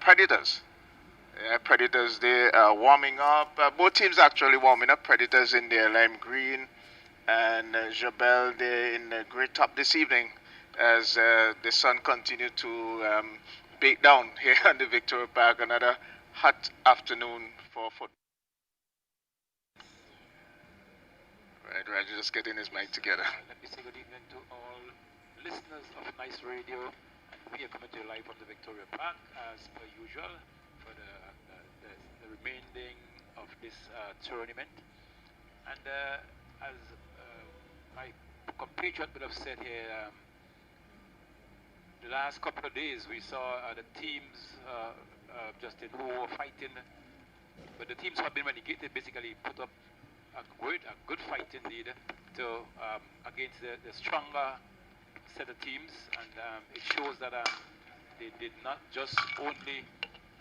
Predators. Predators, they are warming up. Both teams actually warming up. Predators in their lime green, and Jabel, they're in great top this evening as the sun continued to bake down here on the Victoria Park. Another hot afternoon for football. Right, Roger, just getting his mic together. Let me say good evening to all listeners of Nice Radio. And we are coming to you live from the Victoria Park as per usual for the remaining of this tournament. And as my compatriot would have said here, the last couple of days we saw the teams Justin who were fighting, but the teams who have been relegated basically put up a good fight indeed to against the stronger set of teams, and it shows that they did not just only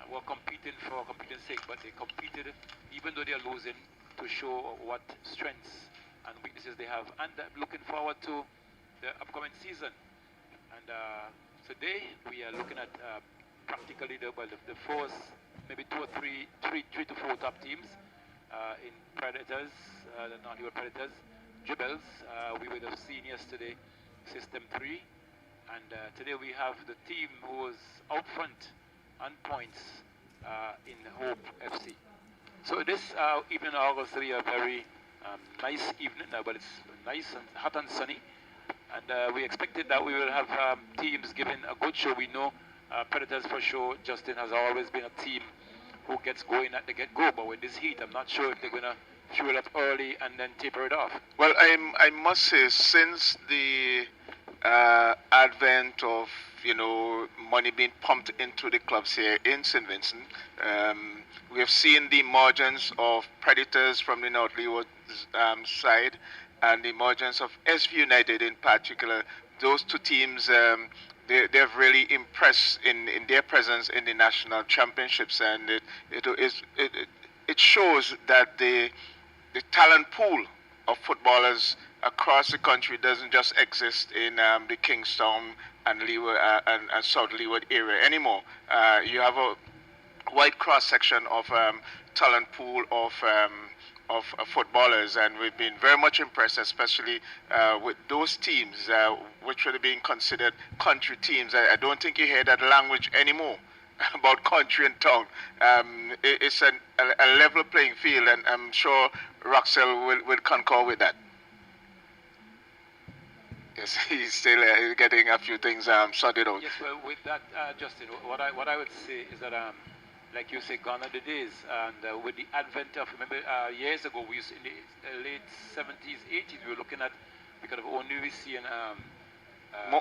were competing for competing's sake, but they competed even though they are losing to show what strengths and weaknesses they have, and looking forward to the upcoming season. And today we are looking at practically the first maybe three to four top teams in Predators, the non-Euro Predators, Dribbles. We would have seen yesterday System 3, and today we have the team who was out front on points in Hope FC. So this evening, obviously a very nice evening, but it's nice and hot and sunny, and we expected that we will have teams giving a good show. We know Predators for sure. Justin has always been a team who gets going at the get-go, but with this heat, I'm not sure if they're going to fuel up early and then taper it off. Well, I must say, since the advent of money being pumped into the clubs here in St. Vincent, we have seen the emergence of Predators from the North Leeward side and the emergence of SV United in particular. Those two teams, they've really impressed in their presence in the national championships, and it shows that the talent pool of footballers across the country doesn't just exist in the Kingstown and Leeward and South Leeward area anymore. You have a wide cross section of talent pool of footballers, and we've been very much impressed, especially with those teams which are being considered country teams. I don't think you hear that language anymore about country and town. It's a level playing field, and I'm sure Roxel will concur with that. Yes, he's still getting a few things sorted out. Yes, well, with that, Justin, what I would say is that, like you say, gone are the days, and with the advent of, remember, years ago, we used in the late 70s, 80s, we were looking at, because of only we see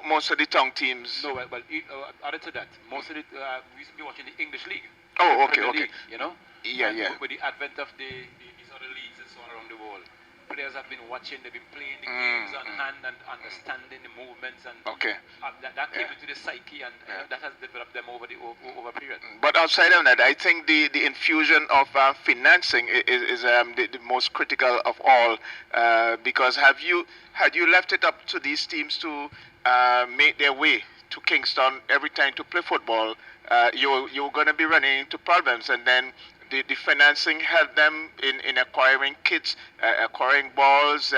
most of the town teams. No, well, added to that, most of it, we used to be watching the English League. Oh, okay, Premier okay. League, you know? Yeah, and yeah. With the advent of these other leagues and so on around the world, players have been watching, they've been playing the games on hand and understanding the movements, and that came into the psyche, and that has developed them over a period. But outside of that, I think the infusion of financing is the most critical of all, because had you left it up to these teams to make their way to Kingston every time to play football, you're going to be running into problems, and then the financing helped them in acquiring kits, acquiring balls,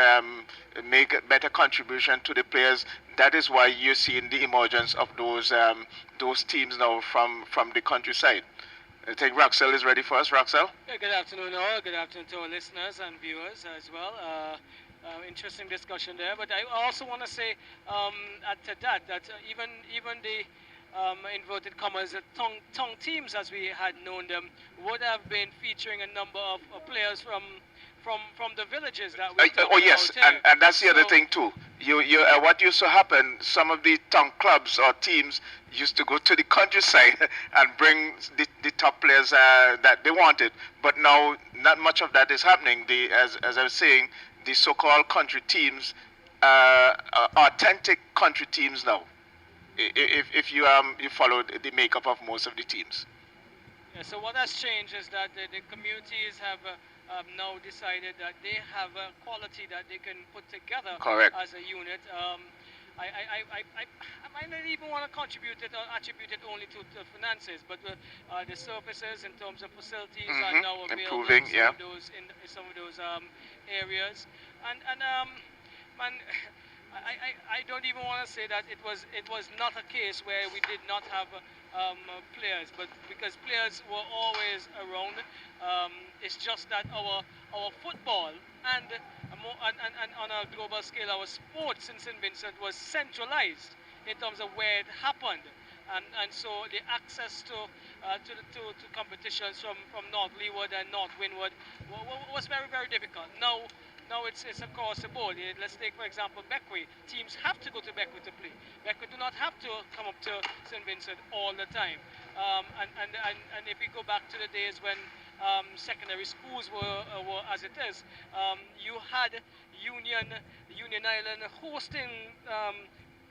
make a better contribution to the players. That is why you're seeing the emergence of those teams now from the countryside. I think Roxel is ready for us. Roxel? Yeah, good afternoon all. Good afternoon to our listeners and viewers as well. Interesting discussion there. But I also want to say add to that even the inverted commas, tongue teams as we had known them would have been featuring a number of players from the villages that we oh yes, and that's the other thing too. What used to happen, some of the town clubs or teams used to go to the countryside and bring the top players that they wanted, but now not much of that is happening. As I was saying, the so-called country teams are authentic country teams now, if you follow the makeup of most of the teams. Yeah, so what has changed is that the communities have now decided that they have a quality that they can put together Correct. as a unit. I might not even want to contribute it or attribute it only to finances, but the services in terms of facilities are now available Improving, in some of those areas, and man. I don't even want to say that it was not a case where we did not have players, but because players were always around, it's just that our football and, and on a global scale, our sports in St. Vincent was centralized in terms of where it happened, and so the access to competitions from North Leeward and North Windward was very, very difficult. Now it's across the board. Let's take, for example, Beckwith. Teams have to go to Beckwith to play. Beckwith do not have to come up to St. Vincent all the time. And if we go back to the days when secondary schools were as it is, you had Union Island hosting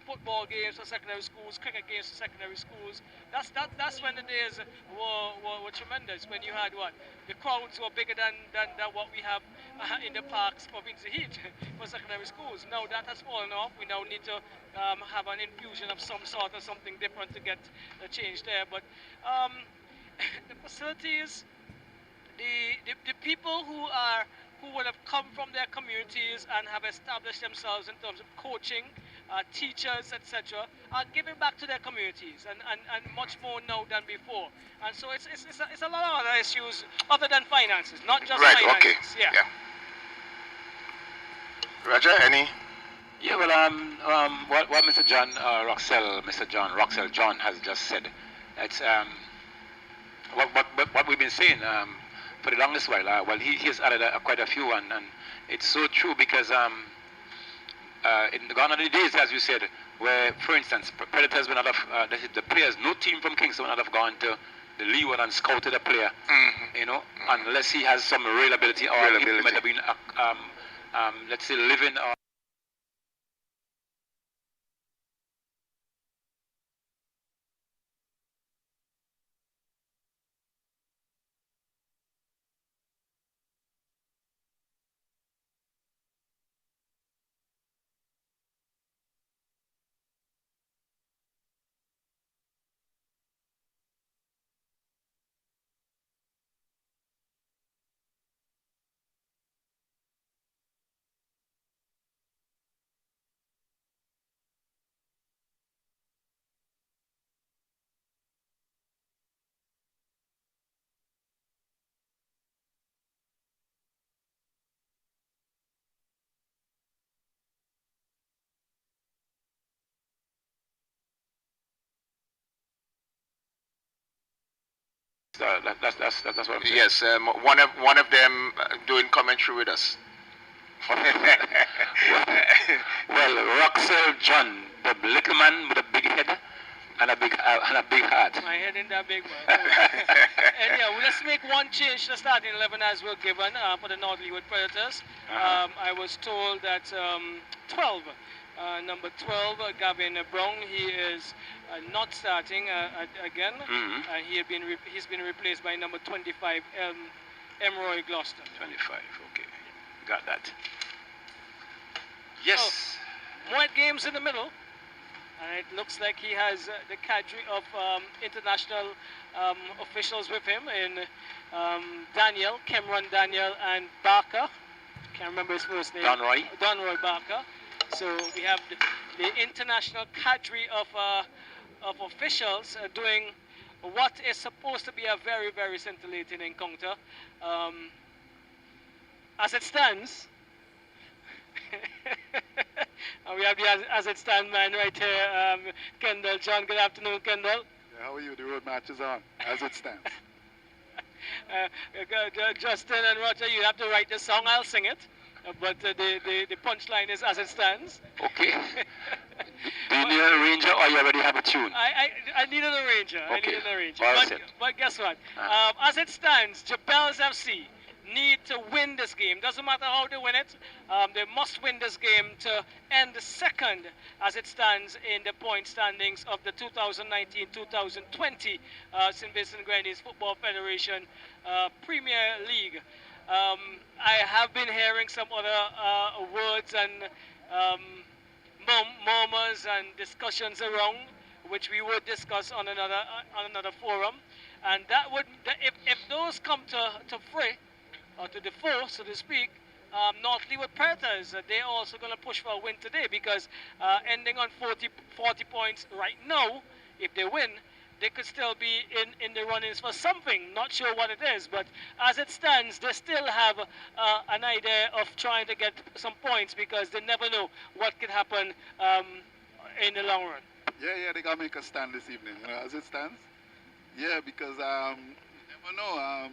football games for secondary schools, cricket games for secondary schools. That's when the days were tremendous. When you had the crowds were bigger than what we have in the parks for Vincy Heat for secondary schools. Now that has fallen off. We now need to have an infusion of some sort or something different to get the change there. But the facilities, the people who would have come from their communities and have established themselves in terms of coaching, teachers, etc., are giving back to their communities and much more now than before. And so it's a lot of other issues other than finances, not just finances. Okay. Yeah. Roger, any? Yeah, well, what Mr. John Roxell John has just said, it's what we've been saying for the longest while. Well, he has added quite a few, and it's so true because in the gone are the days, as you said, where, for instance, Predators would not have, the players, no team from Kingston would not have gone to the Leeward and scouted a player, unless he has some real ability or he might have been, let's say, living or that's what I'm saying. Yes, one of them doing commentary with us. Well, Roxell John, the little man with a big head and a big heart. My head in that big one. Anyhow, let's make one change to the starting 11 as we're given for the North Leeward Predators. I was told that 12. Number 12, Gavin Brown, he is not starting again. He's been replaced by number 25, Emroy Gloucester. 25, okay. Got that. Yes. So, Moet Games in the middle. And it looks like he has the cadre of international officials with him in Cameron Daniel, and Barker. Can't remember his first name. Donroy Barker. So we have the international cadre of officials doing what is supposed to be a very, very scintillating encounter. As it stands, we have the as it stands man right here, Kendall. John, good afternoon, Kendall. Yeah, how are you? The road match is on, as it stands. Justin and Roger, you have to write the song, I'll sing it. But the punchline is as it stands. Okay. Do you need an arranger or you already have a tune? I need an arranger. Okay. I need an arranger. Well, but guess what? As it stands, Jabels FC need to win this game. Doesn't matter how they win it. They must win this game to end second as it stands in the point standings of the 2019-2020 St. Vincent Grenadines Football Federation Premier League. I have been hearing some other words and murmurs and discussions around, which we would discuss on another forum, and if those come to fray or to the fore, so to speak. North Leeward Predators, they're also going to push for a win today because ending on 40 points right now, if they win, they could still be in the runnings for something. Not sure what it is, but as it stands, they still have an idea of trying to get some points because they never know what could happen in the long run. Yeah, they got to make a stand this evening, as it stands. Yeah, because you never know.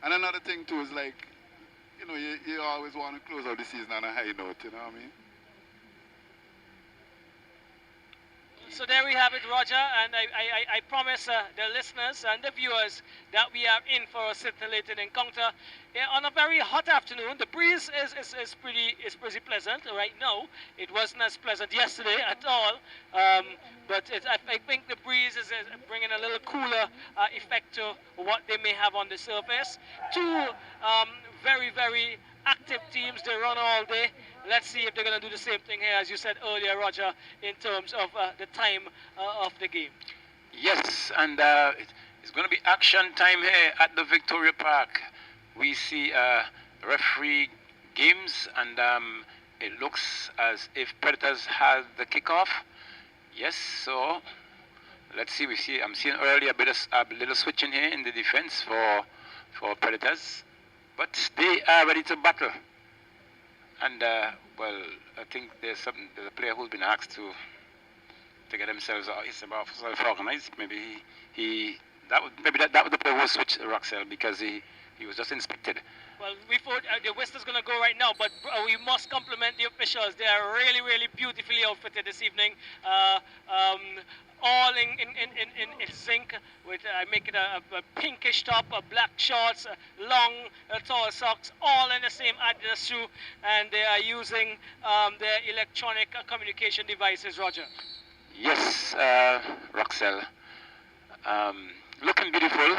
And another thing too is like, you always want to close out the season on a high note, you know what I mean? So there we have it, Roger, and I promise the listeners and the viewers that we are in for a scintillating encounter on a very hot afternoon. The breeze is pretty pleasant right now. It wasn't as pleasant yesterday at all, but I think the breeze is bringing a little cooler effect to what they may have on the surface. Two very active teams. They run all day. Let's see if they're going to do the same thing here, as you said earlier, Roger, in terms of the time of the game. Yes, and it's going to be action time here at the Victoria Park. We see referee games, and it looks as if Predators have the kickoff. Yes, so let's see. I'm seeing earlier a little switching here in the defense for Predators. But they are ready to battle. And, well, I think there's a player who's been asked to get themselves organized. Maybe that was the player who switched Roxell because he was just inspected. Well, we thought the Whistler's going to go right now, but we must compliment the officials. They are really beautifully outfitted this evening. All in zinc, with I make it a pinkish top, black shorts, long tall socks, all in the same Adidas shoe, and they are using their electronic communication devices. Roger. Yes, Roxell, looking beautiful,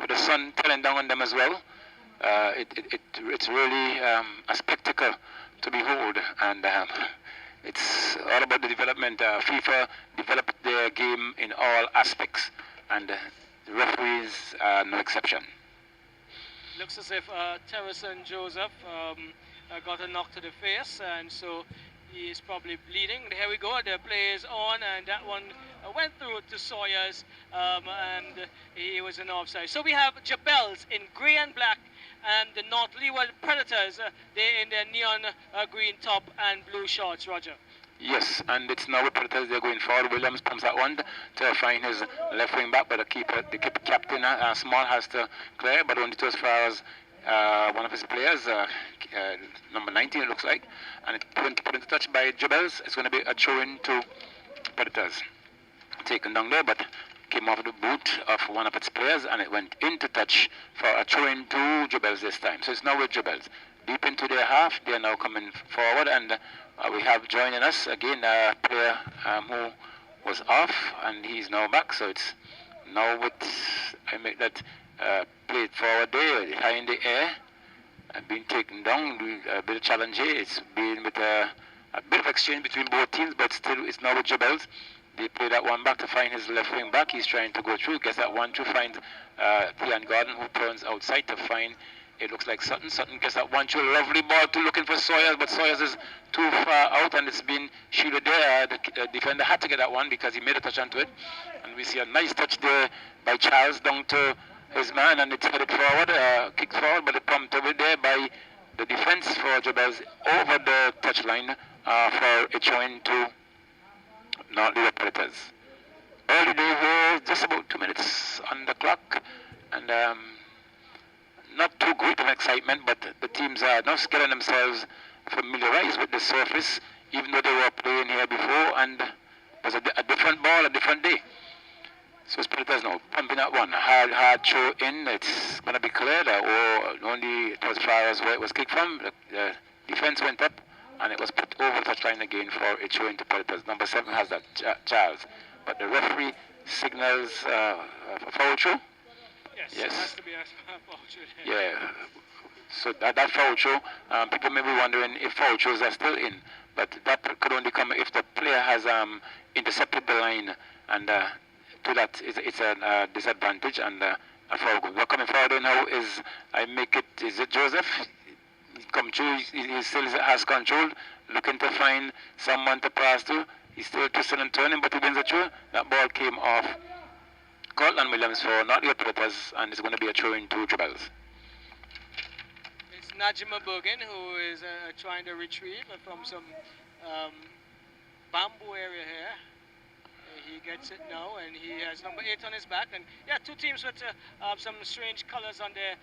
with the sun telling down on them as well. It's really a spectacle to behold, and it's all about the development. FIFA developed their game in all aspects, and the referees are no exception. Looks as if Terrison Joseph got a knock to the face, and so he is probably bleeding. Here we go, the play is on, and that one went through to Sawyers, and he was in offside. So we have Jabels in grey and black, and the North Leeward Predators, they're in their neon green top and blue shorts. Roger. Yes, and it's now the Predators. They're going forward. Williams pumps that one to find his left wing back, but the captain Small has to clear, but only to as far as one of his players, number 19 it looks like, and it's put into touch by Jabels. It's going to be a throw-in to Predators. Taken down there, but came off the boot of one of its players, and it went into touch for a throw-in to Jabels this time. So it's now with Jabels. Deep into their half, they are now coming forward, and we have joining us again a player who was off, and he's now back. So it's now with, I make that play forward there, high in the air, being taken down, a bit of challenge here. It's been with a bit of exchange between both teams, but still it's now with Jabels. They play that one back to find his left wing back. He's trying to go through, gets that one to find Thean Gordon, who turns outside to find, it looks like Sutton. Sutton gets that one through, lovely ball to looking for Sawyers, but Sawyers is too far out and it's been shielded there. The defender had to get that one because he made a touch onto it. And we see a nice touch there by Charles down to his man, and it's headed forward, kicked forward, but it pumped over there by the defense for Jabels over the touchline for a join to North Leeward Predators. Early day here, just about 2 minutes on the clock, and not too great of excitement, but the teams are now getting themselves familiarized with the surface, even though they were playing here before, and there's a different ball, a different day. So it's Predators now pumping that one, hard throw in. It's going to be cleared, or only as far as where it was kicked from. The defense went up, and it was put over the touchline again for a throw into Predators. Number 7 has that, Charles. But the referee signals a foul throw. Yes, it has to be a foul throw. Yeah. So that foul throw, people may be wondering if foul throws are still in. but that could only come if the player has intercepted the line, and to that it's a disadvantage, and a foul goal. What coming forward now is, is it Joseph? He come through, he still has control, looking to find someone to pass to. He's still twisting and turning, but he wins the throw. That ball came off Cortland Williams for not the Predators, and it's going to be a throw into Jebels. It's Najima Bergen who is trying to retrieve from some bamboo area here. He gets it now, and he has number 8 on his back. And yeah, two teams with some strange colors on their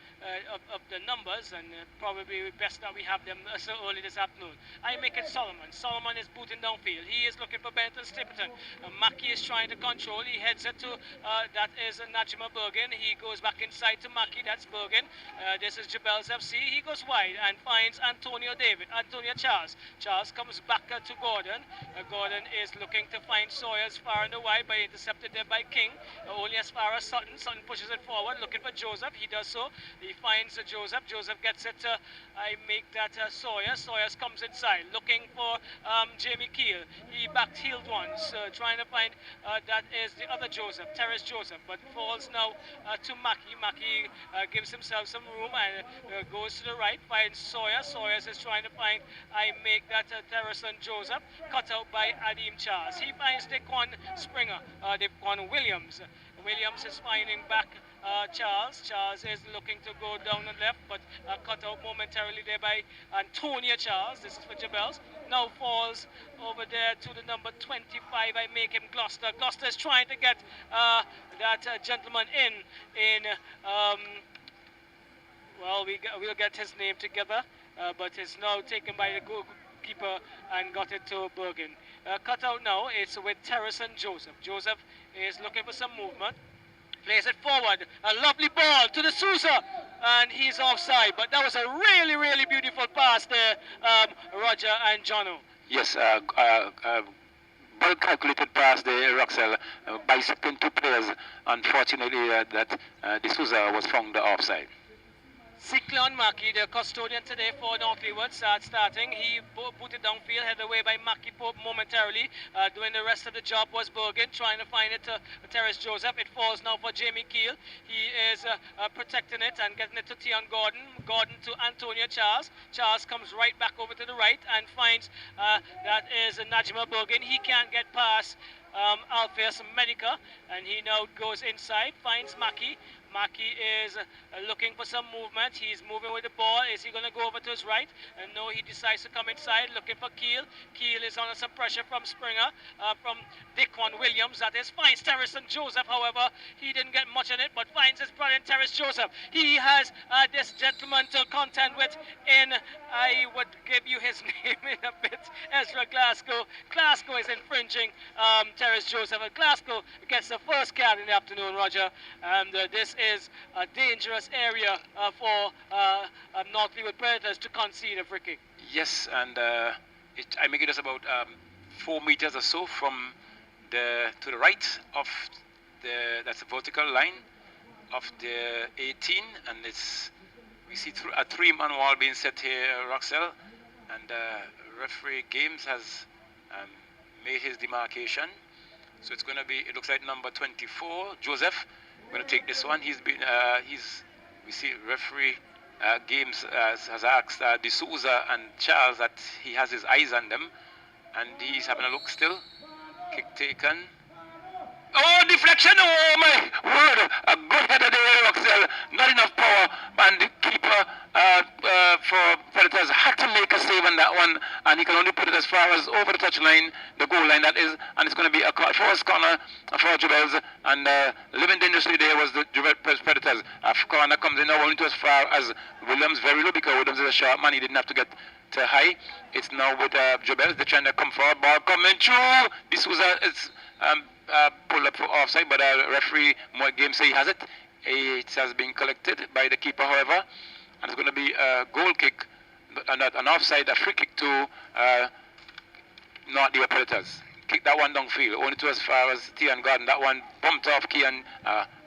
of the numbers, and probably best that we have them so early this afternoon. I make it Solomon. Solomon is booting downfield. He is looking for Benton Stapleton. Mackie is trying to control. He heads it to that is Najima Bergen. He goes back inside to Mackie. That's Bergen. This is Jebels FC. He goes wide and finds Antonio Charles. Charles comes back to Gordon. Gordon is looking to find Sawyers far in the wide, but intercepted there by King. Only as far as Sutton. Sutton pushes it forward, looking for Joseph. He does so. He finds Joseph. Joseph gets it to, I make that Sawyers. Sawyers comes inside, looking for Jamie Keel. He backheeled once, trying to find that is the other Joseph, Terrace Joseph, but falls now to Mackie. Mackie gives himself some room and goes to the right, finds Sawyers. Sawyers is trying to find, I make that Terrace and Joseph, cut out by Adim Charles. He finds Dequan Springer, Dequan Williams. Williams is finding back Charles. Charles is looking to go down the left, but cut out momentarily there by Antonia Charles. This is for Jebels. Now falls over there to the number 25. I make him Gloucester. Gloucester is trying to get that gentleman in well, we'll get his name together, but it's now taken by the goalkeeper and got it to Bergen. Cut out now, it's with Terrace and Joseph. Joseph is looking for some movement. Plays it forward. A lovely ball to the Sousa. And he's offside. But that was a really, really beautiful pass there, Roger and Jono. Yes, well calculated pass there, Roxel, bisecting two players. Unfortunately, that D'Souza was found offside. Cyclone Mackie, the custodian today for North Leeward, starting. He put it downfield, headed away by Mackie Pope momentarily. Doing the rest of the job was Bergen, trying to find it to Terrace Joseph. It falls now for Jamie Keel. He is protecting it and getting it to Tion Gordon. Gordon to Antonia Charles. Charles comes right back over to the right and finds that is Najima Bergen. He can't get past Alpheus Medica, and he now goes inside, finds Mackie. Mackie is looking for some movement. He's moving with the ball. Is he going to go over to his right? And no, he decides to come inside, looking for Keel. Keel is under some pressure from Springer, from Dequan Williams. That is, finds Terrace and Joseph. However, he didn't get much in it, but finds his brother Terrace Joseph. He has this gentleman to contend with in, I would give you his name in a bit, Ezra Glasgow. Glasgow is infringing Terrace Joseph, and Glasgow gets the first card in the afternoon, Roger. And this is a dangerous area for North Leeward Predators to concede a free kick. Yes, and I make it just about 4 meters or so from to the right of that's the vertical line of the 18, and we see a 3-man wall being set here, Roxel, and referee Games has made his demarcation. So it's going to be, it looks like number 24, Joseph. We're going to take this one. We see referee Games has asked D'Souza and Charles that he has his eyes on them, and he's having a look still. Kick taken. Oh, deflection! Oh my word! A good header there, Roxel. Not enough power, and the keeper for Predators had to make a save on that one, and he can only put it as far as over the touchline, the goal line that is, and it's going to be a first corner for Jebels, and living dangerously there was the Predators. A corner comes in now only to as far as Williams, very low, because Williams is a sharp man. He didn't have to get to high. It's now with Jebels. They're trying to come forward. Ball coming through. This was pulled up for offside, but referee Game say he has it. It has been collected by the keeper, however, and it's going to be a goal kick, not an offside, a free kick to North Leeward Predators. Kick that one downfield, only to as far as Tion Gordon. That one bumped off Key and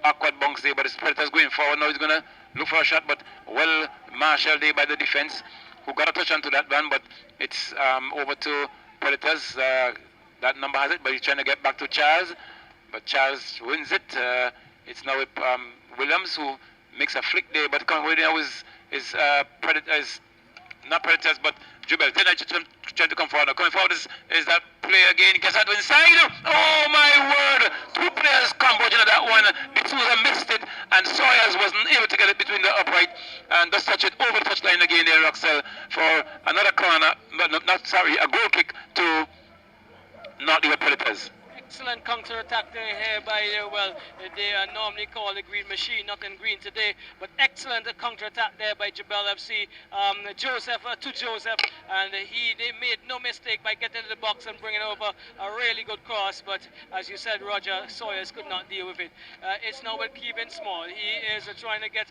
awkward bounce there, but the Predators going forward now. He's going to look for a shot, but well marshaled there by the defense. who got a touch onto that one, but it's over to Predators. That number has it, but he's trying to get back to Charles. But Charles wins it. It's now with Williams, who makes a flick there, but coming now is Predators, not Predators, but Jubel. Then I trying to come forward. Now coming forward is that play again. Gets out to inside. Oh my word! Two players converging on that one. D'Souza missed it, and Sawyers wasn't able to get it between the upright, and just touch it over the touchline again there, Roxell, for another corner. A goal kick to North Leeward Predators. Excellent counter-attack there here by, they are normally called the Green Machine, not in green today, but excellent counter-attack there by Jebel FC. Joseph, and they made no mistake by getting to the box and bringing over a really good cross, but as you said, Roger, Sawyers could not deal with it. It's now with Kevin Small. He is trying to get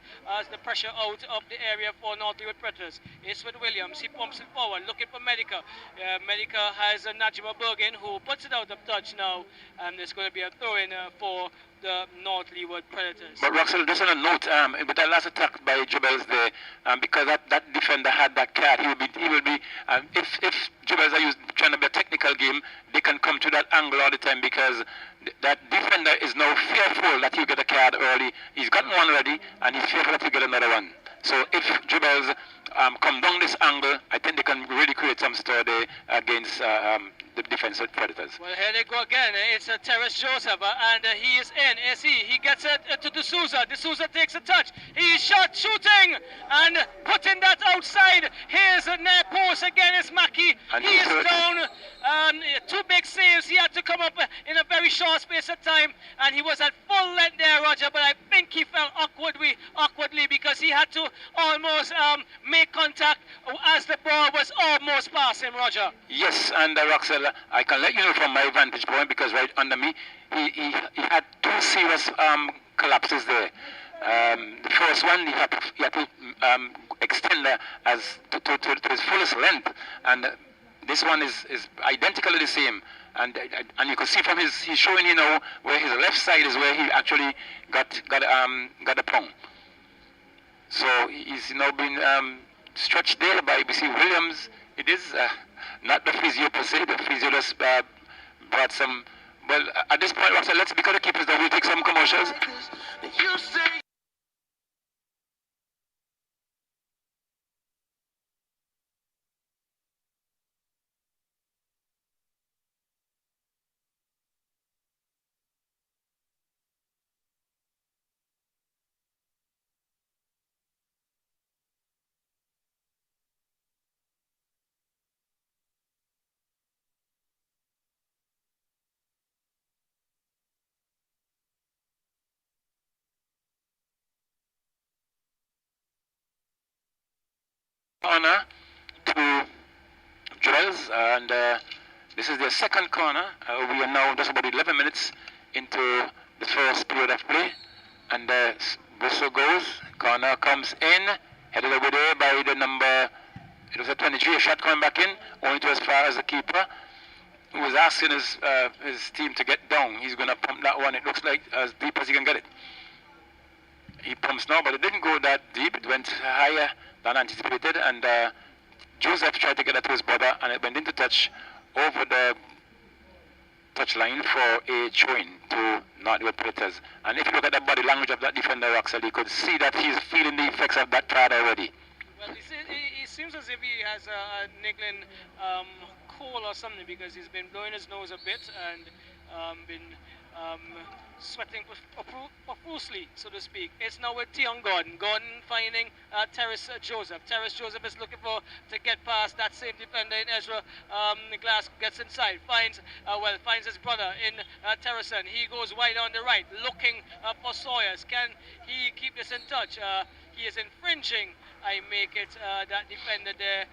the pressure out of the area for North Leeward Predators. It's with Williams. He pumps it forward, looking for Medica. Medica has Najima Bergen, who puts it out of touch now, and it's going to be a throw-in for the North Leeward Predators. But Roxell, just on a note, with that last attack by Jubels there, because that defender had that card, he will be. If Jubels are trying to be a technical game, they can come to that angle all the time, because that defender is now fearful that he'll get a card early. He's gotten one already, and he's fearful that he'll get another one. So if Jubels come down this angle, I think they can really create some stir there against the defensive Predators. Well, here they go again. It's Terrace Joseph, and he is in. He gets it to D'Souza. D'Souza takes a touch. He's shooting, and putting that outside. Here's a near post again. It's Mackey. He is down. Two big saves. He had to come up in a very short space of time, and he was at full length there, Roger. But I think he fell awkwardly because he had to almost make contact as the ball was almost past him, Roger. Yes, and Roxell, I can let you know from my vantage point, because right under me, he had two serious collapses there. The first one, he had to extend to his fullest length, and this one is identically the same. And you can see from he's showing where his left side is where he actually got a prong. So he's now been stretched there by BC Williams. It is not the physio per se. The physio just brought some. Well, at this point, Roxell, let's because the keepers that we'll take some commercials. Corner to Joels, and this is their second corner. We are now just about 11 minutes into the first period of play, and whistle goes. Corner comes in, headed over there by the number. It was a 23. A shot coming back in, only to as far as the keeper, who was asking his team to get down. He's going to pump that one. It looks like as deep as he can get it. He pumps now, but it didn't go that deep. It went higher than anticipated, and Joseph tried to get it to his brother, and it went into touch over the touchline for a throw-in to North Leeward Predators. And if you look at the body language of that defender, Roxell, you could see that he's feeling the effects of that card already. Well, it seems as if he has a niggling cold or something, because he's been blowing his nose a bit and been sweating profusely, so to speak. It's now with Tion Gordon. Gordon finding Terrace Joseph. Terrace Joseph is looking to get past that same defender in Ezra. Glass gets inside, finds his brother in Terracen. He goes wide on the right, looking for Sawyers. Can he keep this in touch? He is infringing, I make it, that defender there,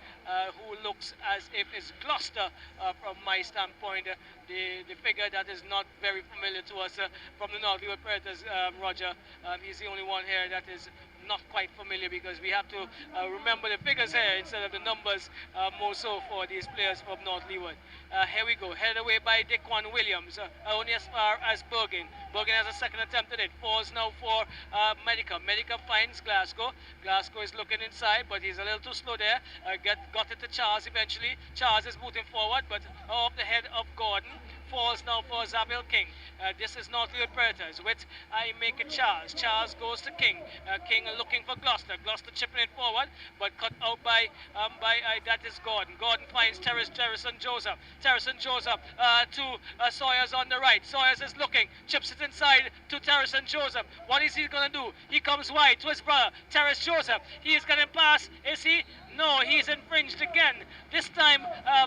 who looks as if it's Gloucester from my standpoint. The figure that is not very familiar to us from the North Leeward Predators, Roger. He's the only one here that is not quite familiar because we have to remember the figures here instead of the numbers more so for these players from North Leeward. Here we go, headed away by Daquan Williams, only as far as Bergen. Bergen has a second attempt at it, falls now for Medica. Medica finds Glasgow. Glasgow is looking inside, but he's a little too slow there. Got it to Charles eventually. Charles is moving forward, but off the head of Gordon. Falls now for Zabel King. This is North Leeward Predators with I make it Charles. Charles goes to King. King looking for Gloucester. Gloucester chipping it forward, but cut out by that is Gordon. Gordon finds Terrison Joseph. Terrison Joseph to Sawyers on the right. Sawyers is looking, chips it inside to Terrison Joseph. What is he gonna do? He comes wide to his brother, Terrace Joseph. He is gonna pass. Is he? No, he's infringed again. This time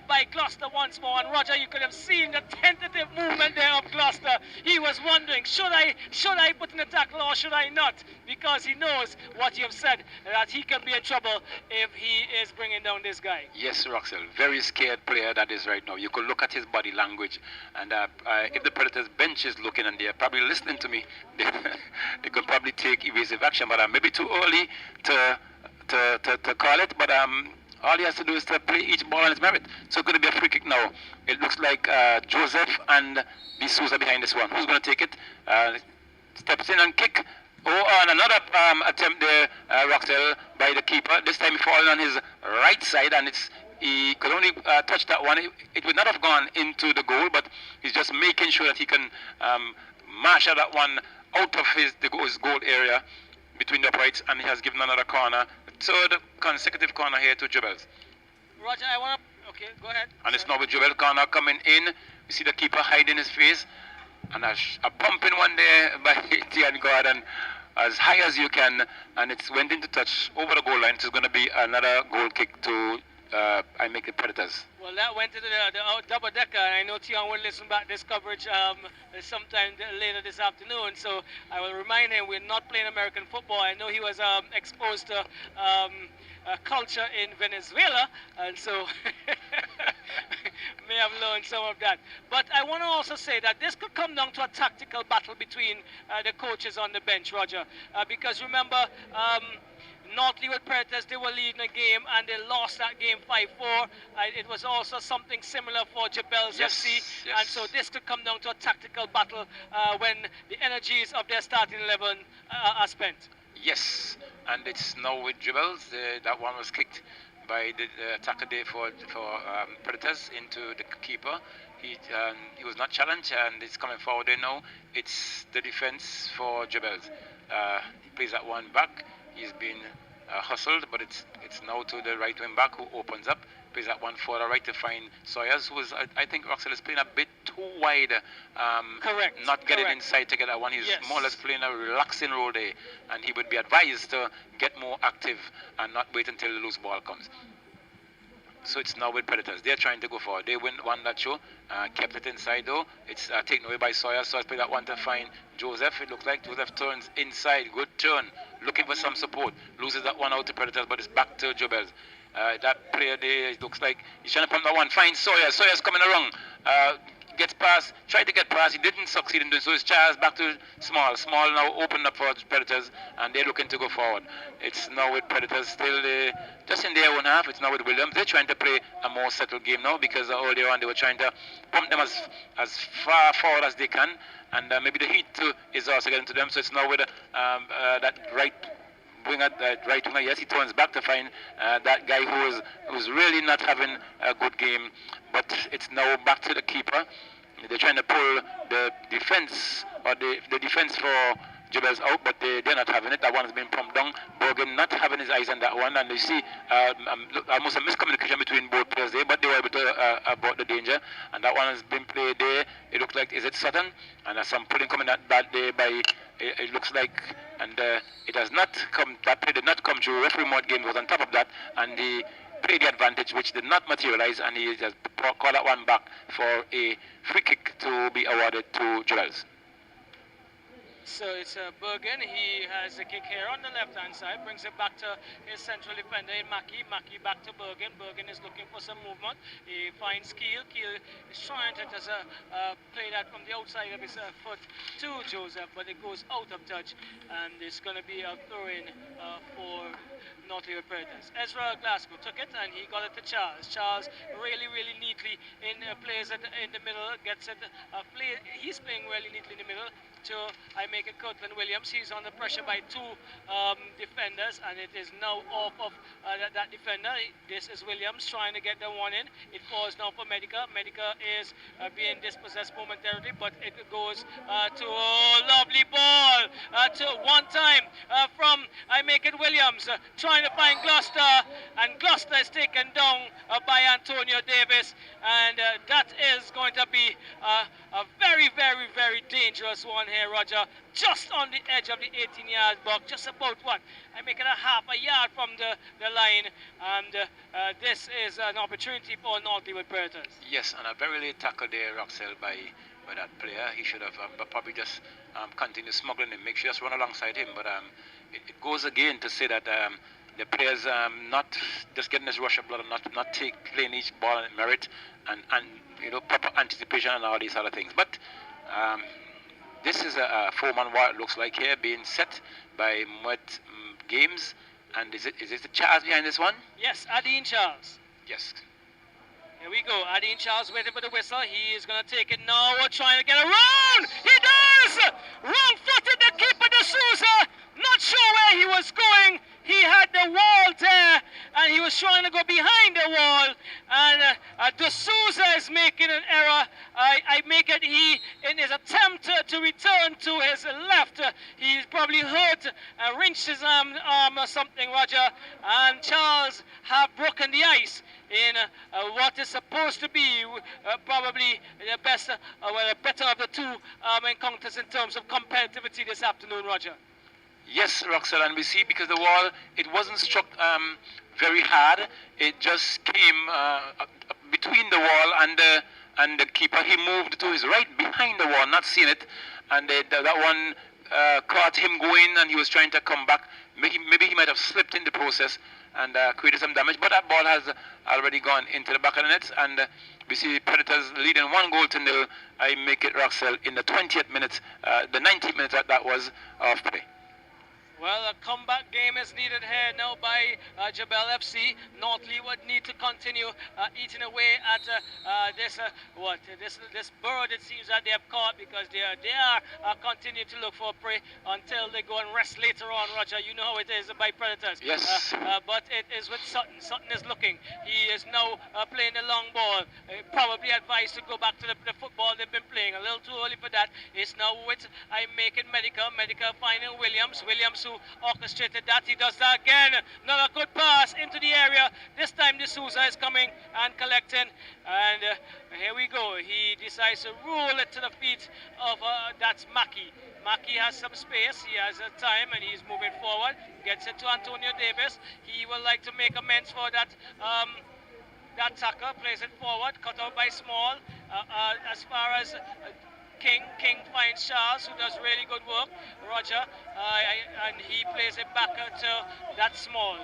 by Gloucester once more. And Roger, you could have seen the tentative movement there of Gloucester. He was wondering, should I put in a tackle or should I not? Because he knows what you have said, that he can be in trouble if he is bringing down this guy. Yes, Roxel, very scared player that is right now. You could look at his body language, and if the Predators bench is looking and they're probably listening to me, they could probably take evasive action, but maybe too early to call it, but all he has to do is to play each ball on its merit. So it's going to be a free kick now. It looks like Joseph and D'Souza behind this one. Who's going to take it? Steps in and kick. Oh, and another attempt there, Roxel, by the keeper. This time he falls on his right side, and he could only touch that one. It would not have gone into the goal, but he's just making sure that he can marshal that one out of his goal area between the uprights, and he has given another corner. Third consecutive corner here to Jubels. Roger, I want to... Okay, go ahead. And it's now with Jubel corner coming in. You see the keeper hiding his face. And a pumping one there by Tian Gordon as high as you can. And it's went into touch over the goal line. So it's going to be another goal kick to I make it Predators. Well, that went into the double-decker. I know Tian will listen back this coverage sometime later this afternoon. So I will remind him we're not playing American football. I know he was exposed to culture in Venezuela, and so may have learned some of that. But I want to also say that this could come down to a tactical battle between the coaches on the bench, Roger, because remember, North Leeward Predators, they were leading a game and they lost that game 5-4. It was also something similar for Jebels FC. Yes. And so this could come down to a tactical battle when the energies of their starting 11 are spent. Yes, and it's now with Jebels. That one was kicked by the attacker there for Predators into the keeper. He was not challenged, and it's coming forward there now. It's the defense for Jebels. He plays that one back. He's been hustled, but it's now to the right wing back who opens up, plays that one further right to find Sawyers, who is, I think Roxel is playing a bit too wide. Correct. Not getting inside to get that one. He's more or less playing a relaxing role there, and he would be advised to get more active and not wait until the loose ball comes. So it's now with Predators. They're trying to go forward. They win one that show, kept it inside though. It's taken away by Sawyers. Sawyers played that one to find Joseph. It looks like Joseph turns inside. Good turn. Looking for some support. Loses that one out to Predators, but it's back to Jobels. That player there, it looks like he's trying to pump that one. Finds Sawyers. Sawyers coming around. Gets past. Tried to get past. He didn't succeed in doing so. It's Charles back to Small. Small now opened up for Predators, and they're looking to go forward. It's now with Predators still just in their own half. It's now with Williams. They're trying to play a more settled game now because earlier on they were trying to pump them as far forward as they can, and maybe the heat too is also getting to them. So it's now with that right winger, yes, he turns back to find that guy who's really not having a good game. But it's now back to the keeper. They're trying to pull the defense or the defense for Jebels out, but they're not having it. That one has been pumped down. Bergen not having his eyes on that one, and you see almost a miscommunication between both players there, but they were able to abort the danger, and that one has been played there. It looks like, is it Sutton? And there's some pulling coming that bad there by, it looks like, and it has not come, that play did not come through. Referee Mort game was on top of that, and the played the advantage, which did not materialize, and he just called that one back for a free kick to be awarded to Jebels. So it's Bergen. He has the kick here on the left-hand side, brings it back to his central defender in Mackey. Mackey back to Bergen. Bergen is looking for some movement. He finds Keel. Keel is trying to just play that from the outside of his foot to Joseph, but it goes out of touch, and it's going to be a throw-in for Northlewood Predators. Ezra Glasgow took it and he got it to Charles. Charles really neatly plays it in the middle, gets it. He's playing really neatly in the middle to I make it Kirtland Williams. He's under pressure by two defenders, and it is now off of that defender. This is Williams trying to get the one in. It falls now for Medica. Medica is being dispossessed momentarily, but it goes to lovely ball to one time from I make it Williams trying to find Gloucester, and Gloucester is taken down by Antonio Davis, and that is going to be a very dangerous one here, Roger. Just on the edge of the 18-yard box, just about what? I make it a half a yard from the line, and this is an opportunity for Northlewood Predators. Yes, and a very late tackle there, Roxell, by that player. He should have probably just continued smuggling him, make sure just run alongside him, but it goes again to say that the players not just getting this rush of blood and not playing each ball in merit and proper anticipation and all these other things. But this is a 4-man war, it looks like here, being set by Moet Games. And is it the Charles behind this one? Yes, Adine Charles. Yes. Here we go. Adine Charles waiting for the whistle. He is going to take it now. We're trying to get around. He does! Wrong-footed the keeper, D'Souza. Not sure where he was going. He had the wall there, and he was trying to go behind the wall. And D'Souza is making an error. I make it in his attempt to return to his left. He's probably hurt and wrenched his arm or something, Roger. And Charles have broken the ice in what is supposed to be probably the best, the better of the two encounters in terms of competitivity this afternoon, Roger. Yes, Roxell, and we see because the wall, it wasn't struck very hard. It just came between the wall and the keeper. He moved to his right behind the wall, not seeing it, and that one caught him going, and he was trying to come back. Maybe he might have slipped in the process and created some damage, but that ball has already gone into the back of the net, and we see the Predators leading 1-0. I make it, Roxell, in the 20th minute, the 90th minute that was of play. Well, a comeback game is needed here now by Jebel FC. Northlewood need to continue eating away at this bird it seems that they have caught, because they are continuing to look for prey until they go and rest later on, Roger. You know how it is by Predators. Yes. But it is with Sutton. Sutton is looking. He is now playing the long ball. Probably advised to go back to the football they've been playing. A little too early for that. It's now with I make it Medica. Medica finding Williams. Williams who orchestrated that. He does that again. Another good pass into the area. This time D'Souza is coming and collecting, and here we go. He decides to roll it to the feet of that's Mackey. Mackey has some space. He has time, and he's moving forward. Gets it to Antonio Davis. He will like to make amends for that. That tackle, plays it forward, cut out by Small. As far as King finds Charles, who does really good work, Roger, and he plays it back to that Small.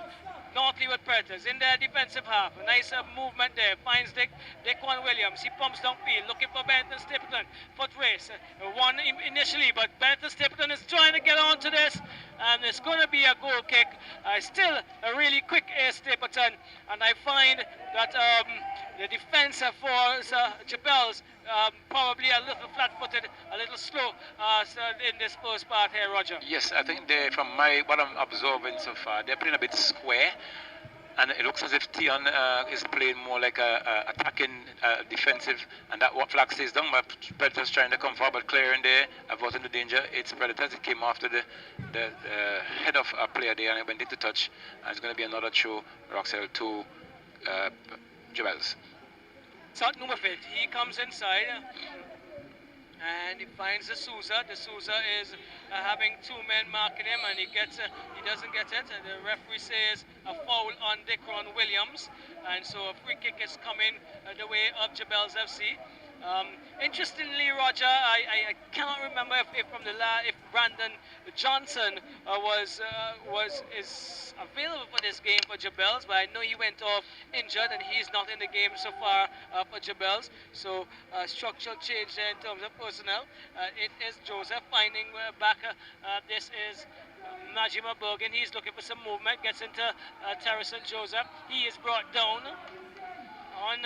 Northlewood Predators in their defensive half. A nice movement there. Finds Daquan Williams. He pumps downfield, looking for Benton Stapleton. Foot race. One initially, but Benton Stapleton is trying to get on to this, and it's going to be a goal kick. Still a really quick Stapleton, and I find that the defense for Jebels probably a little flat-footed, a little slow in this first part here, Roger. Yes, I think from what I'm observing so far, they're playing a bit square, and it looks as if Tion is playing more like a attacking defensive, and that what flag stays down. But Predators trying to come forward, clearing there, avoiding the danger. It's Predators. It came after the head of a player there, and it went into touch, and it's going to be another throw, Roxell, to Jebels. Sutton with it. He comes inside and he finds D'Souza. D'Souza is having two men marking him, and he doesn't get it. And the referee says a foul on Daquan Williams, and so a free kick is coming the way of Jebels FC. Interestingly, Roger, I cannot remember if from if Brandon Johnson is available for this game for Jabels, but I know he went off injured and he's not in the game so far for Jabels. So structural change there in terms of personnel. It is Joseph finding back. This is Najima Bergen. He's looking for some movement. Gets into Terrison Joseph. He is brought down on.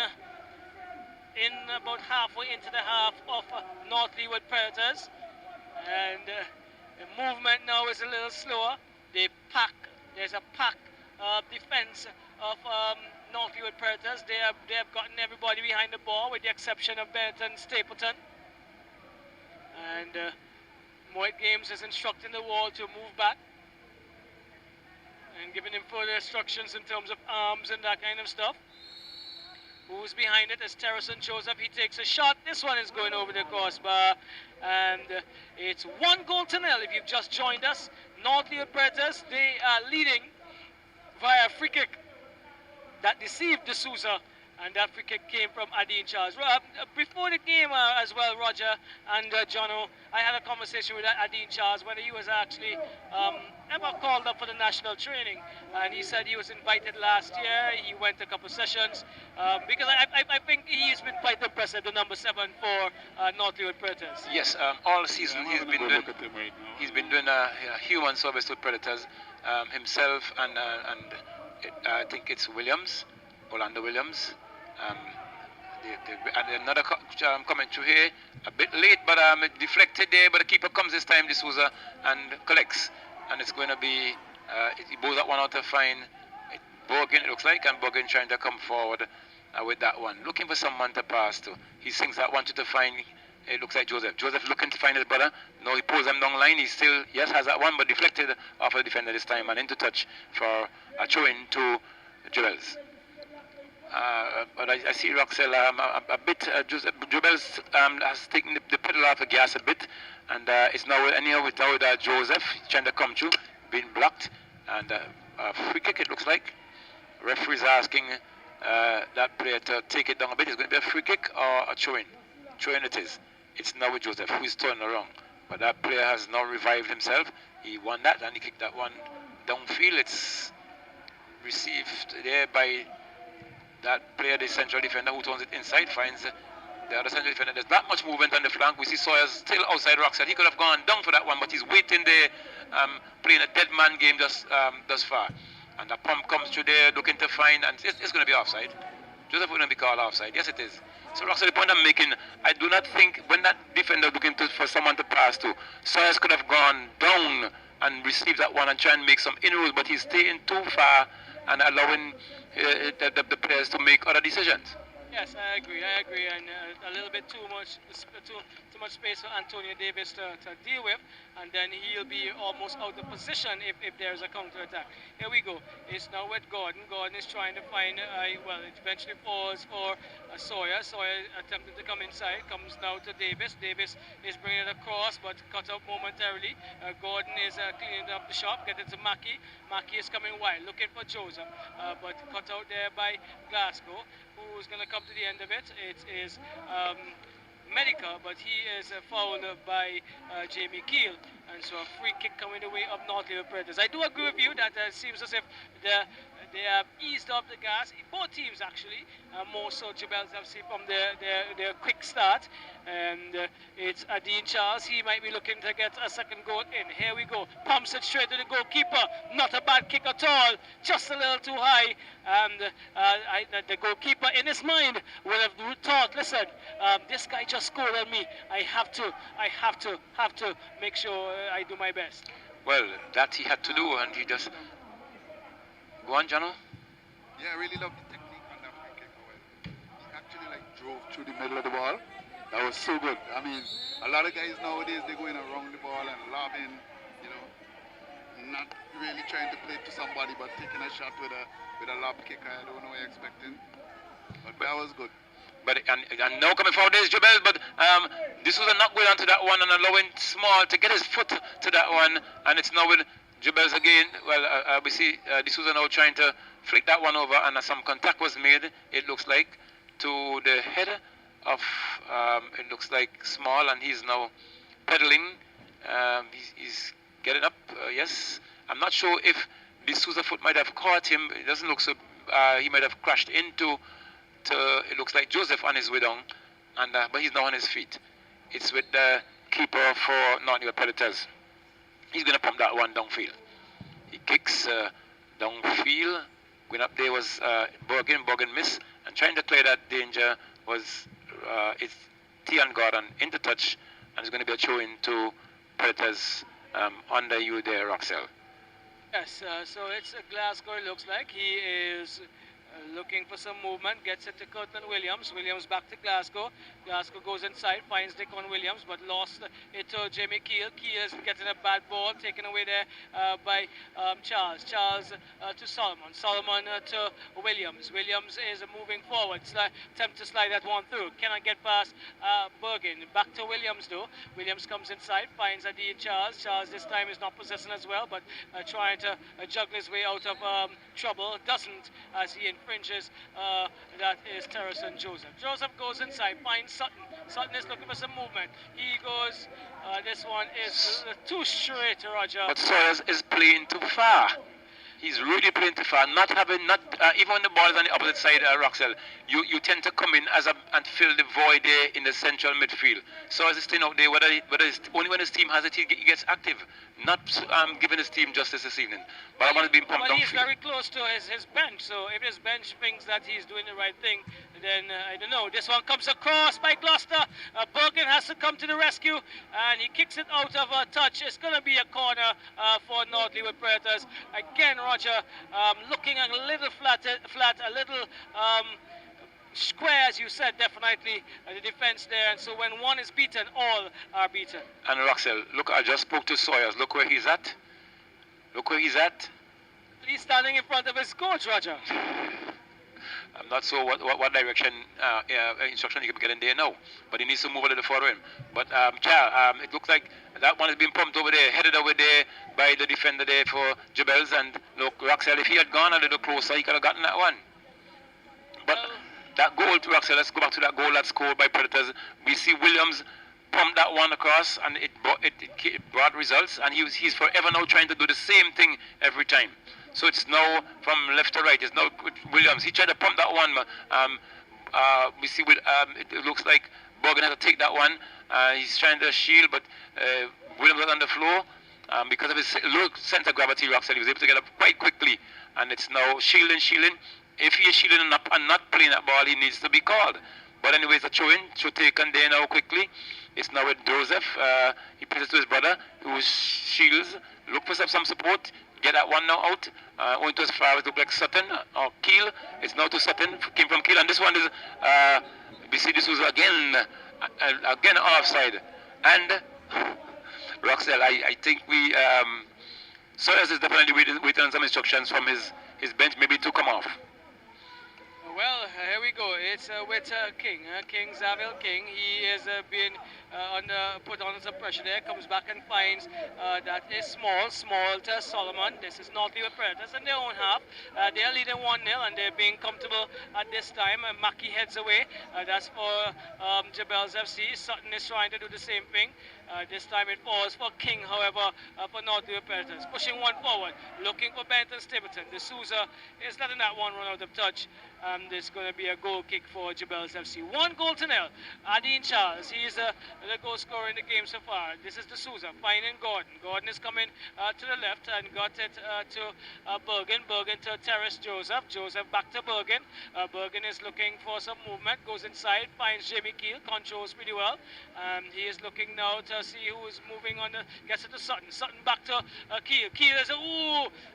In about halfway into the half of North Leeward Predators, and the movement now is a little slower. There's a pack defense of North Leeward Predators. They have gotten everybody behind the ball with the exception of Bennett and Stapleton, and Moet Games is instructing the wall to move back and giving him further instructions in terms of arms and that kind of stuff. Who's behind it is Terrison Joseph. He takes a shot. This one is going over the crossbar. And it's 1-0. If you've just joined us, North Leeward Predators, they are leading via a free kick that deceived D'Souza. And that free kick came from Adine Charles. Before the game as well, Roger and Jono, I had a conversation with Adine Charles whether he was actually ever called up for the national training. And he said he was invited last year. He went a couple sessions because I think he's been quite impressive, the number 7 for North Leeward Predators. Yes, all season he's been doing a human service to Predators himself and I think it's Williams, Orlando Williams. And another comment through here, a bit late, but deflected there. But the keeper comes this time, D'Souza, and collects. And it's going to be, he blows that one out to find Borgen, it looks like, and Borgen trying to come forward with that one, looking for someone to pass to. He sinks that one to find, it looks like Joseph. Joseph looking to find his brother. No, he pulls him down line. He still, yes, has that one, but deflected off the defender this time and into touch for a throw-in to Jewels. But I see Roxel a bit, Jubels has taken the pedal off the gas a bit, and it's now anyhow without Joseph trying to come through, being blocked, and a free kick it looks like. Referee's asking that player to take it down a bit. It's going to be a free kick or a throw-in. Throw-in it is. It's now with Joseph, who is turning around. But that player has now revived himself. He won that and he kicked that one downfield. It's received there by that player, the central defender, who turns it inside, finds the other central defender. There's that much movement on the flank. We see Sawyer's still outside Roxel. He could have gone down for that one, but he's waiting there, playing a dead man game thus far. And the pump comes through there, looking to find, and it's going to be offside. Joseph wouldn't be called offside. Yes, it is. So Roxel, the point I'm making, I do not think when that defender looking for someone to pass to, Sawyer's could have gone down and received that one and try and make some inroads, but he's staying too far and allowing the players to make other decisions. Yes, I agree, and a little bit too much space for Antonio Davis to deal with, and then he'll be almost out of position if there's a counter-attack. Here we go. It's now with Gordon. Gordon is trying to find, well, it eventually falls for Sawyer. Sawyer attempting to come inside, comes now to Davis. Davis is bringing it across, but cut out momentarily. Gordon is cleaning up the shop, getting to Mackey. Mackey is coming wide, looking for Joseph, but cut out there by Glasgow, who's going to come to the end of it. It is Medica, but he is fouled by Jamie Keel, and so a free kick coming the way of North Leeward Predators. I do agree with you that it seems as if they have eased up the gas. Both teams actually, more so Jabels have seen from their quick start, and it's Adine Charles. He might be looking to get a second goal in. Here we go. Pumps it straight to the goalkeeper. Not a bad kick at all. Just a little too high, and the goalkeeper in his mind would have thought, listen, this guy just scored on me. I have to make sure I do my best. Well, that he had to do, and he just... Go on, Jano. Yeah, I really love the technique on that free kick. He actually drove through the middle of the ball. That was so good. I mean, a lot of guys nowadays, they're going around the ball and lobbing, not really trying to play to somebody, but taking a shot with a lob kick. I don't know what you're expecting, but that was good. But and now coming forward is Jabel, but this was not going on to that one and allowing Small to get his foot to that one, and it's now with Jabels again. Well, we see D'Souza now trying to flick that one over, and some contact was made, it looks like, to the head of, it looks like Small, and he's now pedaling. He's getting up, yes. I'm not sure if the Sousa foot might have caught him. It doesn't look so, he might have crashed into, it looks like Joseph on his way down, and but he's now on his feet. It's with the keeper for North Predators. He's going to pump that one downfield. He kicks downfield. Going up there was Bergen missed, and trying to clear that danger was it's Tian Gordon into touch, and it's going to be a throw into Predators under you there, Roxell. Yes, so it's Glasgow, it looks like. He is looking for some movement, gets it to Kirtland Williams. Williams back to Glasgow. Glasgow goes inside, finds Deacon Williams, but lost it to Jamie Keel. Keel is getting a bad ball, taken away there by Charles. Charles to Solomon. Solomon to Williams. Williams is moving forward. Attempt to slide that one through. Cannot get past Bergen. Back to Williams though. Williams comes inside, finds Adi Charles. Charles this time is not possessing as well, but trying to juggle his way out of trouble. Doesn't, as he infringes. That is Terrison Joseph. Joseph goes inside, finds Sutton. Sutton is looking for some movement. He goes, this one is too straight, Roger. But Sawyers is playing too far. He's really playing too far. Even when the ball is on the opposite side, Roxell, you tend to come in and fill the void there in the central midfield. So as he's staying out there, whether it's, only when his team has it, he gets active. Not giving his team justice this evening. But I want to be pumped down. But he's very close to his bench, so if his bench thinks that he's doing the right thing, then I don't know. This one comes across by Gloucester. Bergen has to come to the rescue, and he kicks it out of a touch. It's going to be a corner for North Leeward Predators. Again, Roger, looking a little flat, a little square, as you said, definitely the defense there. And so when one is beaten, all are beaten. And Roxell, look, I just spoke to Sawyers. Look where he's at. Look where he's at. He's standing in front of his coach, Roger. I'm not sure what direction instruction he can get in there now, but he needs to move a little further in. But it looks like that one has been pumped over there, headed over there by the defender there for Jebels. And look, Roxell, if he had gone a little closer, he could have gotten that one. But that goal to Roxell, let's go back to that goal that's scored by Predators. We see Williams pumped that one across, and it brought results, and he's forever now trying to do the same thing every time. So it's now from left to right. It's now Williams. He tried to pump that one. We see it looks like Bergen had to take that one. He's trying to shield, but Williams was on the floor. Because of his low sense of gravity, Roxell, he was able to get up quite quickly, and it's now shielding. If he is shielding and not playing that ball, he needs to be called. But anyways, the throw-in should taken there now quickly. It's now with Joseph. He plays it to his brother, who shields. Look for some support. Get that one now out. Going to as far as look like Sutton or Keel. It's now to Sutton. Came from Keel, and this one is. We see this was again offside. And Roxell, I think we. Sawyers is definitely waiting on some instructions from his bench, maybe to come off. Well, here we go. It's with King. King, Zavil King. He is being put under some pressure there. Comes back and finds that is small to Solomon. This is North Leeward Predators in their own half. They are leading 1-0, and they're being comfortable at this time. Mackie heads away. That's for Jebels FC. Sutton is trying to do the same thing. This time it falls for King, however, for North Leeward Predators. Pushing one forward, looking for Benton Stapleton. The Sousa is letting that one run out of touch. This is going to be a goal kick for Jebels FC. 1-0. Adine Charles, he is the goal scorer in the game so far. This is the Sousa, finding Gordon. Gordon is coming to the left and got it to Bergen. Bergen to Terrace Joseph. Joseph back to Bergen. Bergen is looking for some movement, goes inside, finds Jamie Keel, controls pretty well. He is looking now to see who is moving on, gets it to Sutton. Sutton back to Keel. Keel is,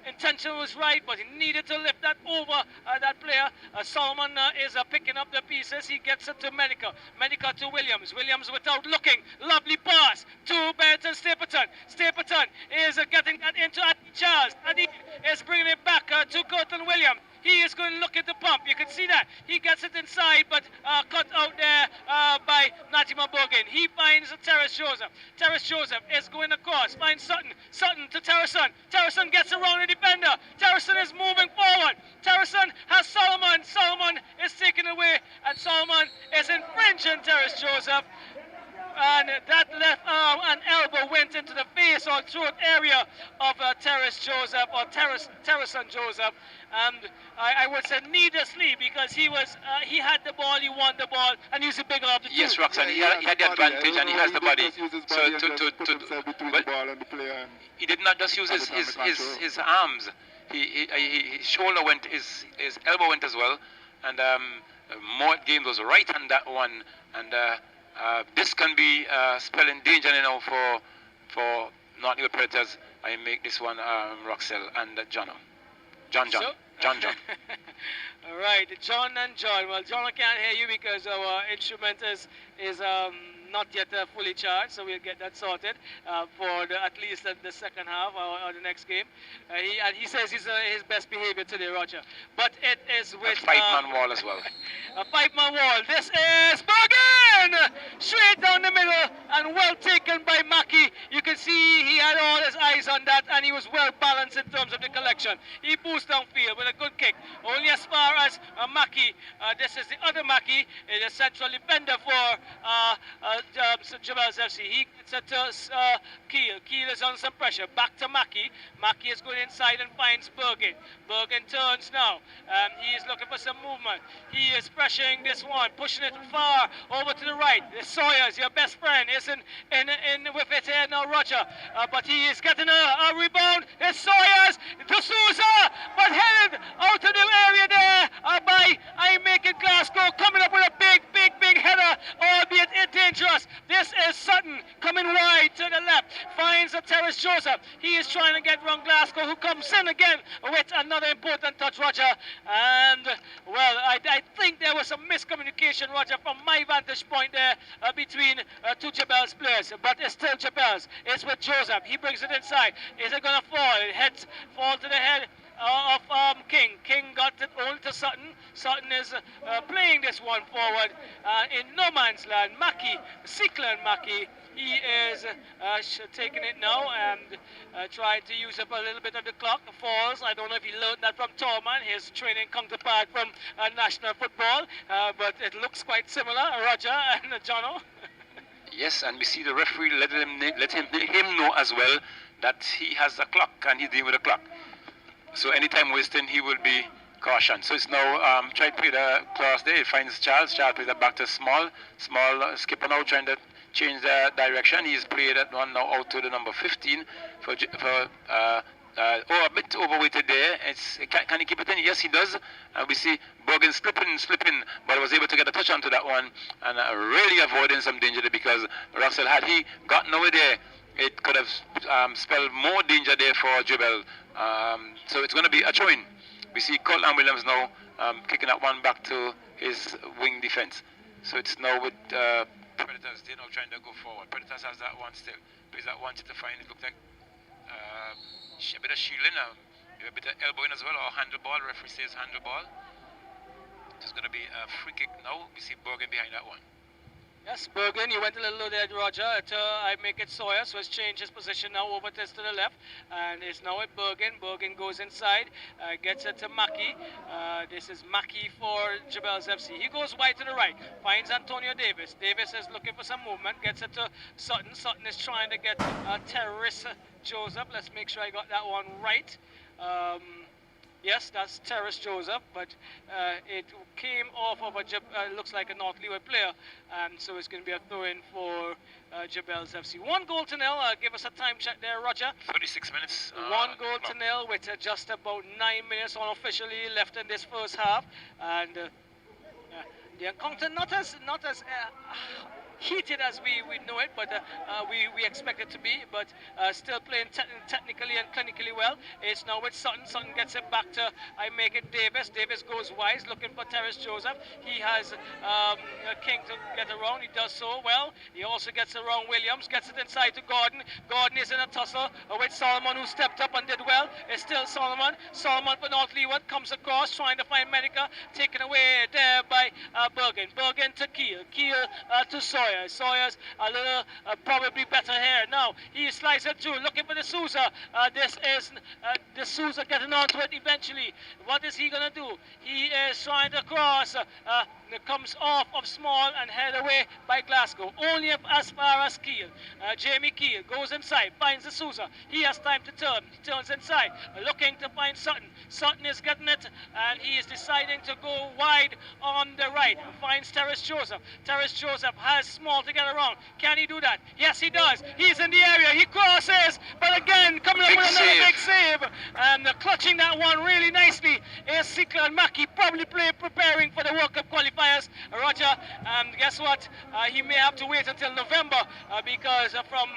intention was right, but he needed to lift that over that player. Solomon is picking up the pieces. He gets it to Medica. Medica to Williams. Williams without looking. Lovely pass to Benton Stapleton. Stapleton is getting that into Adi Charles. Adi is bringing it back to Kirtland Williams. He is going to look at the pump. You can see that. He gets it inside, but cut out there by Natima Bergen. He finds Terrace Joseph. Terrace Joseph is going across. Finds Sutton. Sutton to Terrison. Terrison gets around the defender. Terrison is moving forward. Terrison has Solomon. Solomon is taken away, and Solomon is infringed. mentioned Terrace Joseph, and that left arm and elbow went into the face or throat area of Terrace Joseph, or Terrace Joseph, and I would say needlessly, because he had the ball, he won the ball, and he's the bigger of the two. Yes, Roxanne, he had the advantage, and he has the body. He did not just use his arms. His shoulder went, his elbow went as well, and Mort Games was right on that one, and this can be spelling danger now for North New Predators. I make this one Roxelle and John. All right, John and John. Well, John, I can't hear you because our instrument is not yet fully charged, so we'll get that sorted for at least the second half or the next game. He says he's his best behavior today, Roger. But it is with a 5-man wall as well. A 5-man wall. This is Bergen! Straight down the middle and well taken by Mackey. You can see he had all his eyes on that, and he was well balanced in terms of the collection. He boosts downfield with a good kick. Only as far as Mackey. This is the other Mackey, the central defender for Jebels FC. He gets it to Keel. Keel is on some pressure. Back to Mackey. Mackey is going inside and finds Bergen. Bergen turns now. He is looking for some movement. He is pressuring this one, pushing it far over to the right. Sawyers, your best friend, is in with it here now, Roger. But he is getting a rebound. It's Sawyers to Sousa, but headed out of the area there by I make it Glasgow, coming up with a big header, albeit dangerous. This is Sutton coming wide to the left, finds a Terrace Joseph. He is trying to get around Glasgow, who comes in again with another important touch, Roger. And well, I think there was some miscommunication, Roger, from my vantage point there between two Jebels players, but it's still Jebels. It's with Joseph. He brings it inside. Is it going to fall? It fall to the head of King. King got it only to Sutton. Sutton is playing this one forward in no man's land. Mackey, Cyclone Mackey, he is taking it now and tried to use up a little bit of the clock. Falls. I don't know if he learned that from Torman, his training counterpart from national football, but it looks quite similar, Roger and Jono. Yes, and we see the referee let him know as well that he has a clock and he's dealing with a clock. So anytime wasting, he will be cautioned. So it's now try to play the cross there. He finds Charles. Charles plays that back to Small. Small skipper now trying to change the direction. He's played that one now out to the number 15 a bit overweighted there. Can he keep it in? Yes, he does. And we see Bergen slipping, but was able to get a touch onto that one and really avoiding some danger there, because Russell, had he gotten over there, it could have spelled more danger there for Jebel. So it's going to be a throw-in. We see Colin Williams now kicking that one back to his wing defense. So it's now with Predators. They're now trying to go forward. Predators has that one still. Plays that one to find. It looks like a bit of shielding, a bit of elbowing as well, or handleball. Referee says handleball. It's going to be a free kick now. We see Bergen behind that one. Yes, Bergen, you went a little low there, Roger. I make it Sawyer, so he's changed his position now over to the left. And it's now at Bergen. Bergen goes inside, gets it to Mackey. This is Mackey for Jebels FC. He goes wide to the right, finds Antonio Davis. Davis is looking for some movement, gets it to Sutton. Sutton is trying to get Terrace Joseph. Let's make sure I got that one right. Yes, that's Terrace Joseph, but it came off of looks like a North Leeward player, and so it's going to be a throw-in for Jebels FC. 1-0. Give us a time check there, Roger. 36 minutes. 1-0 with just about 9 minutes unofficially left in this first half, and the encounter not as heated as we know it, but we expect it to be, but still playing technically and clinically well. It's now with Sutton. Sutton gets it back to I make it Davis. Davis goes wide, looking for Terrace Joseph. He has King to get around. He does so well. He also gets around Williams, gets it inside to Gordon. Gordon is in a tussle with Solomon, who stepped up and did well. It's still Solomon. Solomon for North Leeward comes across, trying to find Medica, taken away there by Bergen. Bergen to Keel. Keel to Sawyer. Sawyer's a little probably better here. Now he slices it through, looking for the Sousa. This is the Sousa getting onto it eventually. What is he going to do? He is trying to cross. that comes off of Small and headed away by Glasgow. Only as far as Keel. Jamie Keel goes inside, finds the Sousa. He has time to turn. He turns inside, looking to find Sutton. Sutton is getting it, and he is deciding to go wide on the right. Finds Terrace Joseph. Terrace Joseph has Small to get around. Can he do that? Yes, he does. He's in the area. He crosses, but again, coming up with another big save. And clutching that one really nicely is Sikla and Mackey, probably preparing for the World Cup qualifiers. Roger, guess what? He may have to wait until November because from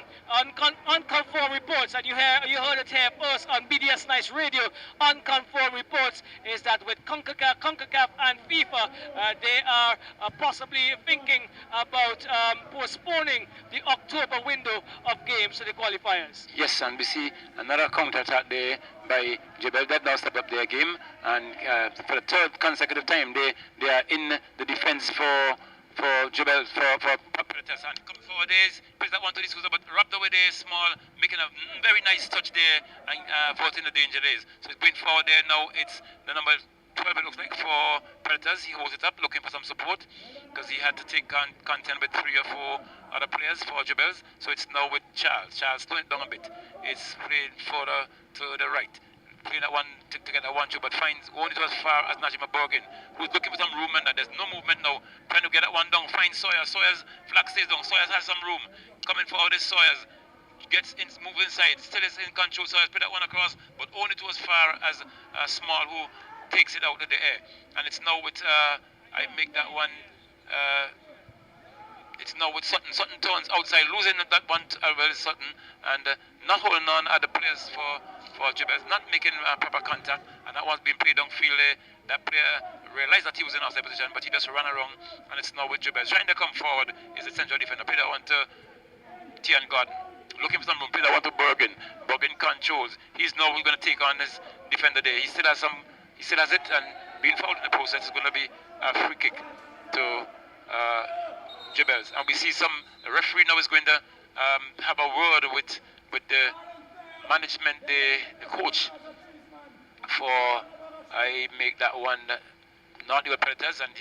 unconfirmed reports, and you heard it here first on BDS Nice Radio, unconfirmed reports is that with CONCACAF and FIFA, they are possibly thinking about postponing the October window of games to the qualifiers. Yes, and we see another counter-attack there by Jebel. That now step up their game, and for the third consecutive time they are in the defense for Jebel, for Predators. And come forward is plays that one to the Sousa, but wrapped away there Small, making a very nice touch there and avoiding the danger days. So it's going forward there now. It's the number 12, it looks like, for Predators. He holds it up looking for some support because he had to take content with 3 or 4 other players for Jebels. So it's now with Charles. Charles slowing it down a bit. It's played further to the right. Playing that one to get that 1-2, but finds only to as far as Najima Bergen, who's looking for some room, and there's no movement now. Trying to get that one down. Finds Sawyers. Sawyers' flag stays down. Sawyers has some room. Coming forward is Sawyers. Gets in, move inside. Still is in control. Sawyers put that one across, but only to as far as Small, who takes it out of the air. And it's now with I make that one. It's now with Sutton. Sutton turns outside, losing that one to Sutton, and not holding on at the players for Jebels, not making proper contact, and that one's being played downfield. That player realized that he was in outside position, but he just ran around, and it's now with Jebels. Trying to come forward is the central defender. Play that one to Tian Gordon. Looking for some room. Play that one to Bergen. Bergen controls. He's now going to take on this defender there. He still has it, and being fouled in the process is going to be a free kick to Jebels. And we see some referee now is going to have a word with the management, the coach for I make that one not the Predators, and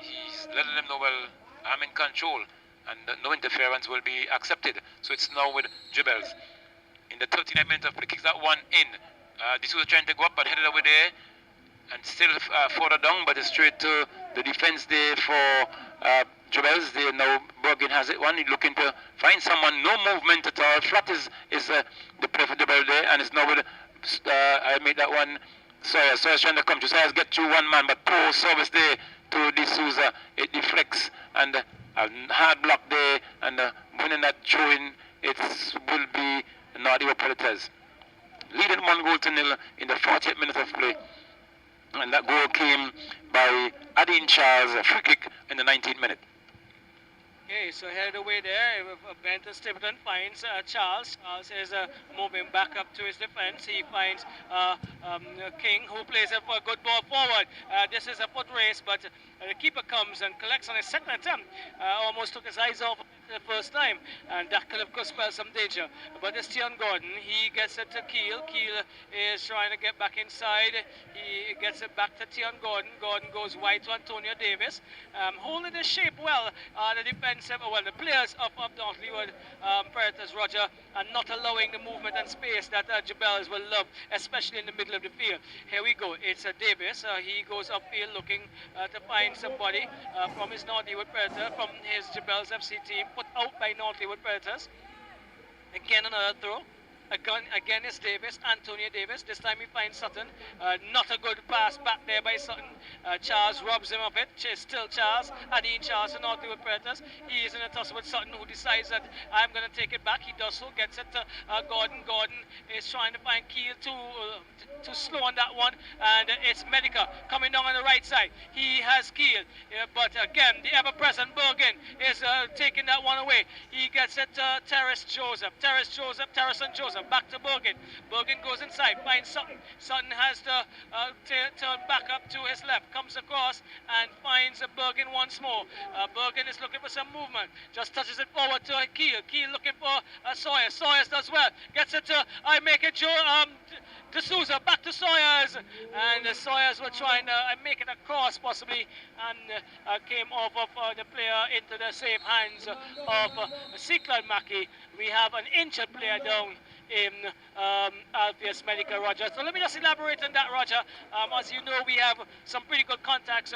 he's letting them know, well, I'm in control and no interference will be accepted. So it's now with Jebels. In the 39th minute of play, kicks that one in. This was trying to go up, but headed over there and still further down, but it's straight to the defense there for Jebels. There now Bergen has it one. He's looking to find someone. No movement at all. Flat is the play for Jebel there, and it's now with I made that one. Sawyers trying to come to Sawyers, get through one man, but poor service there to the Sousa. It deflects, and a hard block there, and winning that throw-in, it will be Nordic Predators. Leading 1-0 in the 40th minute of play. And that goal came by Adine Charles, a free kick in the 19th minute. Okay, so headed away there, Benton Stapleton finds Charles. Charles is moving back up to his defense. He finds King, who plays a good ball forward. This is a foot race, but the keeper comes and collects on his second attempt. Almost took his eyes off the first time, and that could have spelled some danger. But it's Tian Gordon. He gets it to Keel. Keel is trying to get back inside. He gets it back to Tian Gordon. Gordon goes wide to Antonio Davis. Holding the shape well, the the players of North Leeward Predators, Roger, and not allowing the movement and space that Jebels will love, especially in the middle of the field. Here we go. It's Davis. He goes upfield looking to find somebody from his North Leeward Predator, from his Jebels FC team, put out by North Leeward Predators. Again, another throw. Again is Davis, Antonio Davis. This time he finds Sutton. Not a good pass back there by Sutton. Charles robs him of it. Still Charles. Adine Charles and North Leeward Predators. He is in a tussle with Sutton, who decides that I'm going to take it back. He does so. Gets it to Gordon. Gordon is trying to find Keel to slow on that one. And it's Medica coming down on the right side. He has Keel. But again, the ever-present Bergen is taking that one away. He gets it to Terrace Joseph. Terrace and Joseph. Back to Bergen. Bergen goes inside, finds Sutton. Sutton has to turn back up to his left. comes across and finds Bergen once more. Bergen is looking for some movement. Just touches it forward to Keel. Keel looking for Sawyers. Sawyers does well. Gets it to D'Souza. Back to Sawyers. And Sawyers were trying to make it across possibly, and came off of the player into the safe hands of Cyclone Mackey. We have an injured player down in Alpheus Medical, Roger. So let me just elaborate on that, Roger. As you know, we have some pretty good contacts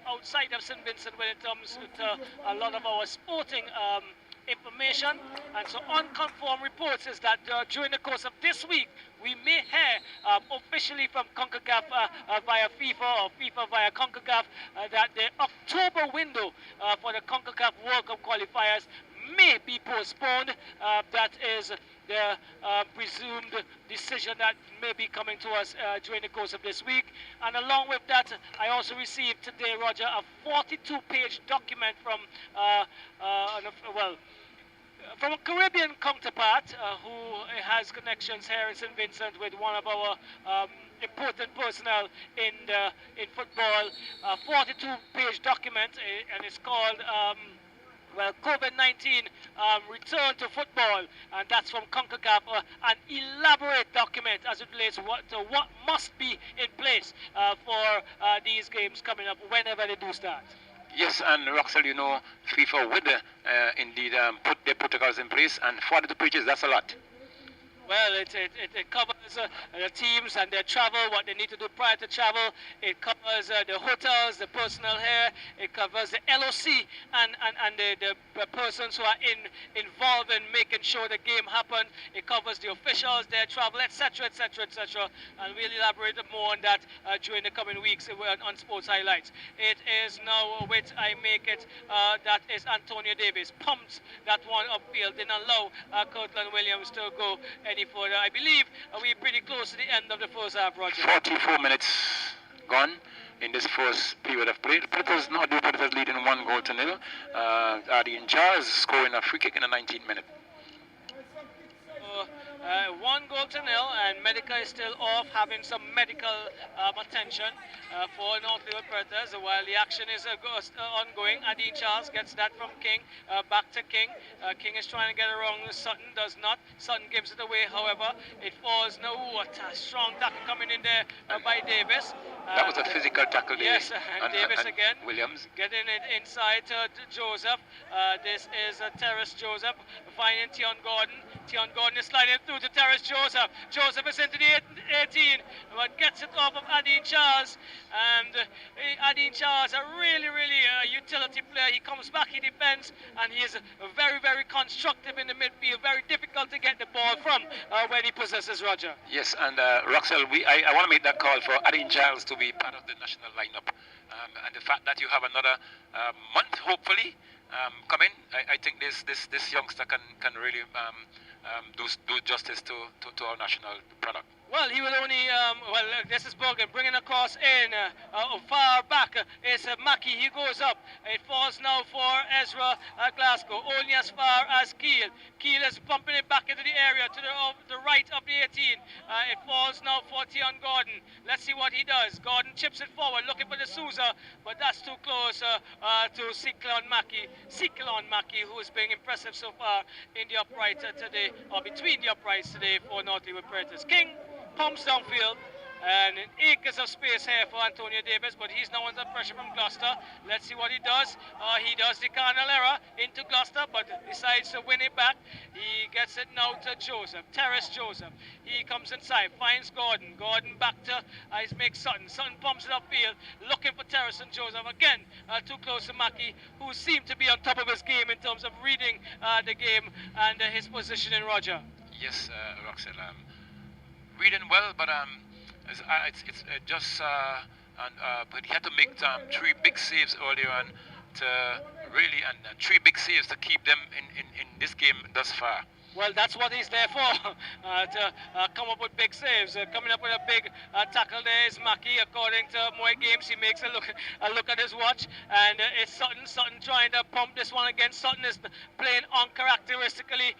outside of St. Vincent when it comes to a lot of our sporting information. And so unconfirmed reports is that during the course of this week, we may hear officially from CONCACAF via FIFA or FIFA via CONCACAF that the October window for the CONCACAF World Cup qualifiers may be postponed. That is the presumed decision that may be coming to us during the course of this week. And along with that, I also received today, Roger, a 42-page document from, from a Caribbean counterpart who has connections here in St. Vincent with one of our important personnel in football. A 42-page document, and it's called COVID-19 return to football, and that's from CONCACAF, an elaborate document as it relates to what must be in place for these games coming up whenever they do start. Yes, and Roxel, you know, FIFA would indeed put their protocols in place, and 42 pages, that's a lot. Well, it covers the teams and their travel, what they need to do prior to travel. It covers the hotels, the personnel here. It covers the LOC and the persons who are involved in making sure the game happen. It covers the officials, their travel, etc., etc., etc. And we'll elaborate more on that during the coming weeks on Sports Highlights. It is now with I Make It, that is Antonio Davis. Pumped that one upfield, didn't allow Kirtland Williams to go any further. I believe we're pretty close to the end of the first half, Roger. 44 minutes gone in this first period of play. The Predators leading 1-0. Adrian Charles scoring a free kick in the 19th minute. 1-0, and Medica is still off, having some medical attention for North Leeward Predators while the action is ongoing. Adine Charles gets that from King, back to King. King is trying to get around Sutton, does not. Sutton gives it away, however. It falls now. What a strong tackle coming in there by Davis. That was a physical tackle there. Yes, and Davis again. Williams. Getting it inside to Joseph. This is Terrace Joseph finding Tion Gordon. Tion Gordon is sliding through to Terrace Joseph. Joseph is into the 18, but gets it off of Adine Charles. And Adine Charles, a really utility player. He comes back, he defends, and he is very, very constructive in the midfield. Very difficult to get the ball from when he possesses, Roger. Yes, and Roxel, I want to make that call for Adine Charles to be part of the national lineup. And the fact that you have another month, hopefully, coming, I think this youngster can really do justice to our national product. Well, he will only, this is Bergen bringing across in, far back is Mackey. He goes up. It falls now for Ezra Glasgow, only as far as Keel. Keel is pumping it back into the area to the right of the 18. It falls now for Tion Gordon. Let's see what he does. Gordon chips it forward, looking for the Souza, but that's too close to Cyclone Mackey. Cyclone Mackey, who is being impressive so far in the upright today, or between the uprights today for North Leeward Predators. King pumps downfield, and acres of space here for Antonio Davis, but he's now under pressure from Gloucester. Let's see what he does. He does the cardinal error into Gloucester, but decides to win it back. He gets it now to Joseph, Terrace Joseph. He comes inside, finds Gordon. Gordon back to makes Sutton. Sutton pumps it upfield, looking for Terrace and Joseph. Again, too close to Mackey, who seemed to be on top of his game in terms of reading the game and his position in, Roger. Yes, Roxel. Reading well, but it's just but he had to make 3 big saves earlier on to really, and 3 big saves to keep them in this game thus far. Well, that's what he's there for, to come up with big saves. Coming up with a big tackle there is Mackey. According to Moy Games, he makes a look at his watch, and it's Sutton. Sutton trying to pump this one again. Sutton is playing uncharacteristically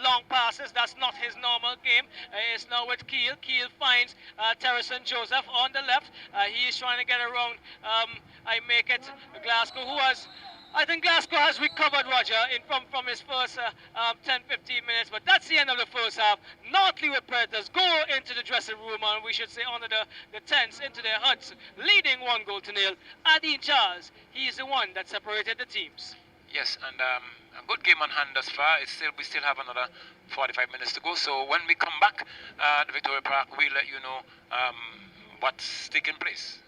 long passes. That's not his normal game. It's now with Keel. Keel finds Terrison Joseph on the left. He is trying to get around. I make it Glasgow, who has I think Glasgow has recovered, Roger, from his first 10-15 minutes, but that's the end of the first half. Northley with Predators go into the dressing room, and we should say under the tents, into their huts, leading 1-0. Adine Charles, he's the one that separated the teams. Yes, and a good game on hand thus far. We still have another 45 minutes to go. So when we come back at Victoria Park, we'll let you know what's taking place.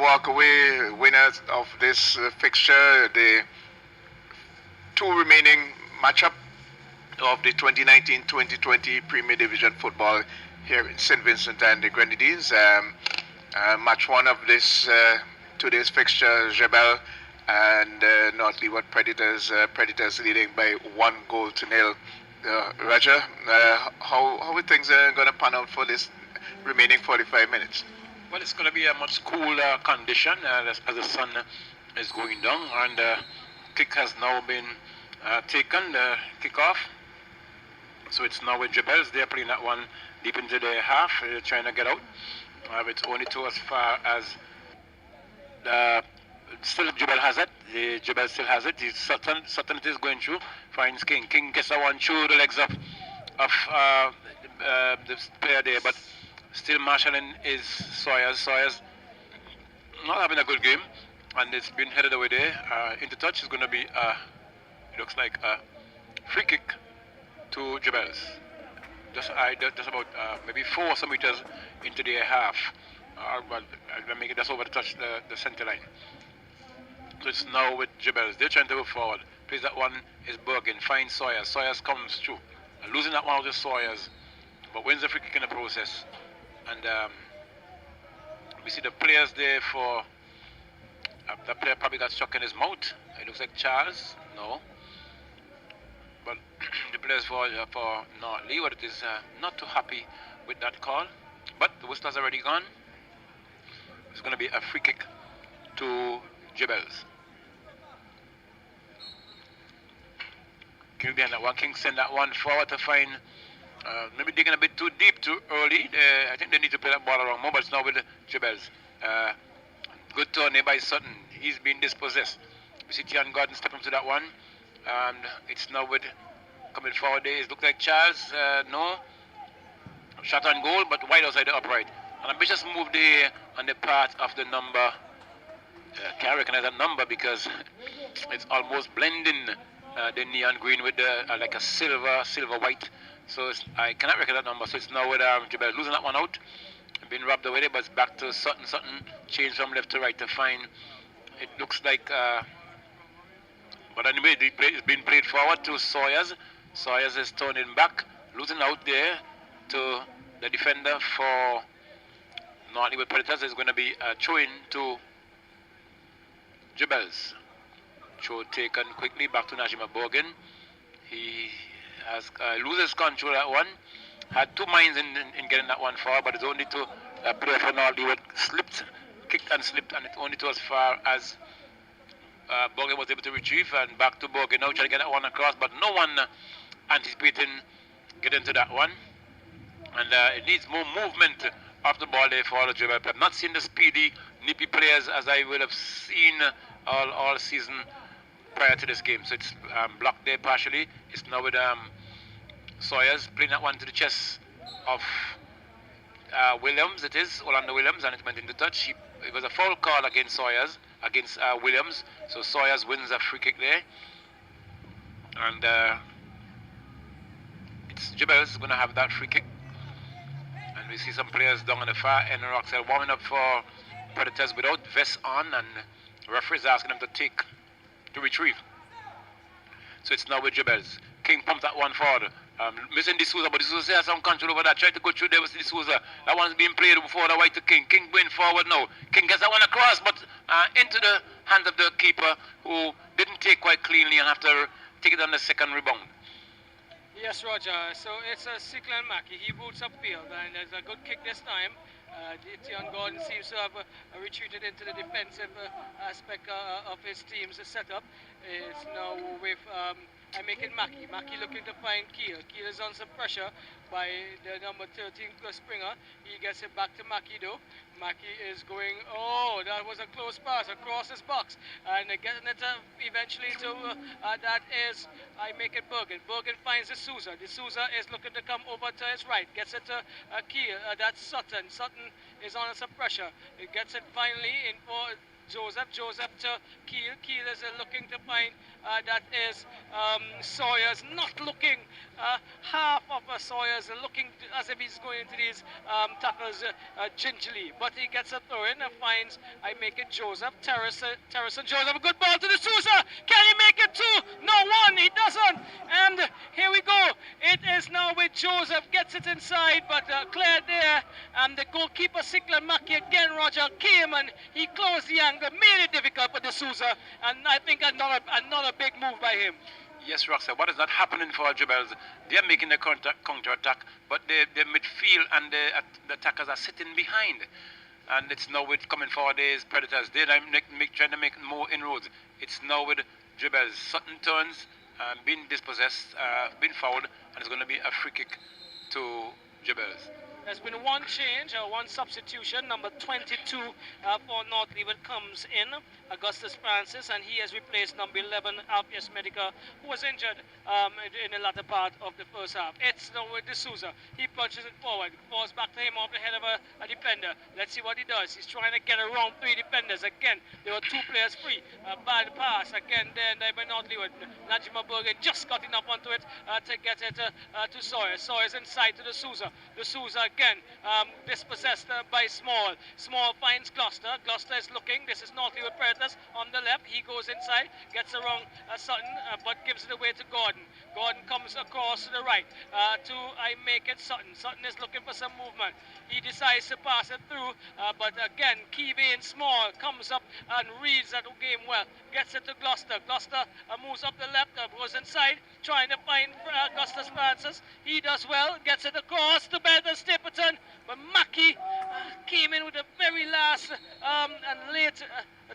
walk away winners of this fixture. The two remaining matchup of the 2019-2020 Premier Division football here in St. Vincent and the Grenadines. Match one of this today's fixture, Jebel and North Leeward Predators. Predators leading by 1-0. Roger, how are things going to pan out for this remaining 45 minutes? Well, it's going to be a much cooler condition as the sun is going down, and kick has now been taken, the kickoff. So it's now with Jebels. They're playing that one deep into their half, trying to get out. It's only to as far as still Jebel has it. Jebel still has it. Sutton is going through, finds King. King gets a one through the legs of the player there, but still marshalling is Sawyers. Sawyers not having a good game, and it's been headed away there. Into touch is going to be, it looks like a free kick to Jebels. Just about maybe 4 or some meters into their half. Well, I'll make it just over to touch the center line. So it's now with Jebels. They're trying to go forward. Plays that one is Bergen. Finds Sawyers. Sawyers comes through. Losing that one out to Sawyers, but wins the free kick in the process. And we see the players there for that player probably got struck in his mouth. It looks like Charles. No. But the players for North Leeward is not too happy with that call. But the whistle's already gone. It's going to be a free kick to Jebels. King behind that one. King send that one forward to find. Maybe digging a bit too deep, too early. I think they need to play that ball around more, but it's now with Jebels. Good turn there by Sutton. He's been dispossessed. We see Tian Gordon step into that one. And it's now with coming forward there. It looks like Charles. No. Shot on goal, but wide outside the upright. An ambitious move there on the part of the number. Can't recognize that number because it's almost blending the neon green with the like a silver white. So I cannot recognize that number. So it's now with Jebel losing that one out. Been robbed away there, but it's back to Sutton. Sutton changed from left to right to find. It looks like. But anyway, it's been played forward to Sawyers. Sawyers is turning back, losing out there to the defender for North Leeward Predators. Is going to be throwing to Jebels. Throw taken quickly back to Najima Borgen. He has loses control that one. Had 2 minds in getting that one forward, but it's only to a player for North Leeward kicked and slipped, and it's only to as far as Borgen was able to retrieve, and back to Borgen now trying to get that one across, but no one anticipating getting to that one. And it needs more movement of the ball there for the Jebel. I've not seen the speedy, nippy players as I would have seen all season prior to this game. So it's blocked there partially. It's now with Sawyers playing that one to the chest of Williams. It is Orlando Williams, and it went into touch. It was a foul call against Sawyers, against Williams. So Sawyers wins a free kick there. And it's Jebels going to have that free kick. And we see some players down on the far end of Roxell warming up for Predators without vests on, and the referees asking them to retrieve. So it's now with Jebels. King pumps that one forward. Missing D'Souza, but D'Souza has some control over that. Tried to go through there with D'Souza. That one's being played before the white to King. King going forward now. King gets that one across, but into the hands of the keeper, who didn't take quite cleanly and have to take it on the second rebound. Yes, Roger. So it's Siklan Mackey. He boots upfield, and there's a good kick this time. Tion Gordon seems to have retreated into the defensive aspect of his team's setup. It's now with I make it Mackey. Mackey looking to find Keel. Keel is on some pressure by the number 13 Springer. He gets it back to Mackey though. Mackey is going, oh, that was a close pass across his box. And getting it eventually to, that is, I make it Bergen. Bergen finds D'Souza. D'Souza is looking to come over to his right. Gets it to Keel. That's Sutton. Sutton is on some pressure. It gets it finally in for Joseph to Keel. Keel is looking to find that is Sawyer's not looking. Half of Sawyer's looking as if he's going into these tackles gingerly, but he gets a throw in and finds I make it Joseph. Terrace and Joseph, a good ball to the Sousa. Can he make it 2? No, 1, he doesn't. And here we go. It is now with Joseph, gets it inside, but cleared there. And the goalkeeper, Sickler Mackey again, Roger, came and he closed the angle, made it difficult for the Sousa. And I think another big move by him. Yes, Roxa, what is not happening for Jebels? They're making the counter-attack, but the midfield and the attackers are sitting behind. And it's now with coming forward as Predators. They're trying to make more inroads. It's now with Jebels. Sutton turns, being dispossessed, being fouled, and it's going to be a free kick to Jebels. There's been one change, one substitution. Number 22 for North Leeward comes in, Augustus Francis, and he has replaced number 11, Alpius Medica, who was injured in the latter part of the first half. It's now with D'Souza. He punches it forward, falls back to him off the head of a defender. Let's see what he does. He's trying to get around 3 defenders. Again, there were 2 players free. Bad pass. Again, then by North Leeward. Najima Bergen just got enough onto it to get it to Sawyer. Sawyer's inside to D'Souza. D'Souza again dispossessed by Small. Small finds Gloucester. Gloucester is looking. This is North Leeward Predators on the left. He goes inside, gets around Sutton, but gives it away to Gordon. Gordon comes across to the right to I make it Sutton. Sutton is looking for some movement. He decides to pass it through, but again, Keevy and Small comes up and reads that game well. Gets it to Gloucester. Gloucester moves up the left, goes inside, trying to find Augustus Francis. He does well, gets it across to Better Stapleton, but Mackey came in with the very last and late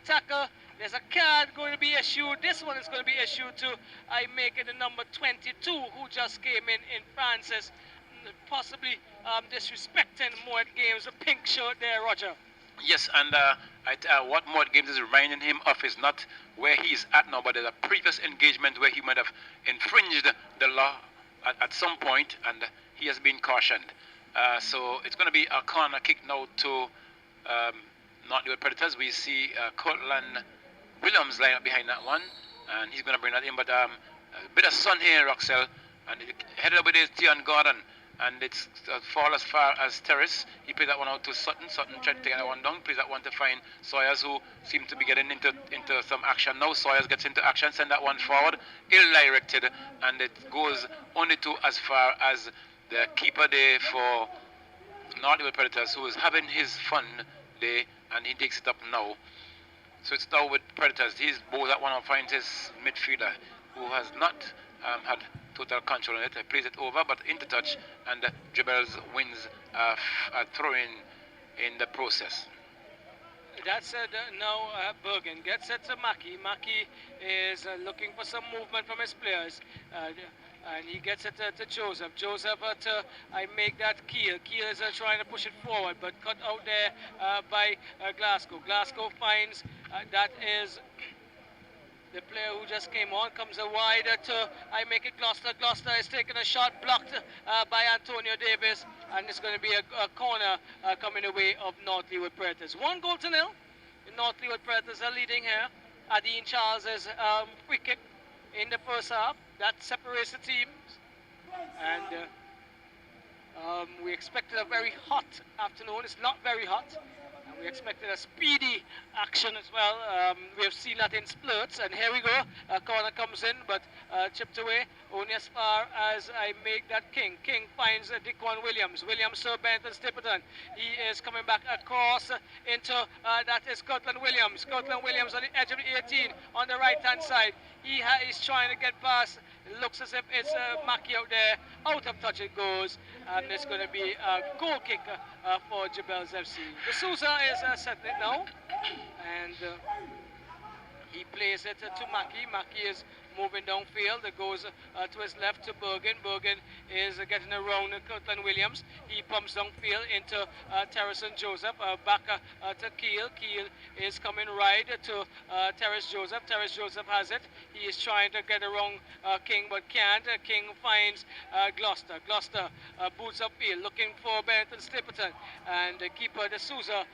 tackle. There's a card going to be issued. This one is going to be issued to I make it the number 22 who just came in Francis, possibly disrespecting Moet Games, a pink shirt there, Roger. Yes, and what Moet Games is reminding him of is not where he's at now, but there's a previous engagement where he might have infringed the law at some point, and he has been cautioned. So it's going to be a corner kick now to North Leeward Predators. We see Cortland Williams lying up behind that one, and he's going to bring that in. But a bit of sun here, Roxell, and headed up with his Tion Gordon, and it's fall as far as Terrace. He plays that one out to Sutton. Sutton tried to take that one down, plays that one to find Sawyers, who seems to be getting into some action now. Sawyers gets into action, send that one forward, ill-directed, and it goes only to as far as the keeper there for North Leeward Predators, who is having his fun day, and he takes it up now. So it's now with Predators. He's bowls that one and finds his midfielder, who has not had total control on it. He plays it over, but into touch, and Jebels wins a throw-in in the process. That's now Bergen gets it to Mackey. Mackey is looking for some movement from his players. And he gets it to Joseph. Joseph to I make that Keel. Keel is trying to push it forward, but cut out there by Glasgow. Glasgow finds that is the player who just came on, comes wide to I make it Gloucester. Gloucester is taking a shot blocked by Antonio Davis, and it's going to be a corner coming away of North Leeward Predators. 1-0. The North Leeward Predators are leading here. Adine Charles' free kick in the first half. That separates the teams, and we expected a very hot afternoon. It's not very hot, and we expected a speedy action as well. We have seen that in splurts, and here we go. A corner comes in, but chipped away only as far as I make that King. King finds Dickon Williams. Williams to Benton Stapleton. He is coming back across into that is Scotland Williams. Scotland Williams on the edge of the 18 on the right hand side. He's trying to get past. It looks as if it's Mackey out there. Out of touch it goes, and it's going to be a goal kick for Jebels FC. D'Souza is setting it now, and he plays it to Mackey. Mackey is moving downfield. It goes to his left to Bergen. Bergen is getting around Kirtland Williams. He pumps downfield into Terrace and Joseph. Back to Keel. Keel is coming right to Terrace Joseph. Terrace Joseph has it. He is trying to get around King but can't. King finds Gloucester. Gloucester boots upfield looking for Benetton Stapleton. And the keeper, de Souza,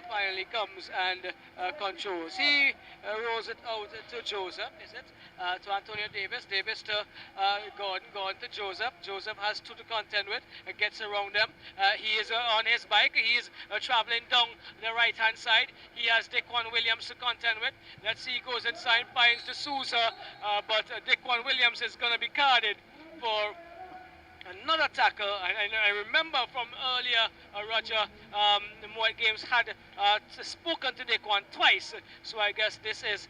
finally comes and controls. He rolls it out to Joseph, is it? To Antonio Davis. Davis to Gordon. Gordon to Joseph. Joseph has two to contend with. Gets around them. He is on his bike. He is traveling down the right hand side. He has Daquan Williams to contend with. Let's see, he goes inside, finds de Souza, but Daquan Williams is going to be carded for another tackle. I remember from earlier, Roger, the Moet Games had spoken to Daquan twice, so I guess this is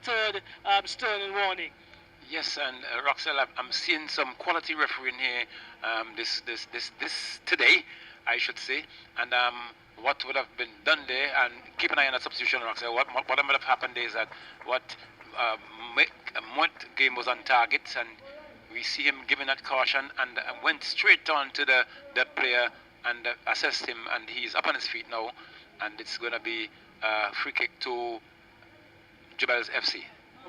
third stern warning. Yes, and Roxelle, I'm seeing some quality refereeing here this today, I should say, and what would have been done there, and keep an eye on that substitution, Roxelle. What might have happened there is that what Moet game was on target, and we see him giving that caution and went straight on to the player and assessed him, and he's up on his feet now, and it's going to be a free kick to Jebels FC.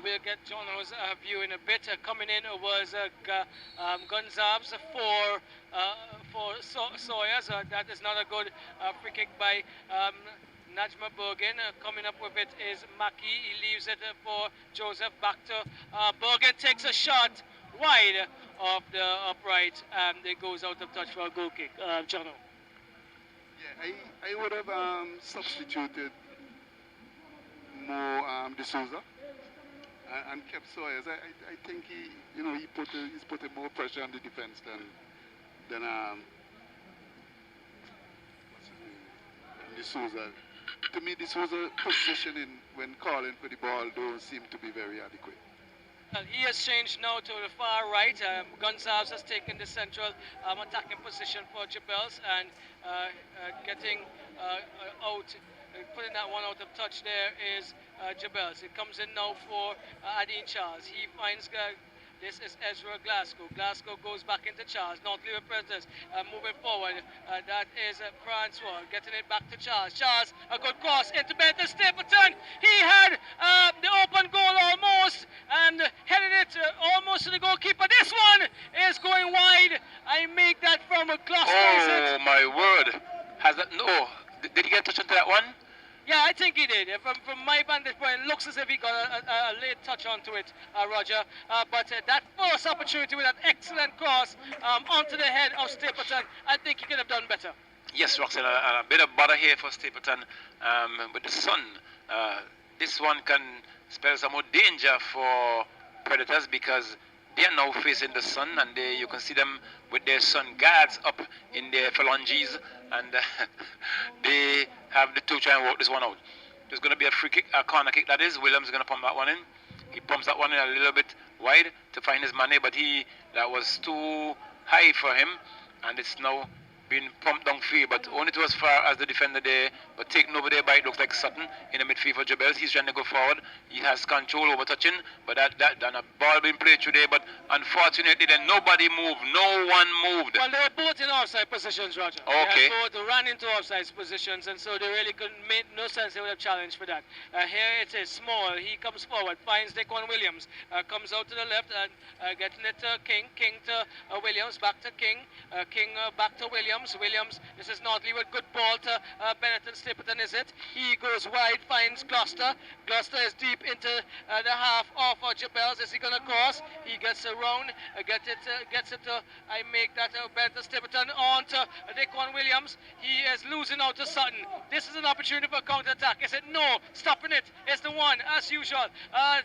We'll get Jono's view in a bit. Coming in was Gonzalez for Sawyers. That is not a good free kick by Najma Bergen. Coming up with it is Maki. He leaves it for Joseph. Back to Bergen. Takes a shot wide of the upright, and it goes out of touch for a goal kick. Jono. Yeah, I would have substituted more de Souza and kept Sawyers. I think he's putting more pressure on the defense than de Souza. To me, de Souza positioning when calling for the ball don't seem to be very adequate. He has changed now to the far right. Gonzalez has taken the central attacking position for Jebels and getting out, putting that one out of touch there is Jebels. It comes in now for Adine Charles. He finds this is Ezra Glasgow. Glasgow goes back into Charles. North Liver Predators moving forward. That is Francois getting it back to Charles. Charles, a good cross into Benton Stapleton. He had the open goal almost and headed it almost to the goalkeeper. This one is going wide. I make that from a Glasgow. Oh my word! Has that no? Did he get touch into that one? Yeah, I think he did. From my vantage point, it looks as if he got a late touch onto it, Roger. But that first opportunity with that excellent cross onto the head of Stapleton, I think he could have done better. Yes, Roxanne, a bit of bother here for Stapleton. With the sun, this one can spell some more danger for Predators because they are now facing the sun, and you can see them with their sun guards up in their phalanges, and they have the two try and work this one out. There's going to be a free kick, a corner kick that is. Williams is going to pump that one in. He pumps that one in a little bit wide to find his money, but that was too high for him, and it's now being pumped downfield, but only to as far as the defender there, but taken over there by, it looks like Sutton in the midfield for Jebels. He's trying to go forward. He has control over touching, but that and a ball being played through there, but unfortunately then nobody moved. No one moved. Well, they were both in offside positions, Roger. Okay. They both ran into offside positions, and so they really couldn't make no sense they would have challenged for that. Here it is, Small. He comes forward, finds Daquan Williams, comes out to the left and getting it to King. King to Williams, back to King. King back to Williams. Williams, this is Notley with good ball to Benetton Stapleton, is it? He goes wide, finds Gloucester. Gloucester is deep into the half of Jebels. Is he going to cross? He gets around, gets it to, I make that Benetton Stapleton on to Daquan Williams. He is losing out to Sutton. This is an opportunity for counter-attack. Is it? No, stopping it. It's the one, as usual.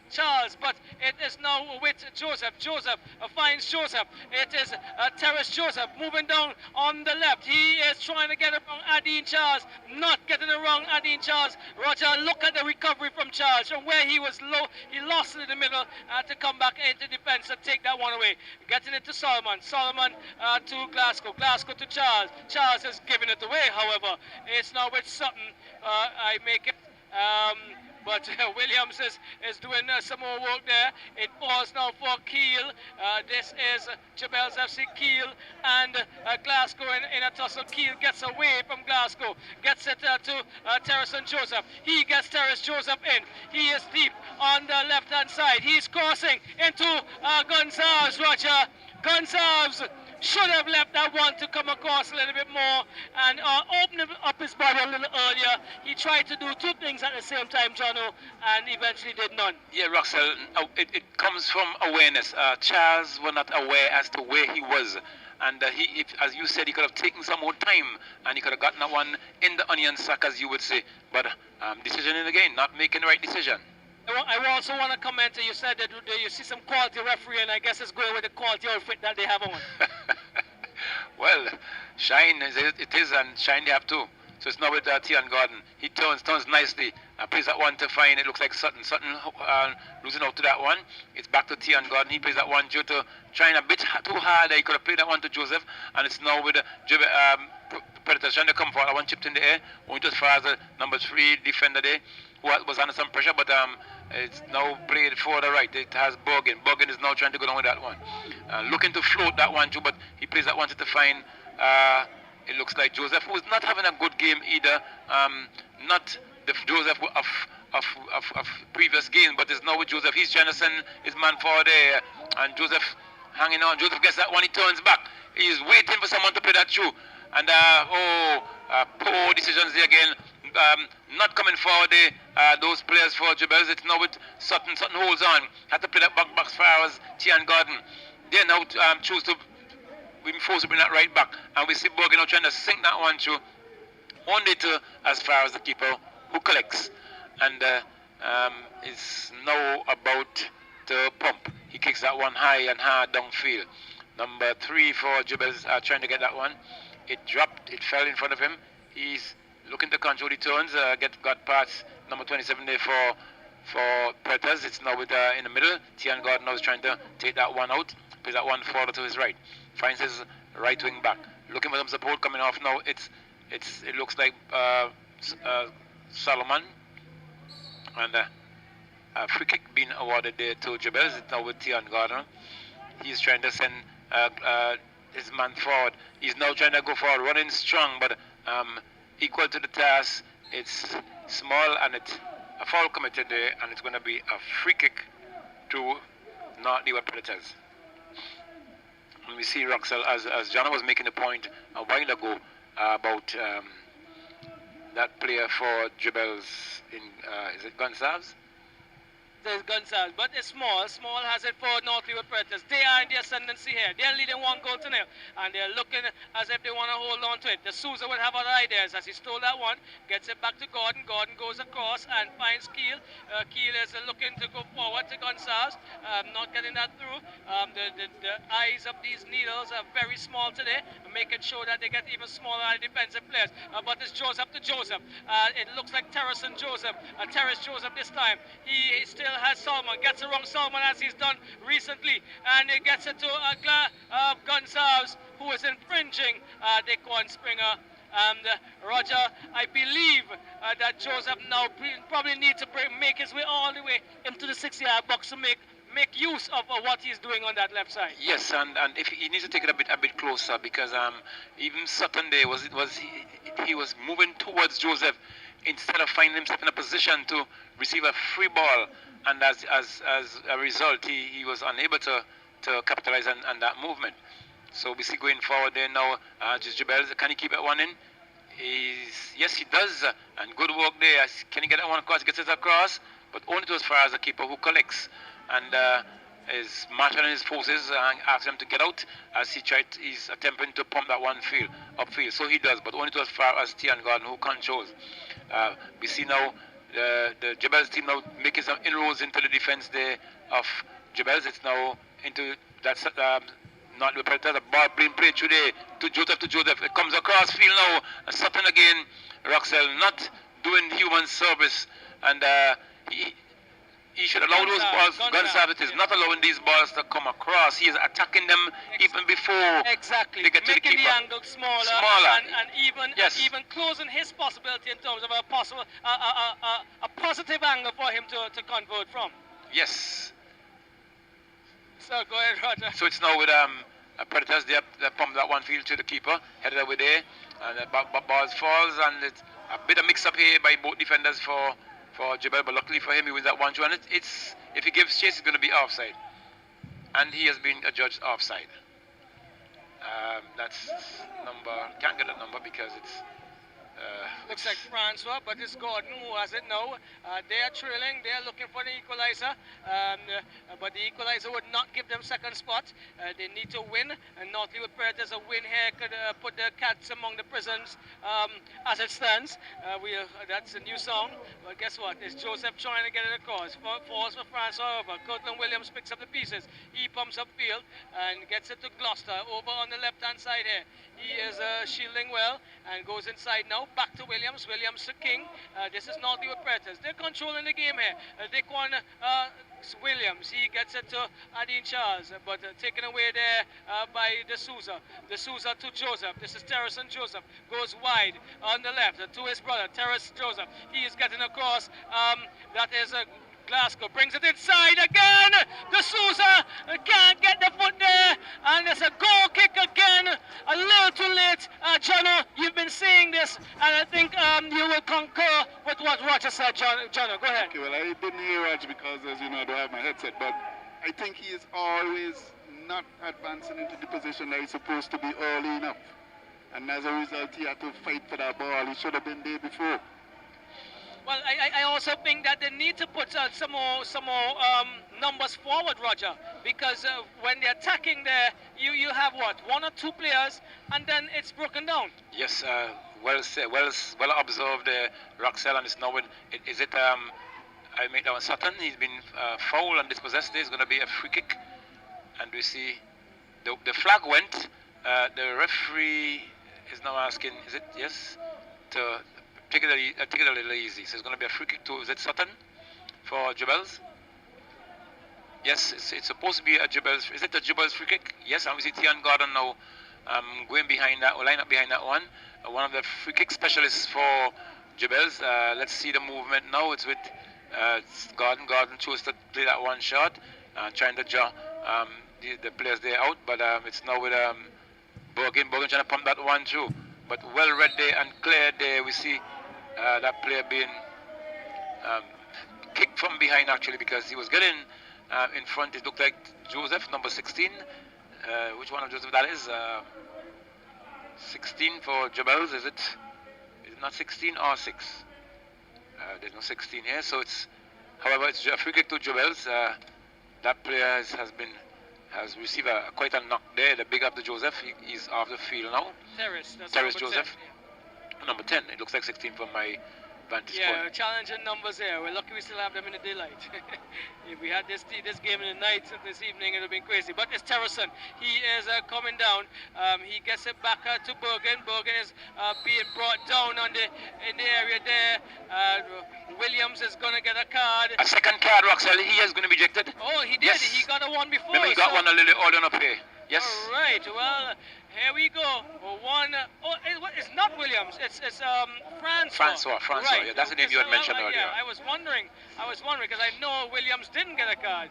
Charles, but it is now with Joseph. Joseph finds Joseph. It is Terrace Joseph moving down on the left. He is trying to get around Adine Charles, not getting around Adine Charles. Roger, look at the recovery from Charles. From where he was low, he lost it in the middle to come back into defense and take that one away. Getting it to Solomon. Solomon to Glasgow. Glasgow to Charles. Charles is giving it away, however. It's now with Sutton. I make it. But but Williams is doing some more work there. It falls now for Kiel. This is Jebels FC Kiel and Glasgow in a tussle. Kiel gets away from Glasgow, gets it to Terrace and Joseph. He gets Terrace Joseph in. He is deep on the left-hand side. He's crossing into Gonzalez, Roger. Gonzalez should have left that one to come across a little bit more and open up his body a little earlier. He tried to do two things at the same time, Jono, and eventually did none. Yeah, Roxel, it comes from awareness. Charles was not aware as to where he was. And as you said, he could have taken some more time and he could have gotten that one in the onion sack, as you would say. But decision in the game, not making the right decision. I also want to comment, you said that you see some quality referee, and I guess it's going with the quality outfit that they have on. Well, Shine it is, and Shine they have too. So it's not with Tian Gordon. He turns nicely, plays that one to fine. It looks like Sutton losing out to that one. It's back to Tian Gordon. He plays that one due to trying a bit too hard. He could have played that one to Joseph, and it's now with Predators trying to come forward. That one chipped in the air. Only as far as the number 3 defender there, who was under some pressure, but it's now played for the right. It has Bogan. Bogan is now trying to go down with that one. Looking to float that one too, but he plays that one to find. It looks like Joseph, who is not having a good game either. Not the Joseph of previous games, but it's now with Joseph. He's trying to send his man forward there, and Joseph hanging on. Joseph gets that one. He turns back. He's waiting for someone to play that through. And poor decisions there again. Not coming forward there, those players for Jebels. It's now with Sutton. Sutton holds on. Had to play that back as far as Tian Gordon. They now choose to be forced to bring that right back. And we see Borgen now trying to sink that one through. Only to as far as the keeper who collects. And is now about to pump. He kicks that one high and hard downfield. Number 3 for Jebels trying to get that one. It dropped. It fell in front of him. He's looking to control the turns, got past number 27 there for Predators. It's now with in the middle. Tian Gordon now is trying to take that one out. Plays that one forward to his right. Finds his right wing back. Looking for some support coming off now. It looks like Solomon. And a free kick being awarded there to Jebels. It's now with Tian Gordon. He's trying to send his man forward. He's now trying to go forward, running strong, but equal to the task. It's small, and it's a foul committed there, and it's going to be a free kick to not the Predators. And we see Roxel, as John was making the point a while ago about that player for Jebels in is it Gonzalez? There's Gonzalez, but it's small. Small has it for North River Predators. They are in the ascendancy here. They're leading 1-0, and they're looking as if they want to hold on to it. The Souza would have other ideas as he stole that one, gets it back to Gordon. Gordon goes across and finds Kiel. Kiel is looking to go forward to Gonzalez, not getting that through. The eyes of these needles are very small today, making sure that they get even smaller defensive players. But it's Joseph to Joseph. It looks like Terrace and Joseph. Terrace Joseph this time. He still has Solomon, gets around Solomon as he's done recently, and he gets it to Gonzalez, who is infringing Daquan Springer. Roger, I believe that Joseph now probably needs to make his way all the way into the 6-yard box to make use of what he's doing on that left side. Yes, and if he needs to take it a bit closer, because even Sutton there he was moving towards Joseph instead of finding himself in a position to receive a free ball, and as a result he was unable to capitalize on that movement. So we see going forward there now, Jebels, can he keep that one in? Yes, he does, and good work there. Can he get that one across? He gets it across, but only to as far as the keeper who collects, and is marshalling his forces and asks him to get out as he's attempting to pump that one upfield. So he does, but only to as far as Tian Gordon who controls. We see now the Jebels team now making some inroads into the defense there of Jebels. It's now into that not the Predators. The ball being played through there to Joseph. It comes across field now. Sutton again. Roxel not doing human service, and he should allow those balls. Gonsalves is not allowing these balls to come across. He is attacking them even before exactly. they get to Making the keeper. the angle smaller. And even closing his possibility in terms of a possible a positive angle for him to convert from. Yes. So go ahead, Roger. So it's now with Predators. They pump that one field to the keeper, headed away there, and the balls falls, and it's a bit of mix up here by both defenders for Jebel, but luckily for him, he wins that 1-2, and it's if he gives chase, it's going to be offside, and he has been adjudged offside. That's number, can't get that number because it's looks like Francois, but it's Gordon who has it now. They are trailing, they are looking for the equalizer, but the equalizer would not give them second spot. They need to win, and North Leeward Predators a win here could put the cats among the prisons as it stands. That's a new song, but guess what? It's Joseph trying to get it across. Falls for Francois over. Kirtland Williams picks up the pieces. He pumps upfield and gets it to Gloucester over on the left hand side here. He is shielding well and goes inside now. Back to Williams. Williams to King. This is North Leeward Predators. They're controlling the game here. Dickwan Williams. He gets it to Adine Charles, but taken away there by D'Souza. D'Souza to Joseph. This is Terrace and Joseph. Goes wide on the left to his brother, Terrace Joseph. He is getting across. That is Glasgow. Brings it inside again. D'Souza can't get the foot there. And there's a goal kick again. A little too late. Jono, you've been saying this, and I think you will concur with what Roger said. Jono, go ahead. Okay, well, I didn't hear Roger because, as you know, I don't have my headset, but I think he is always not advancing into the position that he's supposed to be early enough. And as a result, he had to fight for that ball. He should have been there before. Well, I also think that they need to put some more numbers forward, Roger, because when they're attacking there, you have what, 1 or 2 players, and then it's broken down. Yes, well said, well observed, Roxell, and it's now with, is it, I make that one Sutton, he's been fouled and dispossessed. There's going to be a free kick, and we see the flag went, the referee is now asking, is it, yes, to take it a little easy. So it's going to be a free kick to, is it Sutton for Jebels? Yes, it's supposed to be a Jebels. Is it a Jebels free kick? Yes, and we see Tian Gordon now going behind that, or line up behind that one. One of the free kick specialists for Jebels. Let's see the movement now. It's with Gordon. Gordon chose to play that one shot, trying to draw the players there out, but it's now with Bergen trying to pump that one through. But well read there and cleared there. We see that player being kicked from behind actually, because he was getting in front. It looked like Joseph, number 16. Which one of Joseph that is? 16 for Jebels. Is it not 16 or 6? There's no 16 here. So it's, however, it's a free kick to Jebels. That player has received quite a knock there. The big up to Joseph. He's off the field now. Terrace Joseph. 10, yeah. Number 10. It looks like 16 from my vantage point. Yeah, challenging numbers here. We're lucky we still have them in the daylight. If we had this game in the night this evening, it would have been crazy. But it's Terracon. He is coming down. He gets it back to Bergen. Bergen is being brought down in the area there. Williams is going to get a card. A second card, Roxell. He is going to be ejected. Oh, he did. Yes. He got a one before. Remember, he got one a little earlier up here. Yes. All right. Well, here we go. One. Oh, it's not Williams. It's Francois. Right. Yeah, that's the name you had mentioned earlier. Yeah, I was wondering because I know Williams didn't get a card,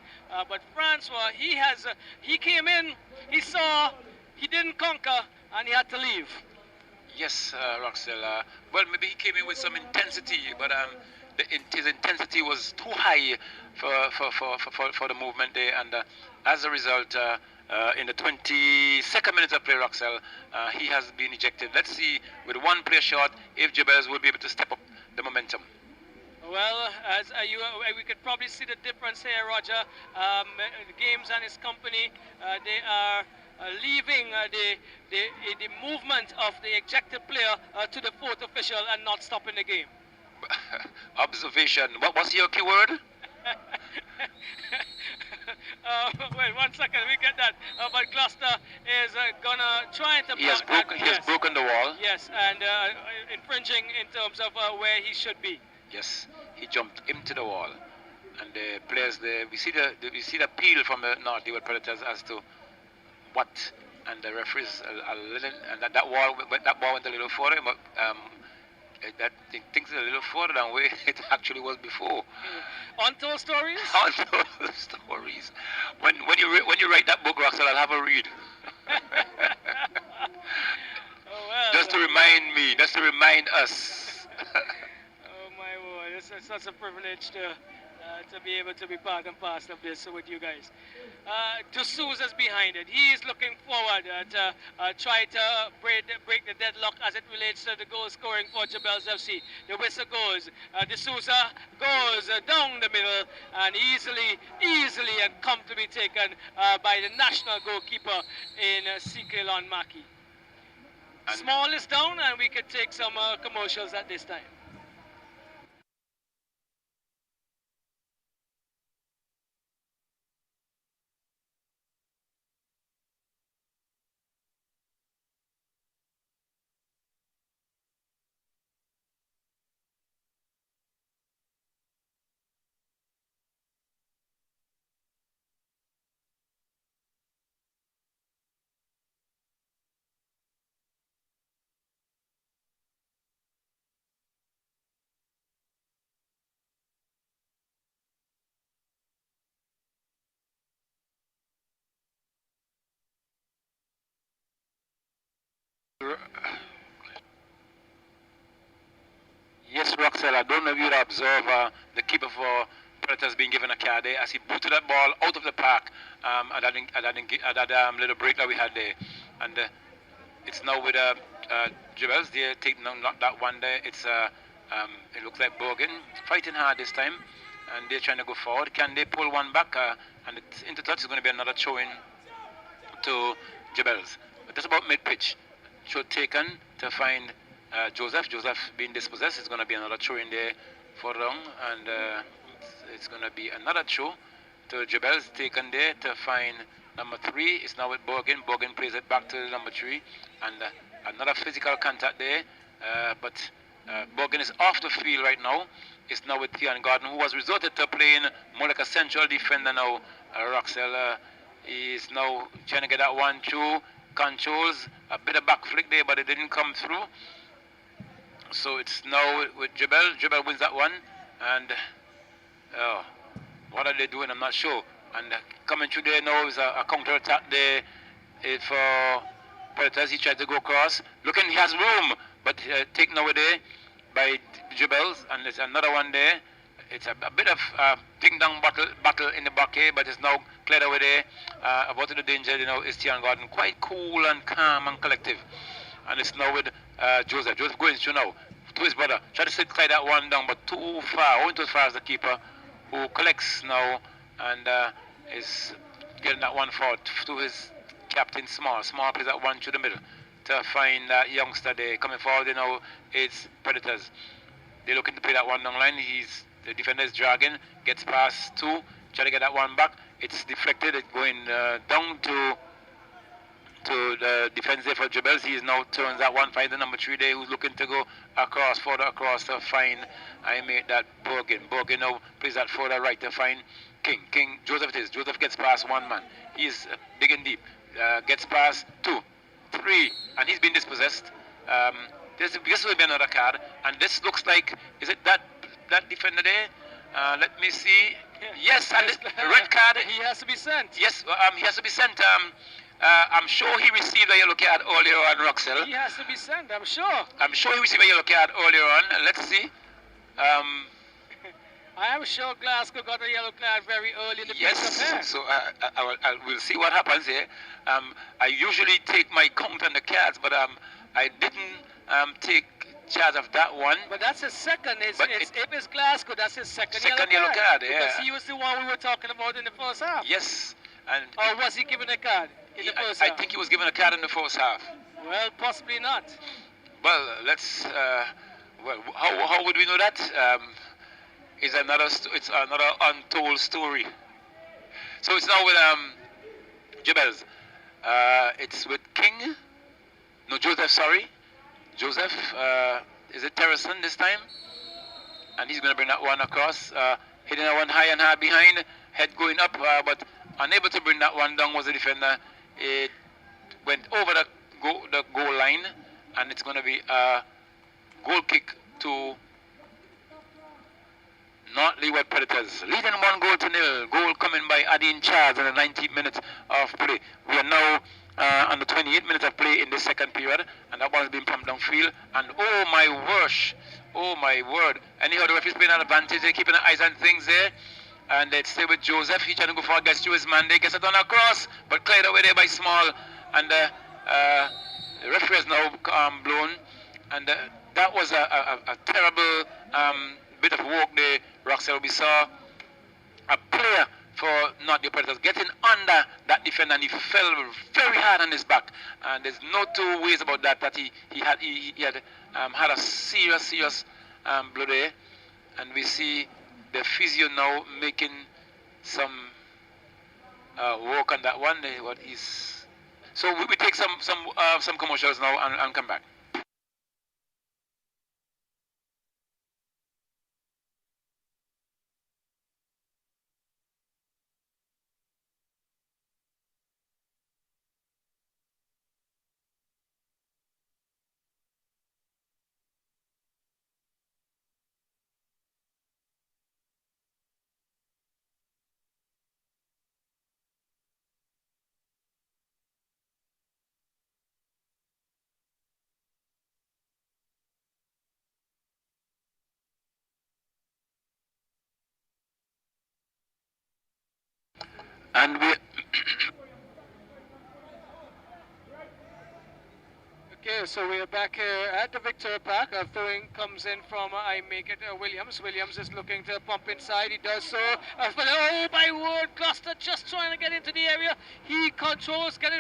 but Francois, he came in, he saw, he didn't conquer, and he had to leave. Yes, Roxell. Well, maybe he came in with some intensity, but his intensity was too high for the movement there, and as a result, in the 22nd minute of play, Roxell, he has been ejected. Let's see, with one player short, if Jebels will be able to step up the momentum. Well, as we could probably see the difference here, Roger. Games and his company, they are leaving the movement of the ejected player to the fourth official and not stopping the game. Observation. What was your keyword? Wait 1 second, we get that. But Gloucester is gonna try to. He has broken the wall. Yes, and infringing in terms of where he should be. Yes, he jumped into the wall, and the players there, we see the appeal from the North Leeward Predators as to what, and the referees a little, and that ball went a little further, but things a little further than where it actually was before. Untold stories. Untold stories. When you write that book, Roxel, I'll have a read. Oh, well, just to remind us. Oh my word, it's such a privilege to be able to be part and parcel of this with you guys. D'Souza's behind it. He is looking forward to try to break the deadlock as it relates to the goal scoring for Jebels FC. The whistle goes. D'Souza goes down the middle and easily and comfortably taken by the national goalkeeper in Sikilon Maki. Small is down, and we could take some commercials at this time. Yes, Roxel, I don't know if you'd observe the keeper for Predators being given a card there as he booted that ball out of the park at that little break that we had there. And it's now with Jebels. They're taking not that one there. It's it looks like Bergen fighting hard this time, and they're trying to go forward. Can they pull one back? And it's into touch. It's going to be another throw in to Jebels. But that's about mid-pitch. Throw taken to find Joseph. Joseph being dispossessed. It's going to be another throw in there for Rung, and it's going to be another throw to Jebels, taken there to find number 3. It's now with Bergen. Bergen plays it back to number 3, and another physical contact there. But Bergen is off the field right now. It's now with Theon Gordon, who has resorted to playing more like a central defender now. Roxel is now trying to get that one through. Controls a bit of back flick there, but it didn't come through. So it's now with Jebel. Jebel wins that one, and what are they doing? I'm not sure. And coming through there now is a counter attack there for Predators. He tried to go across. Looking, he has room, but taken away there by Jebels, and there's another one there. It's a bit of ding-dong battle in the back here, but it's now cleared away there. About the danger, is Theon Gordon. Quite cool and calm and collective. And it's now with Joseph. Joseph going through now to his brother. Try to slide that one down, but too far. Only too far as the keeper, who collects now and is getting that one forward to his captain, Small. Small plays that one through the middle to find that youngster there. Coming forward, it's Predators. They're looking to play that one down line. The defender is dragging, gets past 2, try to get that one back. It's deflected, it's going down to the defense there for Jebels. He now turns that one, finds the number 3 there, who's looking to go further across to find, I made that Bergen. Bergen now plays that further right to find King. Joseph it is. Joseph gets past 1 man. He's big and deep. Gets past 2, 3, and he's been dispossessed. This will be another card, and this looks like, is it that defender there? Let me see. Yes, and the red card. He has to be sent. Yes, he has to be sent. I'm sure he received a yellow card earlier on, Roxel. He has to be sent, I'm sure. I'm sure he received a yellow card earlier on. Let's see. I am sure Glasgow got a yellow card very early in the piece of hair. So we'll see what happens here. I usually take my count on the cards, but I didn't take charge of that one. But that's his second. If it's Glasgow, that's his second yellow card. Yeah. Because he was the one we were talking about in the first half. Yes. Or was he given a card in the first half? I think he was given a card in the first half. Well, possibly not. Well, let's. How would we know that? It's another untold story. So it's now with Jebels. It's with King. No, Joseph. Sorry, Joseph. Is it Terrason this time? And he's going to bring that one across. hitting that one high and hard behind, head going up, but unable to bring that one down was the defender. It went over the goal line, and it's going to be a goal kick to North Leeward Predators. Leading 1-0. Goal coming by Adine Charles in the 19th minute of play. We are now on the 28th minute of play in the second period, and that one has been pumped downfield. And oh my word, oh my word. Anyhow, the referee's playing an advantage. They're keeping the eyes on things there. And they stay with Joseph. He's trying to go for a gets to his man. They gets it on across, but cleared away there by Small. And the referee is now blown. And that was a terrible bit of work there, Roxelle. We saw a player for Not the Predators getting under that defender, and he fell very hard on his back. And there's no two ways about that. That he had had a serious blow there. And we see the physio now making some work on that one. So we take some commercials now and come back. And we Okay, so we are back here at the Victoria Park. A throwing comes in from I make it Williams. Williams is looking to pump inside. He does so. But oh my word, Gloucester just trying to get into the area. He controls, gets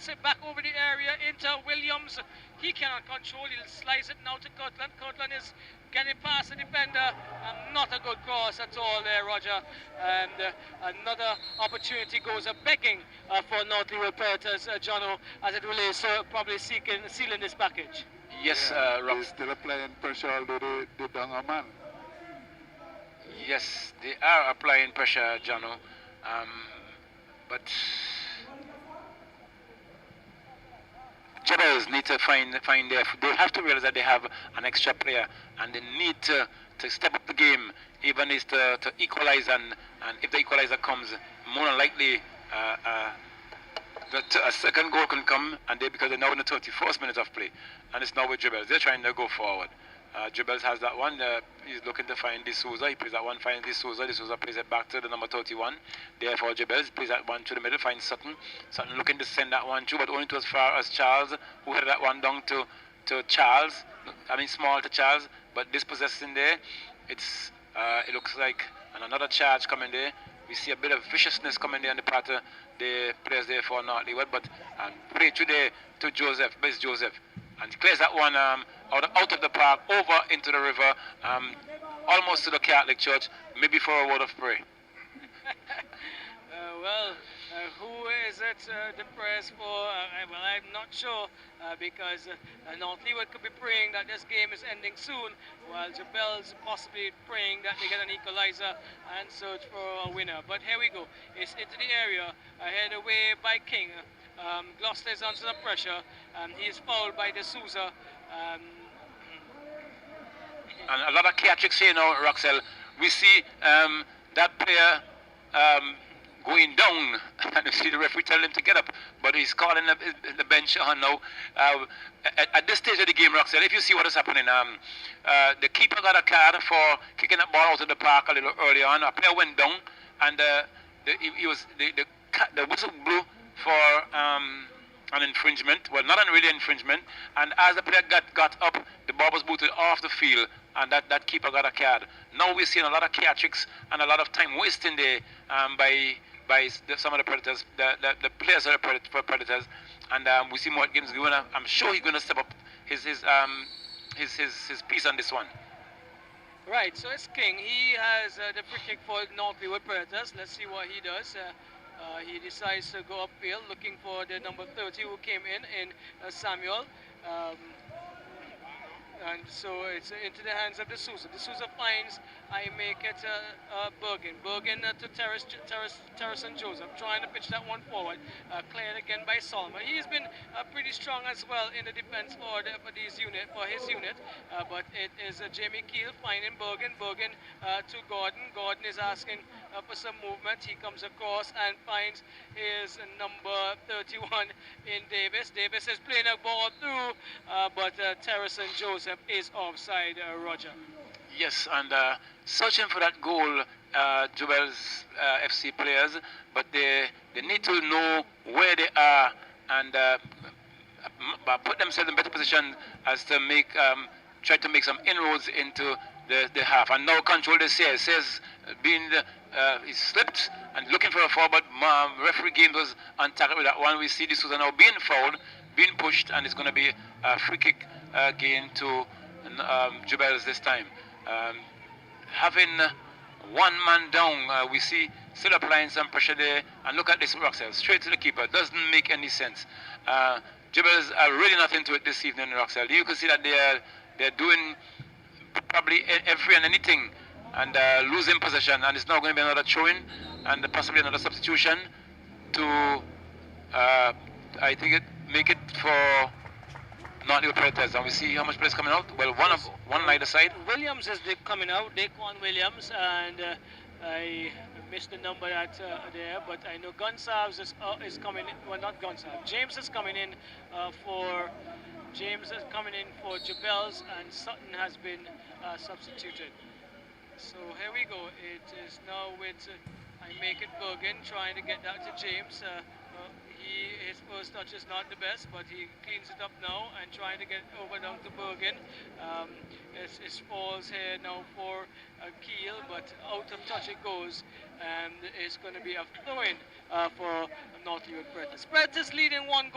it back over the area into Williams. He cannot control. He'll slice it now to Cortland. Cortland is getting past the defender. Not a good cross at all there, Roger. And another opportunity goes begging for North Leeward Predators, Jono, as it relates to probably sealing this package. Yes, Rob. They're still applying pressure, although they down a man. Yes, they are applying pressure, Jono. But Jabbers need to find they have to realize that they have an extra player, and they need to step up the game, even is to equalize, and if the equalizer comes, more than likely a second goal can come, and because they're now in the 31st minute of play, and it's now with Jabbers. They're trying to go forward. Jabbers has that one. He's looking to find D'Souza. He plays that one, finds D'Souza. D'Souza plays it back to the number 31. Therefore, Jabbers plays that one to the middle, finds Sutton. Sutton looking to send that one through, but only to as far as Charles, who had that one down to Charles. I mean, Small to Charles, but dispossessing there. It looks like another charge coming there. We see a bit of viciousness coming there on the part of the players there for North Leeward, but play through there to Joseph, best Joseph. And he clears that one out of the park, over into the river, almost to the Catholic Church, maybe for a word of prayer. Who is it depressed for? Well, I'm not sure, because North Leeward could be praying that this game is ending soon, while Jabel's possibly praying that they get an equalizer and search for a winner. But here we go. It's into the area, headed away by King. Gloucester is under the pressure. He is fouled by D'Souza. And a lot of theatrics here now, Roxelle. We see that player going down, and you see the referee tell him to get up, but he's calling the bench on now. At this stage of the game, Roxelle, if you see what is happening, the keeper got a card for kicking that ball out of the park a little early on. A player went down, and the whistle blew for an infringement. Well, not a really infringement. And as the player got up, the ball was booted off the field, and that keeper got a card. Now we're seeing a lot of theatrics and a lot of time wasting there by some of the Predators, the players of the Predators, and we see more games going. I'm sure he's going to step up his piece on this one. Right, so it's King. He has the free kick for North Leeward Predators. Let's see what he does. He decides to go upfield, looking for the number 30 who came in Samuel. And so it's into the hands of D'Souza. D'Souza finds I make it Bergen. Bergen to Terrace and Joseph, trying to pitch that one forward. Cleared again by Solomon. He's been pretty strong as well in the defense for his unit, but it is Jamie Keel finding Bergen. Bergen to Gordon. Gordon is asking for some movement. He comes across and finds his number 31 in Davis. Davis is playing a ball through, but Terrace and Joseph is offside, Roger. Yes, and searching for that goal, Jubel's FC players, but they need to know where they are and put themselves in better position as to make try to make some inroads into the half. And now control the CS. CS being he slipped and looking for a foul, but referee Games was on target with that one. We see this was now being fouled, being pushed, and it's going to be a free kick gain to Jubels this time. Having one man down, we see still applying some pressure there, and look at this Roxell, straight to the keeper. Doesn't make any sense. Jubels are really not into it this evening, Roxell. You can see that they're doing probably every and anything, and losing possession, and it's now going to be another throw-in and possibly another substitution to I think make it for not the Predators. And we see how much players coming out. Well, one on either side. Williams is coming out, Daquan Williams, and I missed the number that there, but I know Gonsalves is coming in. Well, not Gonsalves. James is coming in for Jubels, and Sutton has been substituted. So here we go. It is now with I make it Bergen trying to get that to James. His first touch is not the best, but he cleans it up now and trying to get over down to Bergen. It falls here now for Keel, but out of touch it goes, and it's going to be a throw-in for North Leeward Predators. Predators leading 1-0.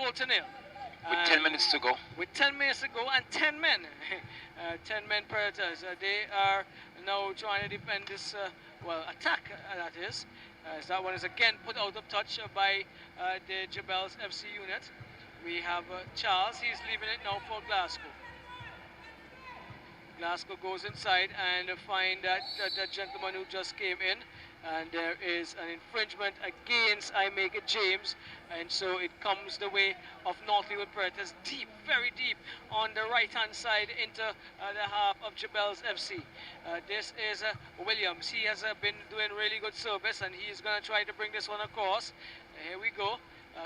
With 10 minutes to go. With 10 minutes to go and 10 men. 10 men Predators. They are now trying to defend this, attack that is. As that one is again put out of touch by the Jubels FC unit. We have Charles, he's leaving it now for Glasgow. Glasgow goes inside and find that the gentleman who just came in, and there is an infringement against I make it James, and so it comes the way of North Leeward Predators, deep, very deep on the right hand side into the half of Jubels FC. This is Williams. He has been doing really good service, and he's going to try to bring this one across. Here we go,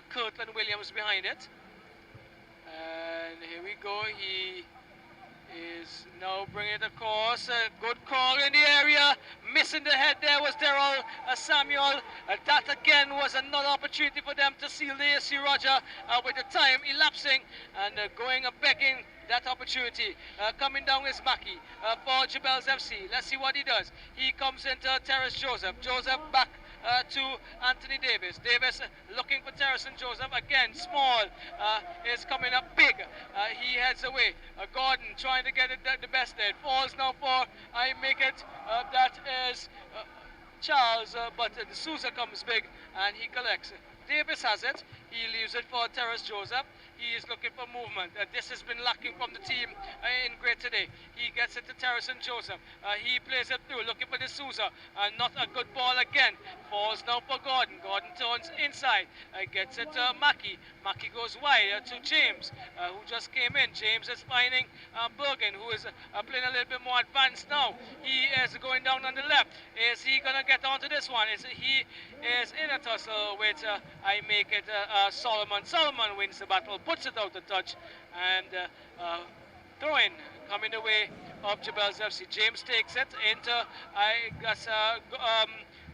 Kirtland Williams behind it, and here we go. He is now bringing it across. Good call in the area. Missing the head there was Daryl Samuel. That again was another opportunity for them to seal the AC Roger with the time elapsing and going and begging that opportunity. Coming down is Mackey for Jubels FC. Let's see what he does. He comes into Terrace Joseph. Joseph back to Anthony Davis. Davis looking for Terrace and Joseph. Again, small is coming up big. He heads away. Gordon trying to get it the best there. It falls now for I make it. That is Charles, but D'Souza comes big and he collects. Davis has it. He leaves it for Terrace Joseph. He is looking for movement. This has been lacking from the team in Great today. He gets it to Terrace and Joseph. He plays it through, looking for D'Souza. Not a good ball again. Falls now for Gordon. Gordon turns inside. Gets it to Mackey. Mackey goes wide to James, who just came in. James is finding Bergen, who is playing a little bit more advanced now. He is going down on the left. Is he going to get onto this one? He is in a tussle with I make it Solomon. Solomon wins the battle, puts it out of touch, and throw-in coming the way of Jubels FC. James takes it into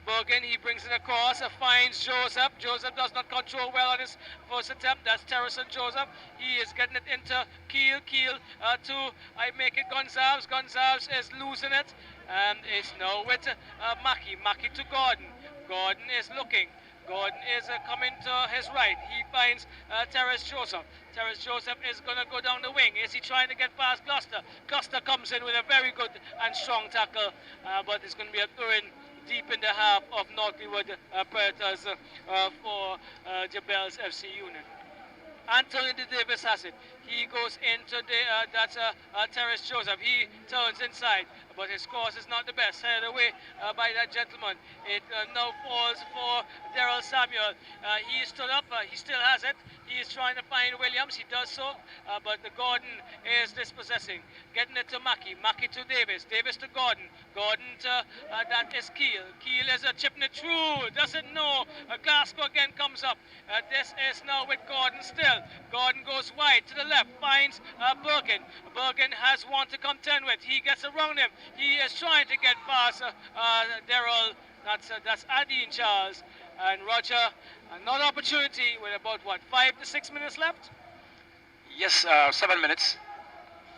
Bergen. He brings it across, finds Joseph. Joseph does not control well on his first attempt. That's Terrace and Joseph. He is getting it into Keel. Keel to I make it Gonsalves. Gonsalves is losing it, and it's now with Mackey. Mackey to Gordon. Gordon is looking. Gordon is coming to his right. He finds Terrace Joseph. Terrace Joseph is going to go down the wing. Is he trying to get past Gloucester? Gloucester comes in with a very good and strong tackle, but it's going to be a throw-in deep in the half of North Leeward Predators for Jubels FC unit. Anthony Davis has it. He goes into that's Terrace Joseph. He turns inside, but his course is not the best. Headed away by that gentleman. It now falls for Daryl Samuel. He stood up. He still has it. He is trying to find Williams. He does so, but the Gordon is dispossessing. Getting it to Mackey. Mackey to Davis. Davis to Gordon. Gordon to that is Keel. Keel is chipping it through. Doesn't know. Glasgow again comes up. This is now with Gordon still. Gordon goes wide to the left. Finds Bergen. Bergen has one to contend with. He gets around him. He is trying to get past Daryl. That's Adine Charles. And Roger, another opportunity with about, what, 5 to 6 minutes left? Yes, 7 minutes.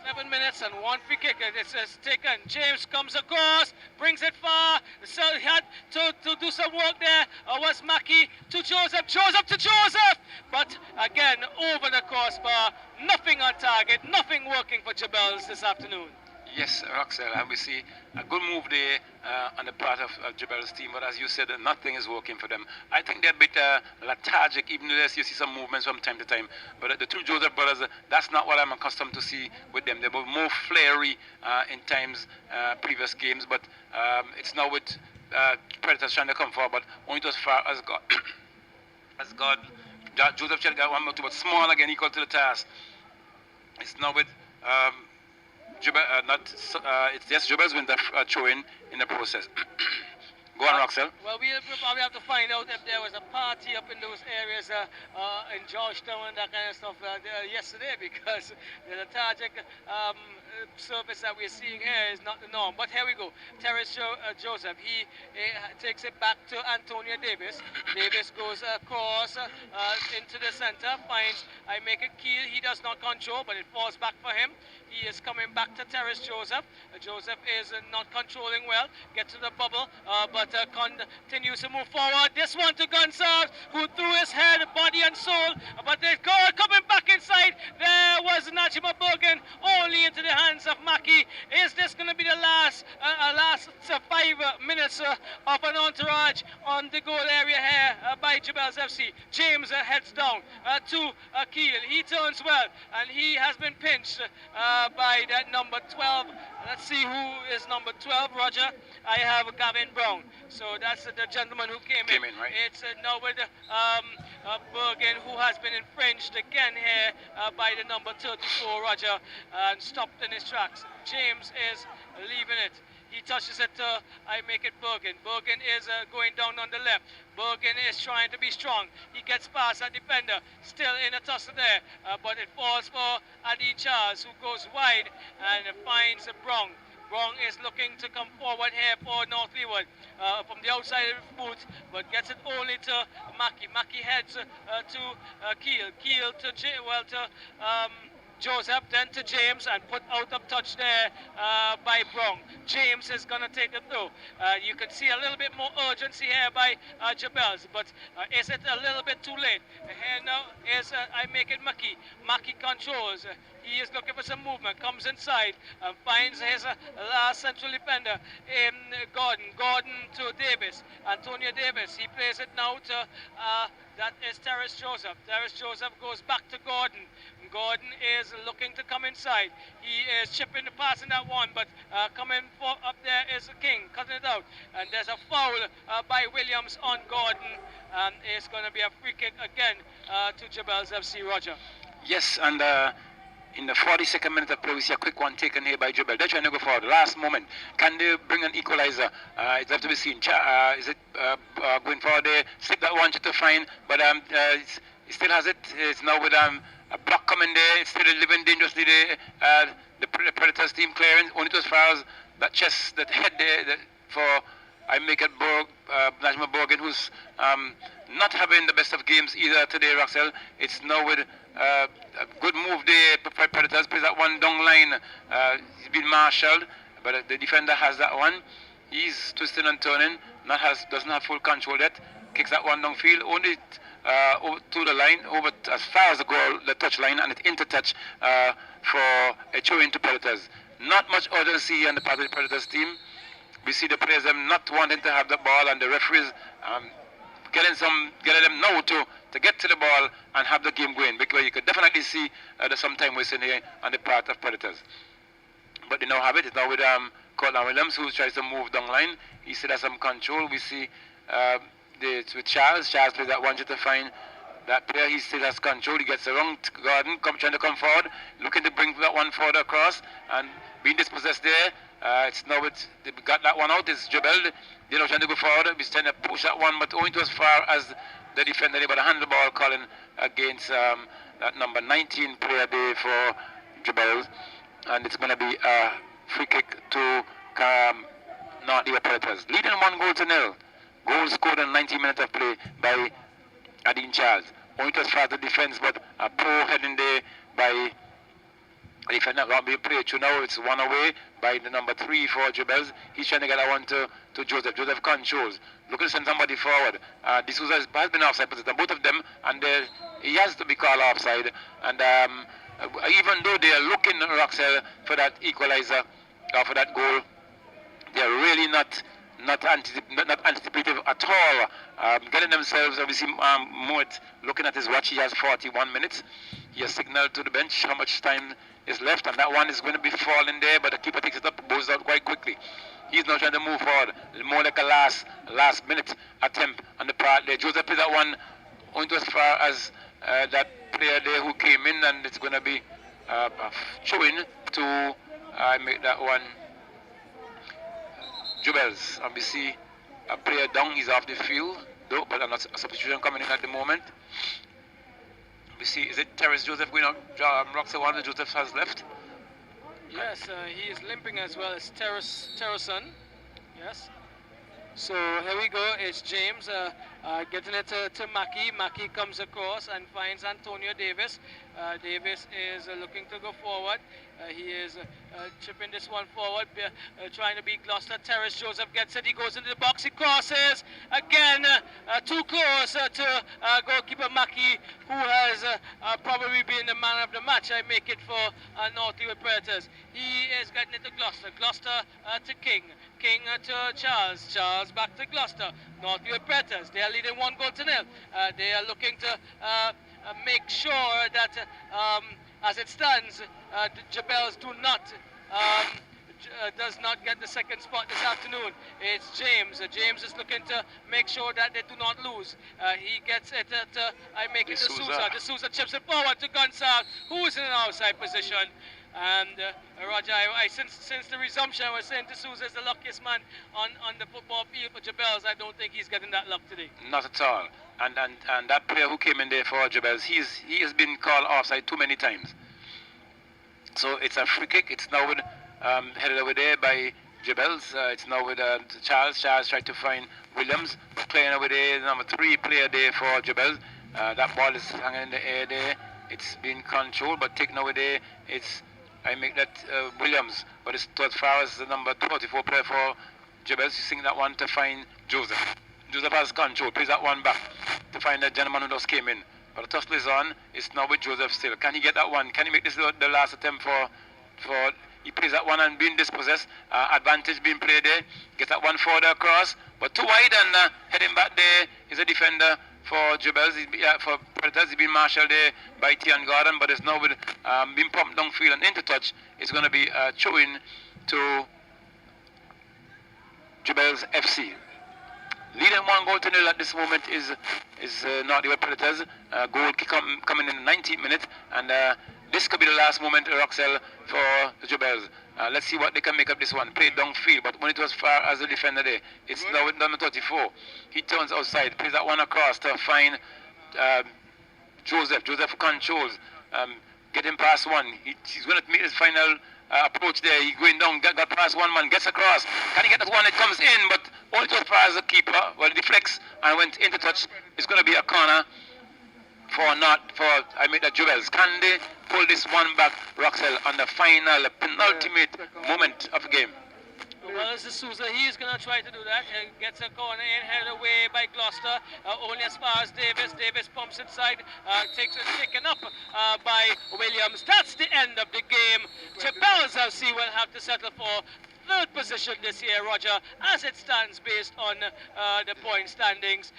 7 minutes and one free kick. It's taken. James comes across, brings it far. So he had to do some work there. Was Mackey to Joseph. Joseph to Joseph. But again, over the crossbar. Nothing on target. Nothing working for Jebels this afternoon. Yes, Roxel, and we see a good move there on the part of Jebel's team, but as you said, nothing is working for them. I think they're a bit lethargic, even though you see some movements from time to time. But the two Joseph brothers, that's not what I'm accustomed to see with them. They were more flary in times previous games, but it's now with Predators trying to come forward, but only as far as God. As God, Joseph Chet got one more two, but small again, equal to the task. It's now with it's just Jebel's win that throw-in the process. Go on, Roxel. Well, we'll probably have to find out if there was a party up in those areas in Georgetown and that kind of stuff yesterday, because the lethargic surface that we're seeing here is not the norm. But here we go. Terrace Joseph, he takes it back to Antonio Davis. Davis goes across into the center, finds I make it Keel. He does not control, but it falls back for him. He is coming back to Terrace Joseph. Joseph is not controlling well. Get to the bubble, but continues to move forward. This one to Gonzalez, who threw his head, body and soul, but they go coming back inside. There was Najima Bergen, only into the hands of Mackey. Is this going to be the last 5 minutes of an entourage on the goal area here by Jebels FC? James heads down to Keel. He turns well, and he has been pinched by that number 12. Let's see who is number 12, Roger. I have Gavin Brown. So that's the gentleman who came in. Right? It's now with Bergen, who has been infringed again here by the number 34, Roger, and stopped in his tracks. James is leaving it. He touches it to I make it Bergen. Bergen is going down on the left. Bergen is trying to be strong. He gets past that defender. Still in a tussle there. But it falls for Adi Charles, who goes wide and finds Brown. Brown is looking to come forward here for North Leeward from the outside of the boot, but gets it only to Mackey. Mackey heads to Keel. Keel to Joseph, then to James, and put out of touch there by Brown. James is going to take it through. You can see a little bit more urgency here by Jebels, but is it a little bit too late? Here now is I make it Mackey. Mackey controls. He is looking for some movement, comes inside and finds his last central defender in Gordon. Gordon to Davis. Antonio Davis. He plays it now to that is Terrace Joseph. Terrace Joseph goes back to Gordon. Gordon is looking to come inside. He is chipping the pass in that one, but coming up there is King, cutting it out. And there's a foul by Williams on Gordon, and it's going to be a free kick again to Jebels FC, Roger. Yes, and in the 42nd minute of play, we see a quick one taken here by Jebel. They're trying to go forward. Last moment. Can they bring an equalizer? It's have to be seen. Is it going forward there? Slip that one to find, but he still has it. It's now with a block coming there. It's still living dangerously there. The Predators team clearing only to as far as that chest, that head there for I make it Najma Borgen, who's not having the best of games either today, Roxel. It's now with a good move there. Predators plays that one down line. He's been marshaled, but the defender has that one. He's twisting and turning. Doesn't have full control yet. Kicks that one downfield. Only over to the line, over as far as the goal, the touch line, and it into touch for a throw into Predators. Not much urgency on the part of the Predators team. We see the players them not wanting to have the ball, and the referees getting them now to get to the ball and have the game going, because you could definitely see there's some time wasting here on the part of Predators. But they now have it. It's now with Colin Williams, who tries to move down line. He still has some control. We see with Charles. Charles plays that one to find that player. He still has control. He gets the wrong Gordon, trying to come forward, looking to bring that one forward across, and being dispossessed there. It's now they got that one out. It's Jebel. They're not trying to go forward. He's trying to push that one, but only to as far as the defender, but a handball calling against that number 19 player there for Jebel. And it's going to be a free kick to North Leeward Predators. Leading 1-0. Goal scored in 90 minutes of play by Adine Charles. Only as far as the defense, but a poor heading there by the defender. Not being played through now. It's one away by the number 3 for Jebels. He's trying to get that one to Joseph. Joseph controls. Looking to send somebody forward. D'Souza has been offside position, both of them, and he has to be called offside. And even though they are looking at Roxell for that equalizer, or for that goal, they are really not anticipative at all. Getting themselves, obviously, Moet looking at his watch, he has 41 minutes. He has signaled to the bench how much time is left, and that one is going to be falling there, but the keeper takes it up, goes out quite quickly. He's now trying to move forward, more like a last minute attempt on the part there. Joseph plays that one only as far as that player there who came in, and it's going to be showing to make that one Jubels. And we see a player down, he's off the field, though, but a substitution coming in at the moment. We see, is it Terrace Joseph going out? Roxy, one of Joseph has left. Yes, he is limping as well as Terrason. Yes. So here we go. It's James getting it to Mackie. Mackie comes across and finds Antonio Davis. Davis is looking to go forward. He is chipping this one forward, trying to beat Gloucester. Terrace Joseph gets it. He goes into the box. He crosses again, too close to goalkeeper Mackie, who has probably been the man of the match. I make it for North Leeward Predators. He is getting it to Gloucester. Gloucester to King. King to Charles. Charles back to Gloucester. North Leeward Predators. They are leading 1-0. They are looking to make sure that as it stands, Jebels does not get the second spot this afternoon. It's James. James is looking to make sure that they do not lose. He gets it to D'Souza. D'Souza chips it forward to Gonzalez, who is in an outside position. And Roger, since the resumption, I was saying D'Souza is the luckiest man on the football field for Jebels. I don't think he's getting that luck today. Not at all. And that player who came in there for Jebels, he has been called offside too many times. So it's a free kick. It's now with, headed over there by Jebels. It's now with Charles. Charles tried to find Williams, playing over there, number 3 player there for Jebels. That ball is hanging in the air there. It's been controlled, but taken over there. I make that Williams, but it's as far as the number 34 player for Jebels. You sing that one to find Joseph. Joseph has control, plays that one back to find that gentleman who just came in. But the tussle is on. It's now with Joseph still. Can he get that one? Can he make this the last attempt for he plays that one and being dispossessed. Advantage being played there. Gets that one further across, but too wide, and heading back there is a defender for Jebels. For Predators, he's been marshalled there by Tian Gordon, but it's now with being pumped downfield and into touch. It's going to be throwing to Jebels FC. Leading 1-0 at this moment is North Leeward Predators. Goal coming in the 19th minute, and this could be the last moment Roxell for the Jebels. Let's see what they can make of this one. Played downfield, but when it was far as the defender there, it's now with number 34. He turns outside, plays that one across to find Joseph. Joseph controls, getting past one. He's going to make his final approach there. He's going down, got past one man, gets across. Can he get that one? It comes in, but only as far as the keeper. Well, deflects and went into touch. It's going to be a corner I made the Jebels. Can they pull this one back, Roxell, on the final penultimate moment of the game? Well, it's D'Souza. He is going to try to do that. Gets a corner in, headed away by Gloucester. Only as far as Davis. Davis pumps inside, takes it taken up by Williams. That's the end of the game. Jebels FC will have to settle for third position this year, Roger, as it stands based on the point standings.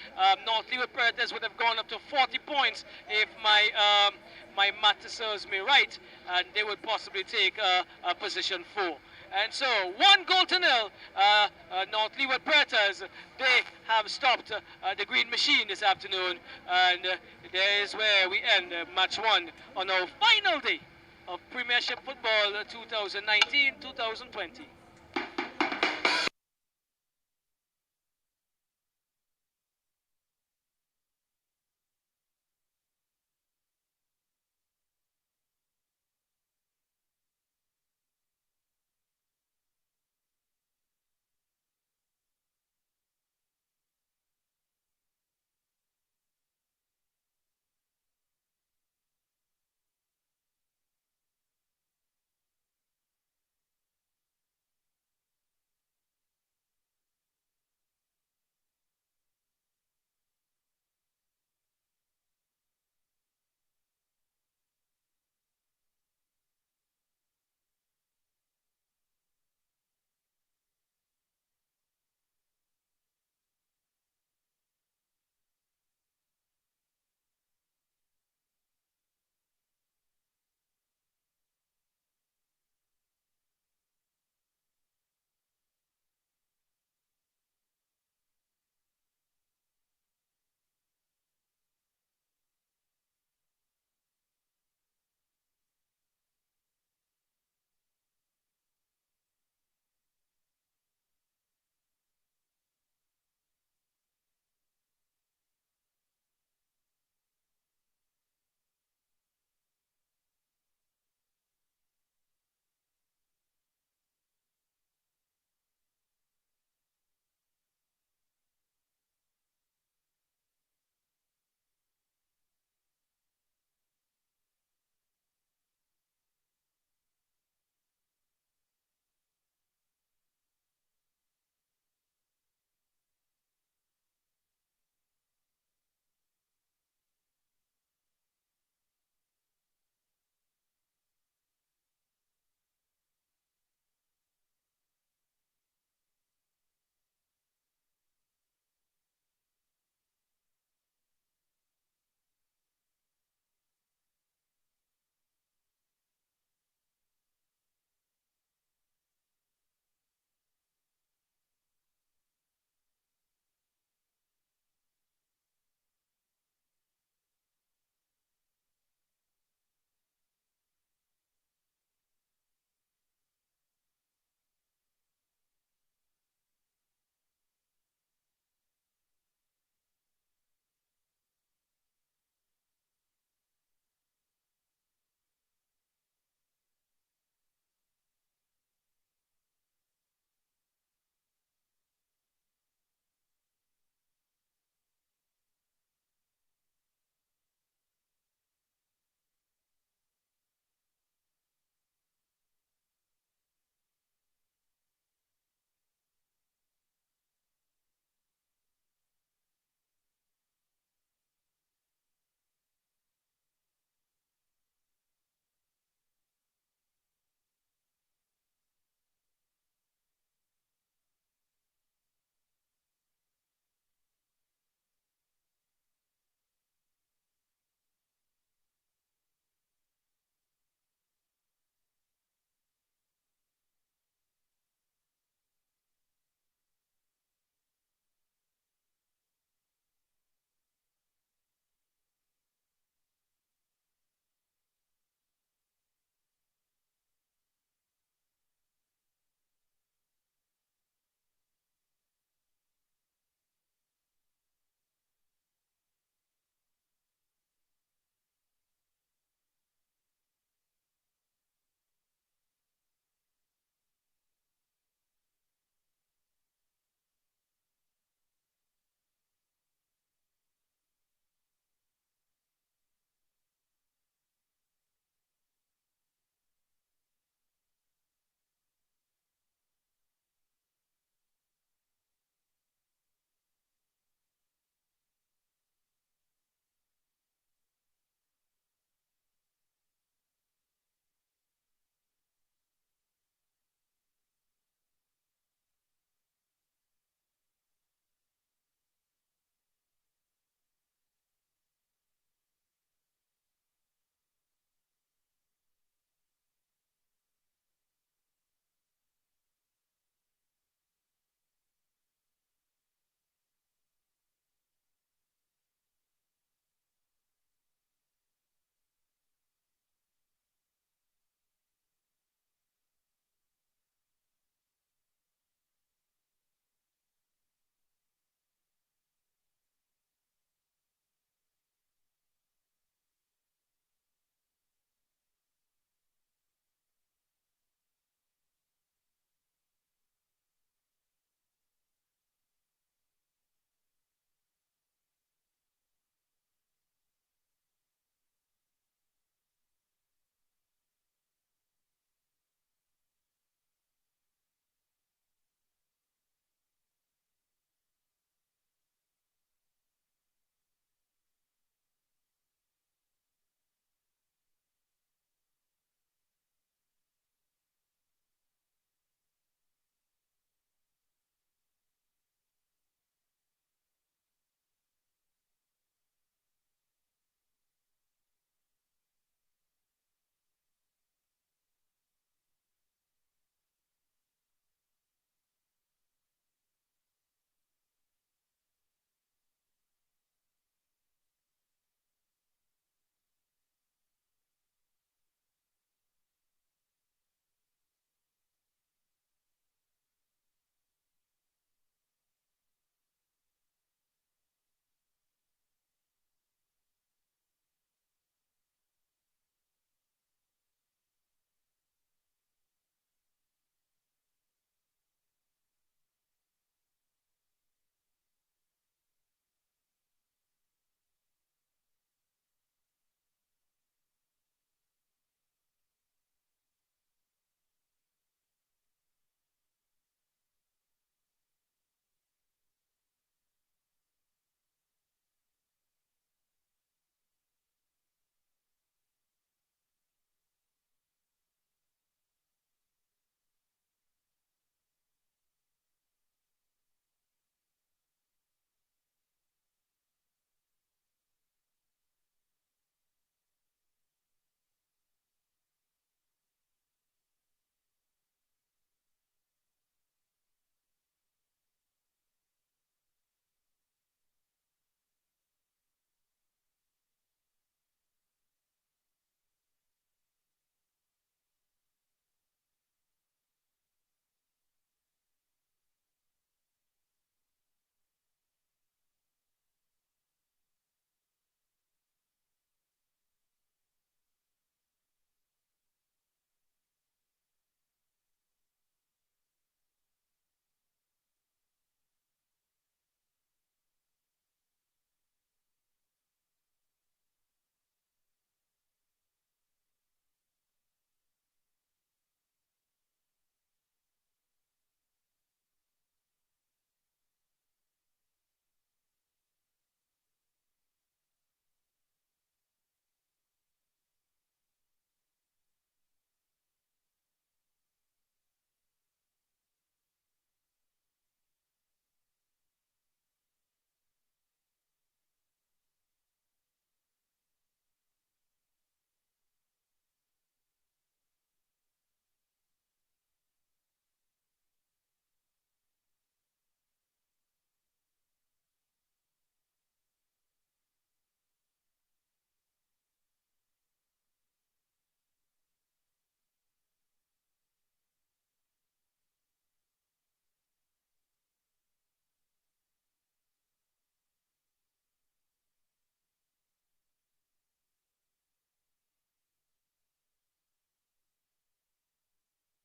North Leeward Predators would have gone up to 40 points if my math serves me right, and they would possibly take position 4. And so, 1-0 North Leeward Predators. They have stopped the Green Machine this afternoon, and there is where we end match 1 on our final day of Premiership Football 2019-2020.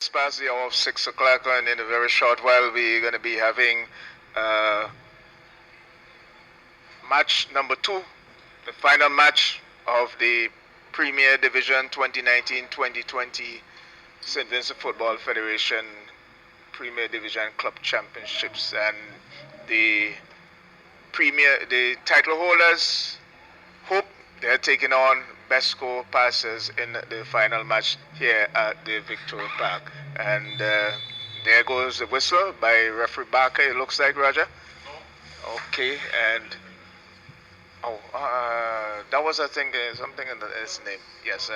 past the hour of 6 o'clock, and in a very short while we're going to be having match number 2, the final match of the Premier Division 2019-2020 St. Vincent Football Federation Premier Division Club Championships, and the title holders, Hope, they're taking on best score passers in the final match here at the Victoria Park. And there goes the whistle by referee Barker, it looks like, Roger. Okay, and that was, I think, something in his name. Yes,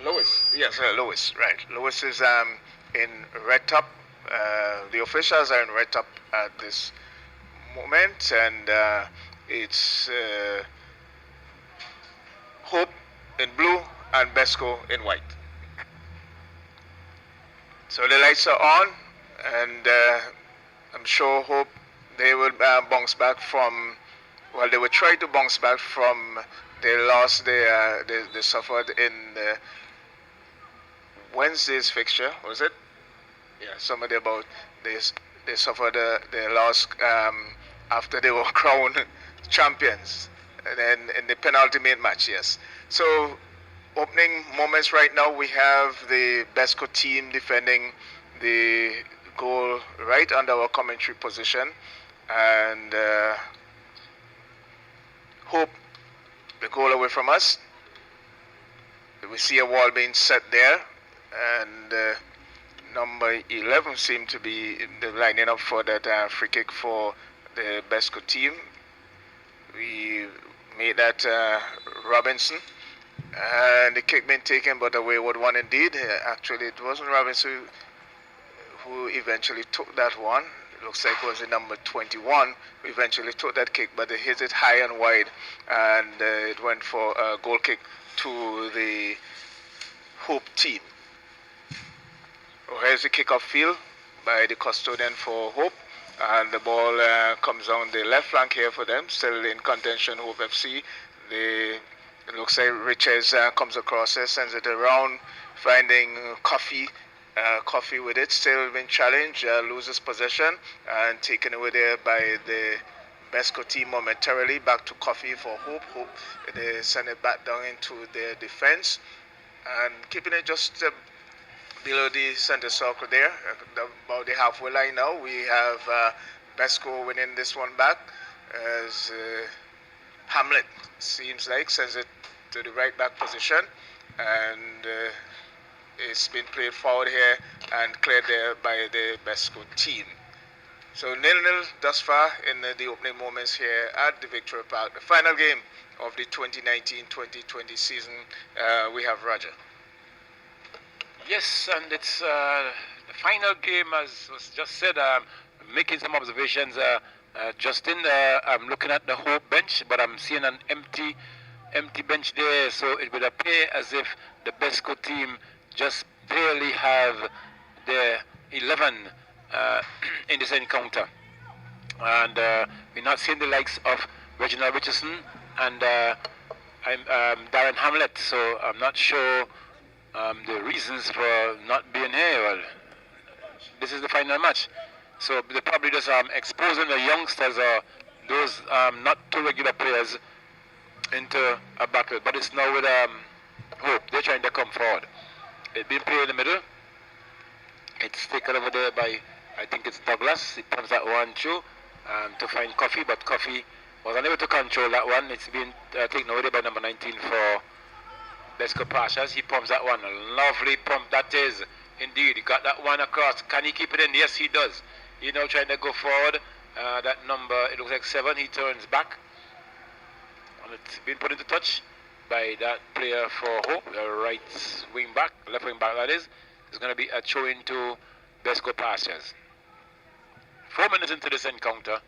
Lewis. Yes, Lewis, right. Lewis is in red top. The officials are in red top at this moment, and it's Hope in blue and Besco in white. So the lights are on, and I'm sure Hope they will bounce back from, well, they will try to bounce back from the loss they suffered in Wednesday's fixture, was it? Yeah, somebody about this. They suffered their loss after they were crowned champions, and then in the penultimate match. Yes. So opening moments right now, we have the Besco team defending the goal right under our commentary position, and Hope, the goal away from us. We see a wall being set there, and number 11 seemed to be lining up for that free kick for the Besco team. We made that Robinson, and the kick being taken, but a wayward one indeed. Actually, it wasn't Robinson who eventually took that one. It looks like it was the number 21 who eventually took that kick, but they hit it high and wide, and it went for a goal kick to the Hope team. Here's the kickoff field by the custodian for Hope, and the ball comes down the left flank here for them, still in contention, Hope FC. It looks like Richards comes across it, sends it around, finding Coffee with it, still being challenged, loses possession, and taken away there by the Besco team momentarily. Back to Coffee for Hope. Hope, they send it back down into their defense, and keeping it just below the center circle there, about the halfway line now. We have Besco winning this one back, as Hamlet seems like sends it to the right back position, and it's been played forward here and cleared there by the Besco team. So 0-0 thus far in the opening moments here at the Victoria Park, the final game of the 2019-2020 season. We have Roger. Yes, and it's the final game, as was just said. Making some observations. Justin, I'm looking at the Hope bench, but I'm seeing an empty bench there. So it would appear as if the Besco team just barely have their 11 in this encounter, and we're not seeing the likes of Reginald Richardson and Darren Hamlet. So I'm not sure the reasons for not being here. Well, this is the final match, so they're probably just exposing the youngsters or those not too regular players into a battle. But it's now with Hope. They're trying to come forward. It's been played in the middle. It's taken over there by, I think it's Douglas. It comes that one through to find Coffee, but Coffee was unable to control that one. It's been taken over there by number 19 for Besco Pashas. He pumps that one. A lovely pump that is. Indeed, he got that one across. Can he keep it in? Yes, he does. He's now trying to go forward. That number, it looks like 7. He turns back. And it's been put into touch by that player for Hope, the right wing back, left wing back that is. It's going to be a throw into Besco Pastures. 4 minutes into this encounter,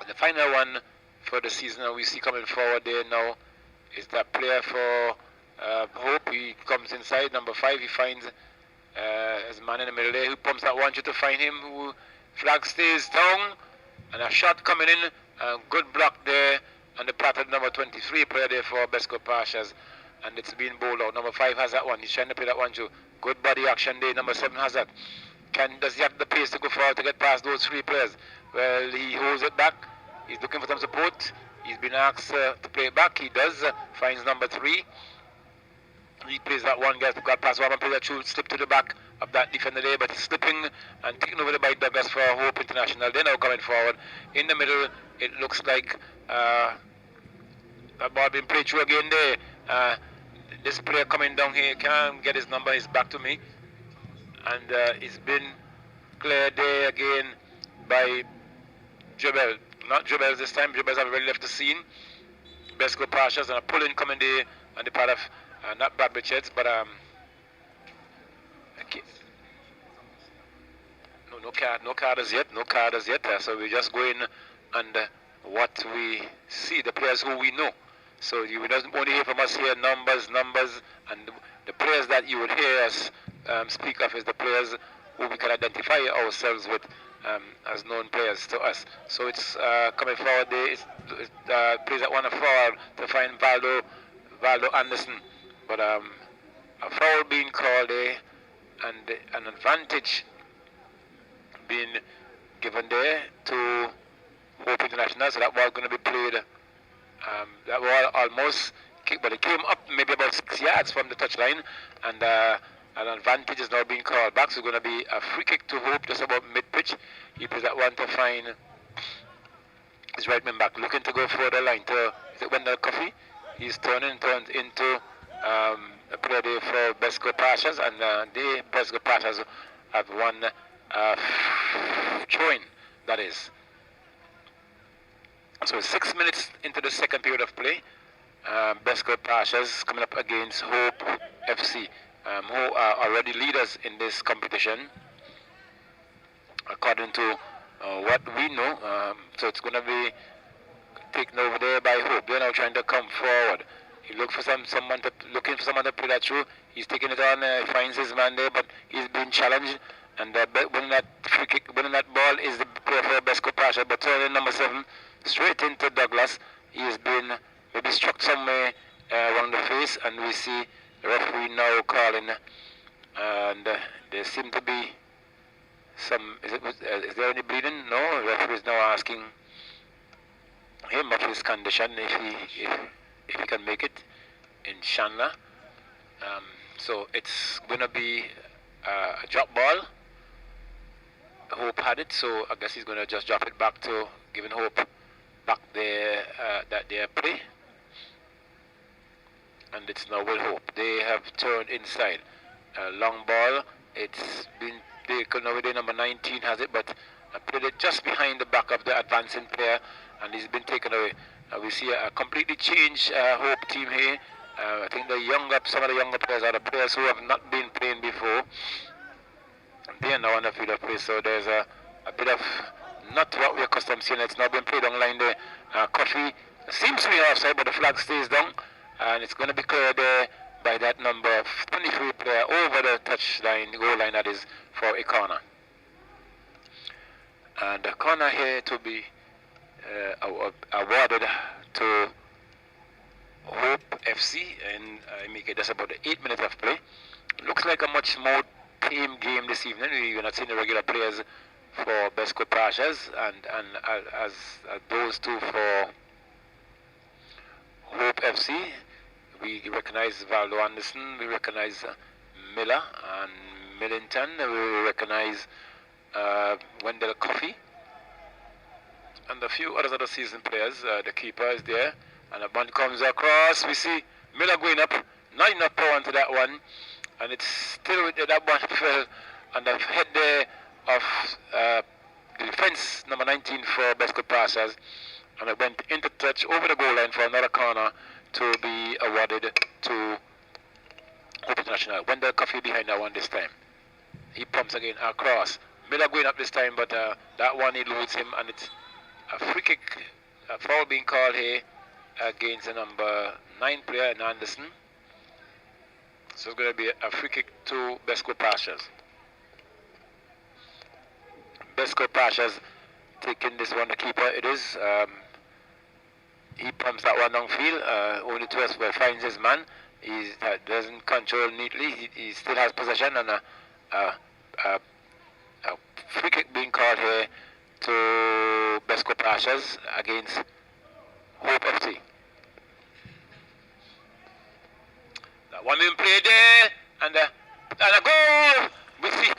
the final one for the season, we see coming forward there now is that player for Hope. He comes inside, number 5. He finds his man in the middle there, who pumps that one to find him, who flag stays down, and a shot coming in, good block there. And the pattern number 23 player there for Besco Pashas, and it's being bowled out. Number 5 has that one. He's trying to play that one to Good body action there. Number 7 Hazard. Does he have the pace to go forward to get past those 3 players? Well, he holds it back. He's looking for some support. He's been asked to play it back. He does. Finds number 3. He plays that one, got past one player, slip to the back of that defender there, but he's slipping and taken over by Douglas for Hope International. They're now coming forward. In the middle, it looks like that ball being played through again there. This player coming down here can't get his number. He's back to me. And it's been cleared there again by Jebel. Not Jebel this time. Jebel's have already left the scene. Besco Pashas and a pull-in coming there on the part of not Brad Richards, but okay. No card as yet. So we're just going and what we see, the players who we know. So you don't only hear from us here numbers, and the players that you would hear us speak of is the players who we can identify ourselves with as known players to us. So it's coming forward there. It's players that want to forward to find Valdo Anderson. But a foul being called there and an advantage being given there to Hope International. So that ball going to be played. That ball almost kicked, but it came up maybe about 6 yards from the touchline, and an advantage is now being called back. So it's going to be a free kick to Hope just about mid-pitch. He plays that one to find his right man back, looking to go further line to Wendell Coffey. He's turns into a player there for Besco Pashas, and the Besco Pashas have won throwing, that is. So 6 minutes into the second period of play, Besco Pashas coming up against Hope FC, who are already leaders in this competition, according to what we know. So it's going to be taken over there by Hope. They're now trying to come forward. He looking for someone to play that through. He's taking it on. Finds his man there, but he's been challenged. And winning that free kick, winning that ball is the player for Besco Pasha. But turning number 7 straight into Douglas. He has been maybe struck somewhere around the face, and we see the referee now calling. And there seem to be some. Is there any bleeding? No. The referee is now asking him of his condition if he can make it in Chandler. So it's going to be a drop ball. Hope had it, so I guess he's going to just drop it back to giving Hope back their play. And it's now with Hope. They have turned inside. Long ball. It's been taken over there. Number 19 has it, but played it just behind the back of the advancing player, and he's been taken away. We see a completely changed Hope team here. I think some of the younger players are the players who have not been playing before. They are now on the field of play, so there's a bit of not what we're accustomed to seeing. It's now been played online there. Coffee seems to be offside, but the flag stays down, and it's going to be cleared there by that number 23 player over the touchline, goal line, that is, for a corner. And the corner here to be awarded to Hope FC, and I make it just about the 8 minutes of play. Looks like a much more tame game this evening. We're not seeing the regular players for Besco Pashas and as those two for Hope FC. We recognize Valdo Anderson, we recognize Miller and Millington, we recognize Wendell Coffey, and a few other seasoned players. The keeper is there, and a ball comes across. We see Miller going up, not enough power into that one, and it's still that one fell on the head there of the defense, number 19 for Besco Pashas, and it went into touch over the goal line for another corner to be awarded to Hope International. Wendell Coffey behind that one this time. He pumps again across. Miller going up this time, but that one eludes him, and it's a free kick, a foul being called here against the number 9 player, Anderson. So it's going to be a free kick to Besco Pashas. Besco Pashas taking this one, the keeper it is. He pumps that one downfield, only to us where finds his man. He doesn't control neatly. He still has possession, and a free kick being called here to Besco Pashas against Hope FC. That one being played there, and a goal. We see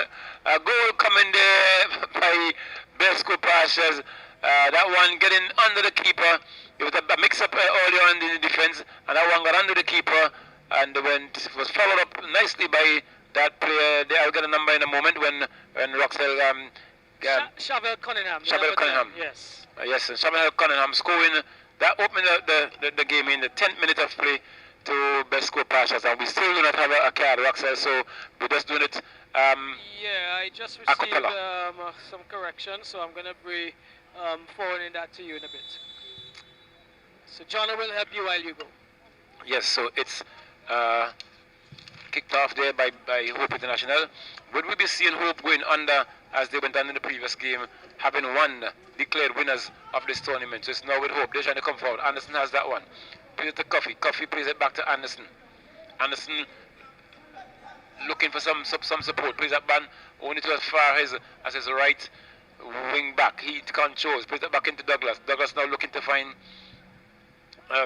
a goal coming there by Besco Pashas. That one getting under the keeper. It was a mix-up early on in the defense, and that one got under the keeper and was followed up nicely by that player. I'll get a number in a moment when Roxel. Shabel Cunningham. Shabel Cunningham. Yes. Yes, and Shabel Cunningham scoring. That opened the game in the 10th minute of play to Besco Pashas, and we still do not have a card, Roxel, so we're just doing it. Yeah, I just received some corrections, so I'm going to be forwarding that to you in a bit. So John will help you while you go. Yes, so it's kicked off there by Hope International. Would we be seeing Hope going under as they went on in the previous game, having won, declared winners of this tournament? So it's now with Hope. They're trying to come forward. Anderson has that one. Plays it to Coffee. Coffee plays it back to Anderson. Anderson looking for some support. Plays that ball only to as far as his right wing back. He controls. Plays it back into Douglas. Douglas now looking to find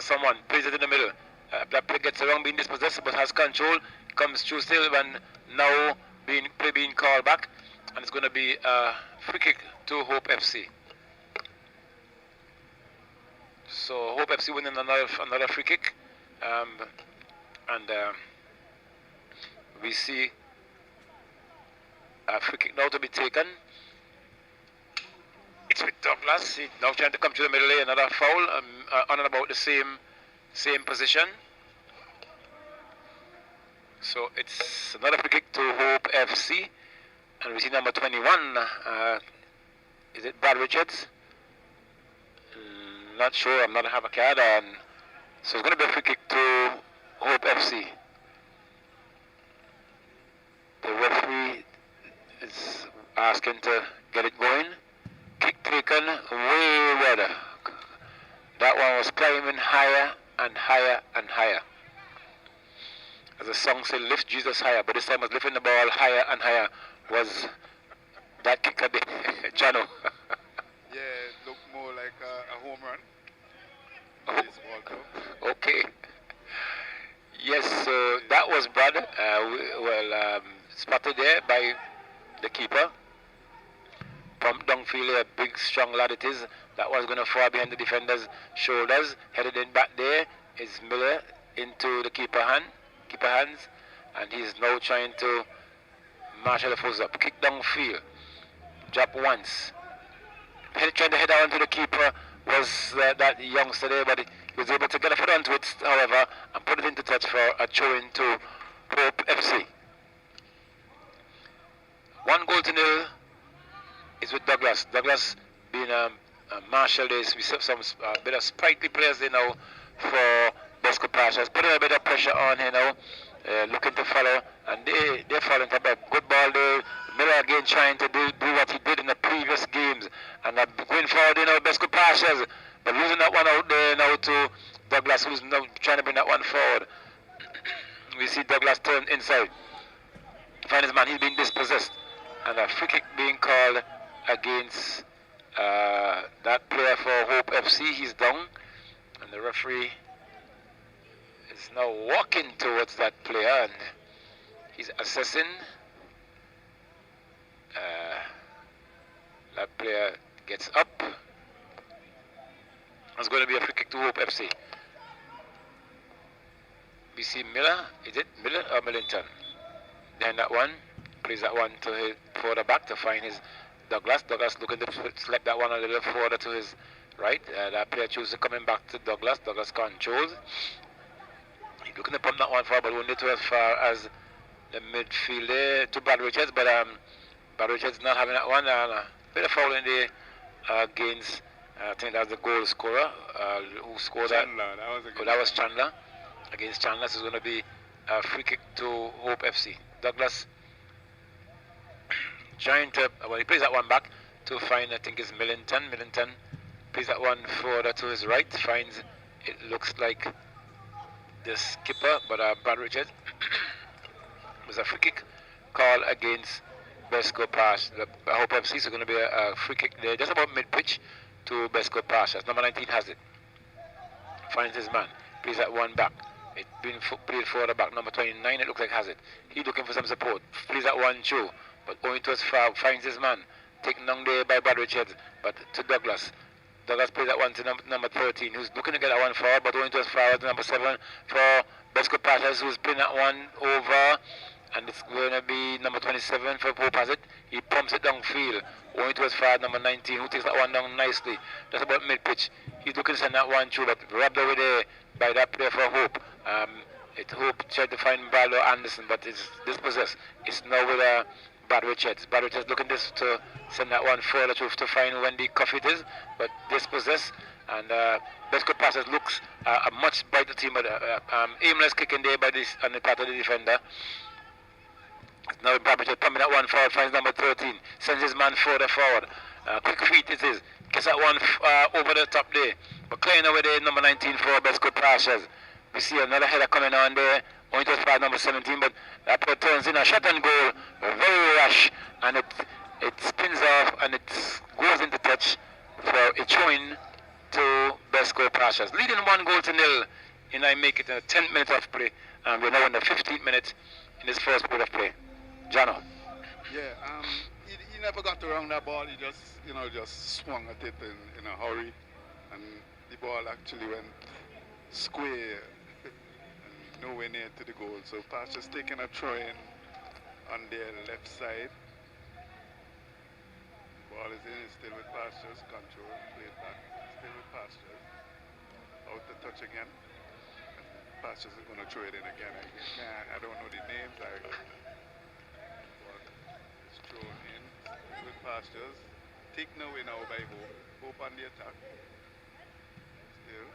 someone. Plays it in the middle. That play gets around being dispossessed but has control. Comes through still and now being called back. And it's going to be a free kick to Hope FC. So Hope FC winning another free kick. And we see a free kick now to be taken. It's with Douglas. He's now trying to come to the middle, another foul on and about the same position. So it's another free kick to Hope FC. And we see number 21. Is it Brad Richards? Not sure. I'm not have a card. So it's going to be a free kick to Hope FC. The referee is asking to get it going. Kick taken wayward. That one was climbing higher and higher and higher. As the song said, lift Jesus higher, but this time was lifting the ball higher and higher. Was that kick at the channel? Yeah, it looked more like a home run. Oh. Okay. Yes, so that was Brad. Spotted there by the keeper. Pumped downfield, a big strong lad it is. That was going to fall behind the defender's shoulders. Headed in back there is Miller into the keeper hands, and he's now trying to marshal the force up. Kick downfield. Drop once. Trying to head on to the keeper was that youngster there, but he was able to get a foot onto it, however, and put it into touch for a throw into Hope FC. 1-0 is with Douglas. Douglas being marshal there. We see some bit of sprightly players there now for Besco Pashas. Putting a bit of pressure on here now. Looking to follow, and they're following up a good ball there. Miller again trying to do what he did in the previous games, and going forward, Besco Pashas, but losing that one out there now to Douglas, who's now trying to bring that one forward. We see Douglas turn inside, find his man. He's being dispossessed, and a free kick being called against that player for Hope FC. He's down, and the referee is now walking towards that player, and he's assessing. That player gets up. It's going to be a free kick to Hope FC. We see Miller. Is it Miller or Millington? Then that one plays that one to his further back to find his Douglas. Douglas looking to slap that one a little further to his right. That player chooses coming back to Douglas. Douglas controls. He's looking to pump that one forward, but only to as far as the midfield there to Brad Richards. But Brad Richards not having that one. And a bit of foul in there against, I think that was the goal scorer who scored Chandler, that. That was Chandler. Against Chandler, so it's going to be a free kick to Hope FC. Douglas trying to, well, he plays that one back to find, I think it's Millington. Millington plays that one further to his right, finds, it looks like the skipper, but Brad Richards. Was a free kick call against Besco Pass. I hope FC is going to be a free kick there, just about mid-pitch to Besco Pass. Number 19 has it. Finds his man. Plays that one back. It's been played further back. Number 29, it looks like has it. He's looking for some support. Plays that one through, but owing to his foul, finds his man. Taken down there by Brad Richards, but to Douglas. Douglas plays that one to number 13, who's looking to get that one forward, but owing to his foul, number 7 for Besco Pass, who's playing that one over. And it's going to be number 27 for Pope has it. He pumps it downfield. Owing to his foul, number 19, who takes that one down nicely. Just about mid-pitch. He's looking to send that one through, but robbed over there by that player for Hope. Hope tried to find Barlow Anderson, but it's dispossessed. It's now with Brad Richards. Brad Richards looking to send that one further to find Wendy Coffee it is, but dispossessed. And Besco Passes looks a much brighter team, but aimless kicking there by this on the part of the defender. Now Brad Richards pumping that one forward, finds number 13, sends his man further forward. Quick feet it is. Gets that one over the top there. But clearing over there, number 19 for Besco Passes. We see another header coming on there. Only to spot number 17, but that player turns in a shot and goal, very rash, and it spins off and it goes into touch for a throw-in to Besco Passes. Leading 1-0 and I make it a 10 minutes of play, and we're now in the 15th minute in this first period of play. Jano. Yeah, he never got around that ball. He just swung at it in a hurry, and the ball actually went square. Nowhere near to the goal. So Pastures taking a throw in on their left side. Ball is in, it's still with Pastures. Control, played back. Still with Pastures. Out the touch again. Pastures is going to throw it in again. I don't know the names. It's thrown in with Pastures. Taken away now by Hope. Hope on the attack. Still.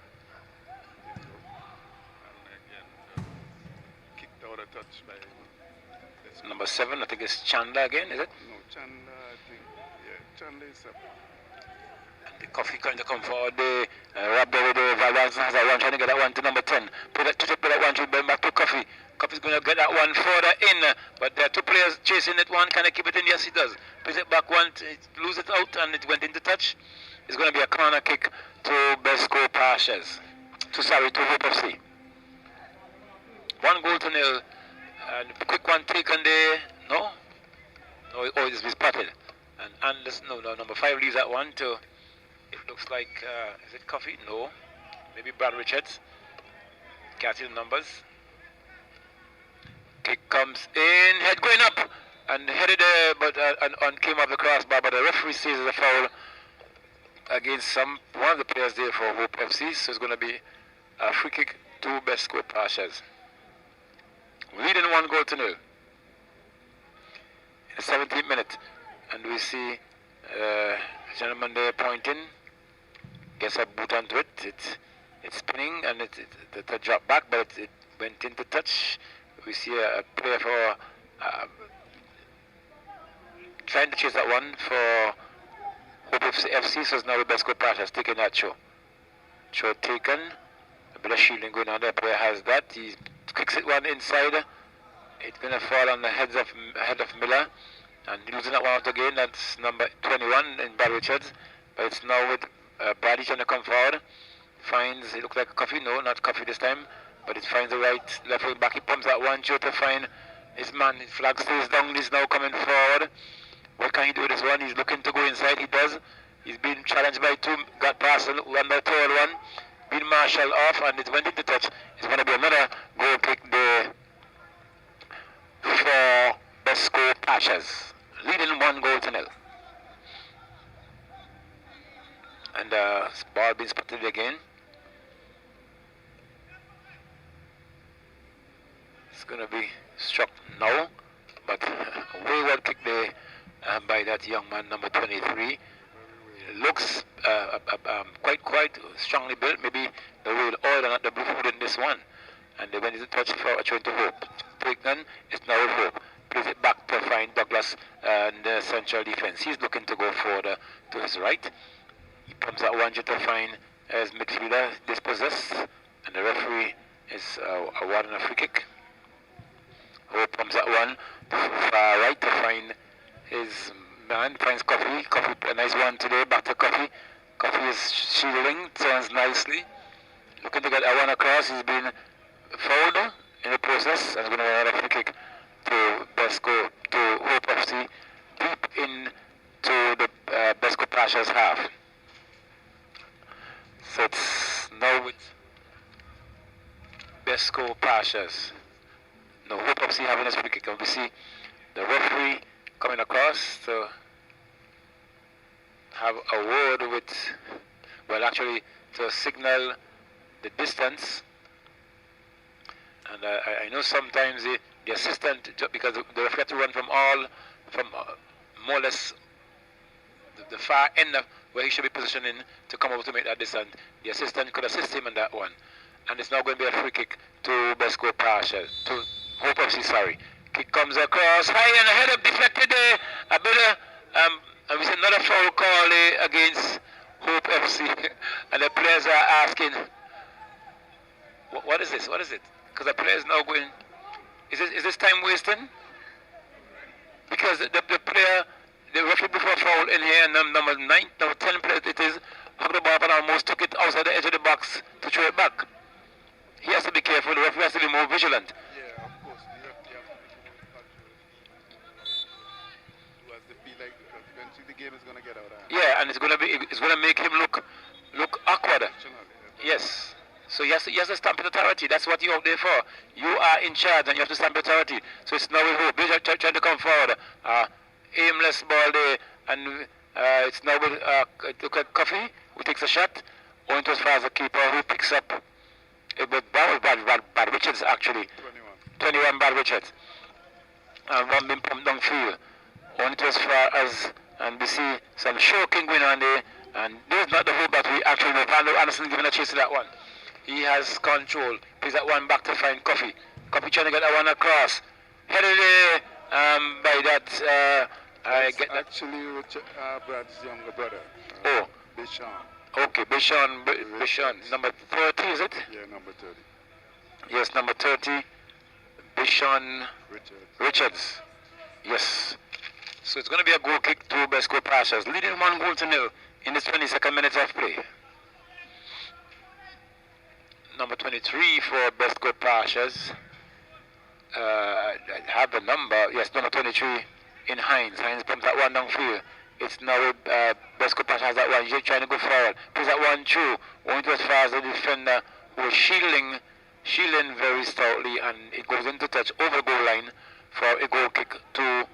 Out of touch by number 7, I think it's Chandler again, is it? No, Chandler, I think. Yeah, Chandler is up. And the Coffee going to come forward there. Robbed over there. Valance has that one, trying to get that one to number 10. Put that one to bring back to Coffee. Coffee's going to get that one further in, but there are two players chasing it. One can I keep it in? Yes, he does. Puts it back one, lose it out, and it went into touch. It's going to be a corner kick to Besco Pashes. To Hope FC. 1-0, and a quick one taken there. No, it's been spotted. And Anderson, no, number 5 leaves that one to. It looks like is it Coffee? No, maybe Brad Richards. Can't see the numbers. Kick comes in, head going up and headed there, but and came off the crossbar. But the referee says it's a foul against one of the players there for Hope FC. So it's going to be a free kick to Besco Pashes. Leading 1-0 in the 17th minute, and we see a gentleman there pointing, gets a boot onto it. It's spinning and it dropped back, but it went into touch. We see a player for trying to chase that one for Hope FC. So it's now the Besco Passes taking that throw taken. A bit of shielding going on there. Player has that. He kicks it one inside. It's going to fall on the head of Miller, and losing that one out again. That's number 21 in Brad Richards, but it's now with Brady trying to come forward. Finds, it looks like a Coffee. No, not Coffee this time, but it finds the left wing back. He pumps that one through to find his man. His flag stays down. He's now coming forward. What can he do with this one? He's looking to go inside. He does. He's been challenged by 2. Got past one by third one. Been marshaled off, and it went into touch. It's going to be another goal kick there for Besco Pashes, leading 1-0. And ball being spotted again. It's going to be struck now, but a wayward kick there by that young man, number 23. Looks quite strongly built. Maybe the real oil and not the blue food in this one. And they went into touch for a trying to Hope. Taken, it's now with Hope. Plays it back to find Douglas and the central defense. He's looking to go forward to his right. He pumps that one to find his midfielder dispossessed, and the referee is is awarding a free kick. Hope comes at one far right to find his man, finds Coffee. Coffee, a nice one today, back to Coffee. Coffee is shielding, turns nicely. Looking to get that one across, he's been fouled in the process, and he's going to run a free kick to Besco, to Hope FC, deep into the Besco Pasha's half. So it's now with Besco Pashas. No, Hope FC having a free kick, and we see the referee coming across to have a word with, well, actually to signal the distance. And I know sometimes the assistant, because the referee had to run from more or less the far end of where he should be positioning to come over to make that distance. The assistant could assist him in that one. And it's now going to be a free kick to Besco Pasha, to Hope FC, sorry. Kick comes across, high and head up, deflected there. A bit of, and we see another foul call against Hope FC. And the players are asking, what is this? What is it? Because the players now going, is this time wasting? Because the player, the referee before foul in here, number 9, number 10 player it is, hugged the ball and almost took it outside the edge of the box to throw it back. He has to be careful, the referee has to be more vigilant. Yeah, of course. You have to be more cautious. To be like, because eventually the game is going to get out of hand. Yeah, and it's going to make him look awkward. Yes. So he has to stamp in authority. That's what you're out there for. You are in charge and you have to stamp authority. So it's now with Hope. They're trying to come forward. Aimless ball there. And it's now with look at Coffee, who takes a shot. Going to as far as the keeper, who picks up. But that was bad Richards actually. 21 bad Richards. And one being pumped downfield. Going to as far as, and we see some choking going on there. And this is not the Hope that we actually know. Pando Anderson giving a chase to that one. He has control. Plays that one back to find Coffee. Coffee trying to get that one across. Headed there by that. I get that. Actually, Brad's younger brother. Bishon. Okay, Bishon. Number 30, is it? Yeah, number 30. Yes, number 30. Bishon Richards. Yes. So it's going to be a goal kick to Besco Pashas, leading 1-0 in the 22nd minute of play. Number 23 for Besco Pashas. I have the number, yes, number 23 in Hines. Hines pumps that one downfield. It's now Besco Pasha has that one. He's trying to go forward. Puts that one through. Going to as far as the defender who is shielding very stoutly, and it goes into touch over the goal line for a goal kick to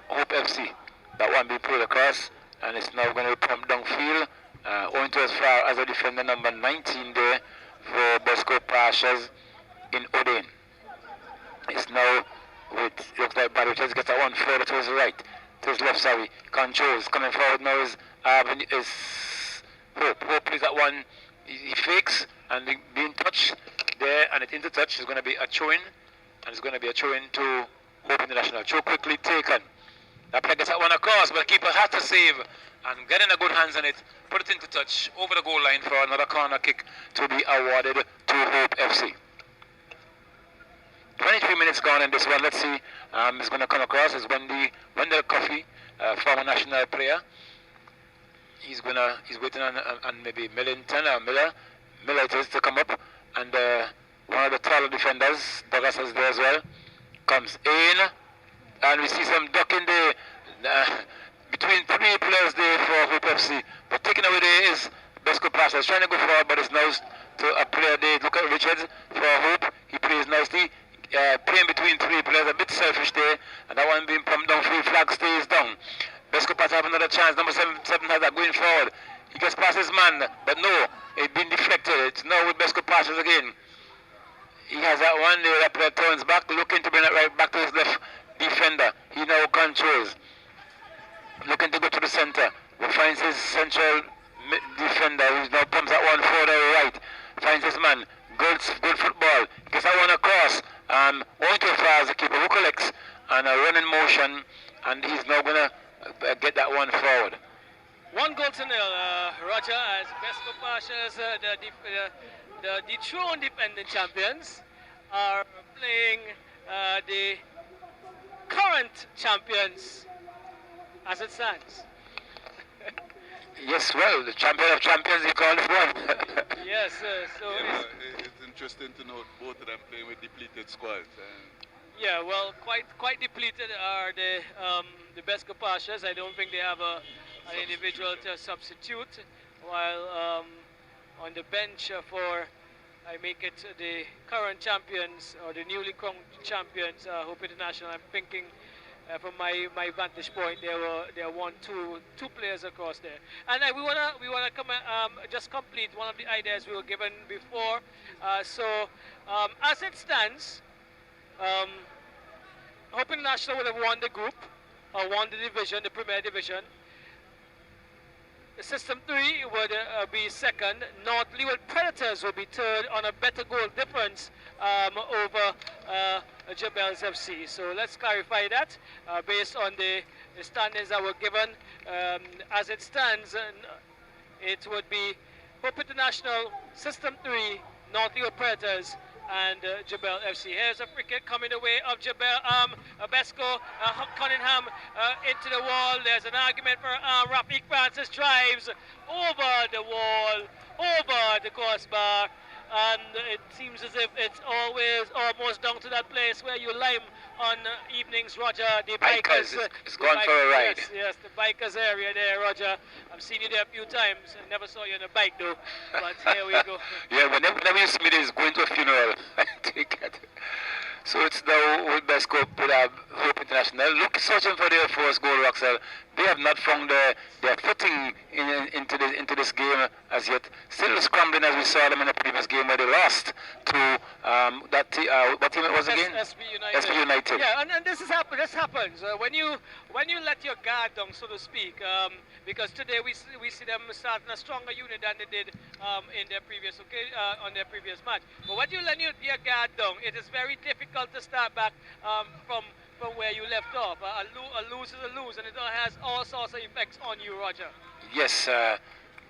Hope FC. That one being pulled across, and it's now going to be pumped downfield. Going to as far as the defender number 19 there for Besco Pashas in Oden. It's now with, looks like Barry Richards gets that one further to his right, to his left, sorry. Controls coming forward now is Hope. Hope plays that one, he fakes and being touched there, and it into touch is going to be a throw-in, and it's going to be a throw-in to Hope International. Throw quickly taken. That player gets that one across, but the keeper has to save and get in a good hands on it, put it into touch over the goal line for another corner kick to be awarded to Hope FC. 23 minutes gone in this one. Let's see. It's going to come across as Wendell Coffee, former national player. He's waiting on maybe Millington or Miller it is to come up, and one of the taller defenders, Douglas is there as well, comes in, and we see some ducking there between three players there for Hope FC. But taken away there is Besco Pasha. Trying to go forward, but it's now to a player there. Look at Richards for Hope. He plays nicely. Playing between three players, a bit selfish there, and that one being pumped down, free flag stays down. Besco Pasha have another chance. Number 7 has that going forward. He gets past his man, but no, it's been deflected. It's now with Besco Pasha again. He has that one there, that player turns back, looking to bring it right back to his left defender. He now controls. Looking to go to the center. He finds his central defender, who now pumps that one further right. Finds his man. Good football. Gets that one across. Going too far as the keeper who collects and a running motion, and he's now going to get that one forward. 1 goal to nil, Roger, as Besco Pashas, the dethroned defending champions, are playing the current champions as it stands. Yes, well, the champion of champions, you call it one. Yes, so Yeah, it's interesting to note both of them playing with depleted squads. yeah, well, quite depleted are the Besco Pashas. I don't think they have an individual to substitute, while on the bench for, I make it the current champions or the newly crowned champions, Hope International. I'm thinking from my vantage point, there were two players across there, and we wanna come just complete one of the ideas we were given before. As it stands, Hope International would have won the group or won the division, the Premier Division. System 3 would be second. North Leeward Predators will be third on a better goal difference over Jebels FC. So let's clarify that based on the standings that were given. As it stands, it would be Hope International, System 3, North Leeward Predators, and Jebel FC. Here's a free kick coming the way of Besco, Cunningham into the wall. There's an argument for Rafik Francis, drives over the wall, over the crossbar, and it seems as if it's always almost down to that place where you lime on evenings, Roger. The bikers, it's gone for a ride. Yes, the bikers area there, Roger. I've seen you there a few times. I never saw you on a bike though, but here we go. Yeah, whenever you see me, there's going to a funeral. I take it. So it's now with Besco with Hope International. Look, searching for their first goal, Roxel. They have not found their footing into this game as yet. Still scrambling as we saw them in the previous game where they lost to what team it was again? SB United. SB United. Yeah, and this happens when you let your guard down, so to speak. Because today we see them starting a stronger unit than they did in their previous on their previous match. But when you let your guard down, it is very difficult to start back from where you left off. A lose is a lose, and it has all sorts of effects on you, Roger. Yes,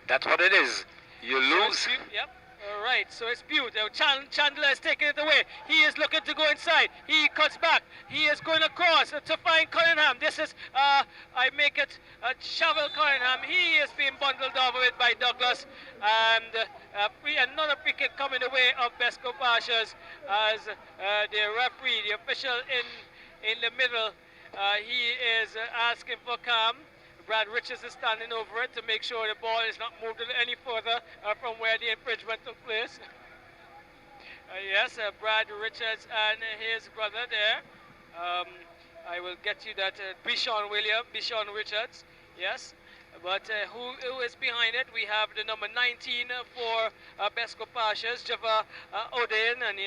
that's what it is. You lose. Yep. All right, so it's Butte. Chandler is taking it away. He is looking to go inside. He cuts back. He is going across to find Cunningham. This is, I make it Shavel Cunningham. He is being bundled over with by Douglas. And another free kick coming the way of Besco Pashas as the referee, the official in the middle, he is asking for calm. Brad Richards is standing over it to make sure the ball is not moved any further from where the infringement took place. Yes, Brad Richards and his brother there. I will get you that Bishon Richards, yes. But who is behind it? We have the number 19 for Besco Pashas, Java Odein, and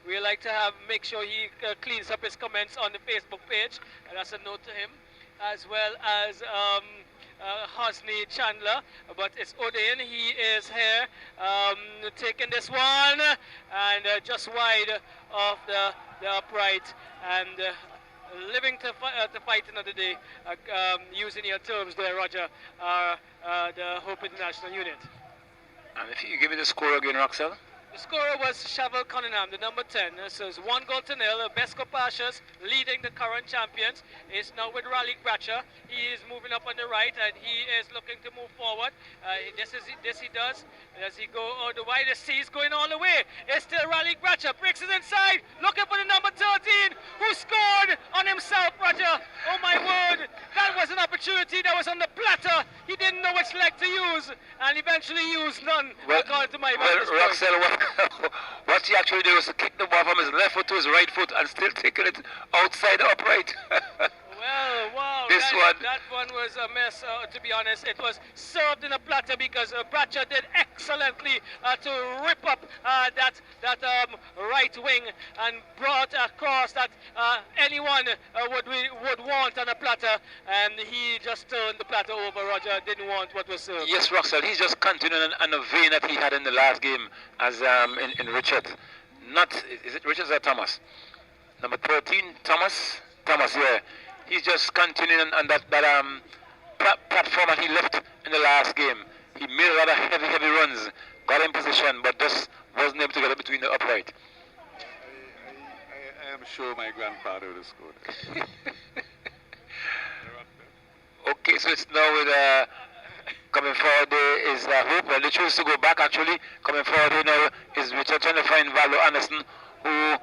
we like to make sure he cleans up his comments on the Facebook page. And that's a note to him, as well as Hosni Chandler, but it's Odein. He is here taking this one and just wide of the upright and living to fight another day, using your terms there, Roger, the Hope International unit. And if you give me the score again, Roxel? The scorer was Shavel Cunningham, the number 10. So it's 1 goal to nil. Besco Pashas leading the current champions. Is now with Raleigh Gratcher. He is moving up on the right and he is looking to move forward. This he does. As he go all the way, the C is going all the way. It's still Raleigh Gratcher. Bricks is inside. Looking for the number 13 who scored on himself, Roger. Oh my word. That was an opportunity that was on the platter. He didn't know which leg to use and eventually used none, according to my Roxel, what he actually did was to kick the ball from his left foot to his right foot and still taking it outside the upright. Well, wow, that one was a mess, to be honest. It was served in a platter because Bratcher did excellently to rip up that right wing and brought across that anyone would want on a platter, and he just turned the platter over. Roger didn't want what was served. Yes, Roxel, he's just continuing on the vein that he had in the last game as in Richard. Is it Richards or Thomas? Number 13, Thomas, yeah. He's just continuing on that platform that he left in the last game. He made a lot of heavy runs, got in position, but just wasn't able to get it between the upright. I am sure my grandfather would have scored. Okay, so it's now with coming forward there is Hope. Well, they chose to go back actually. Coming forward there now is Richard trying to find Valo Anderson, who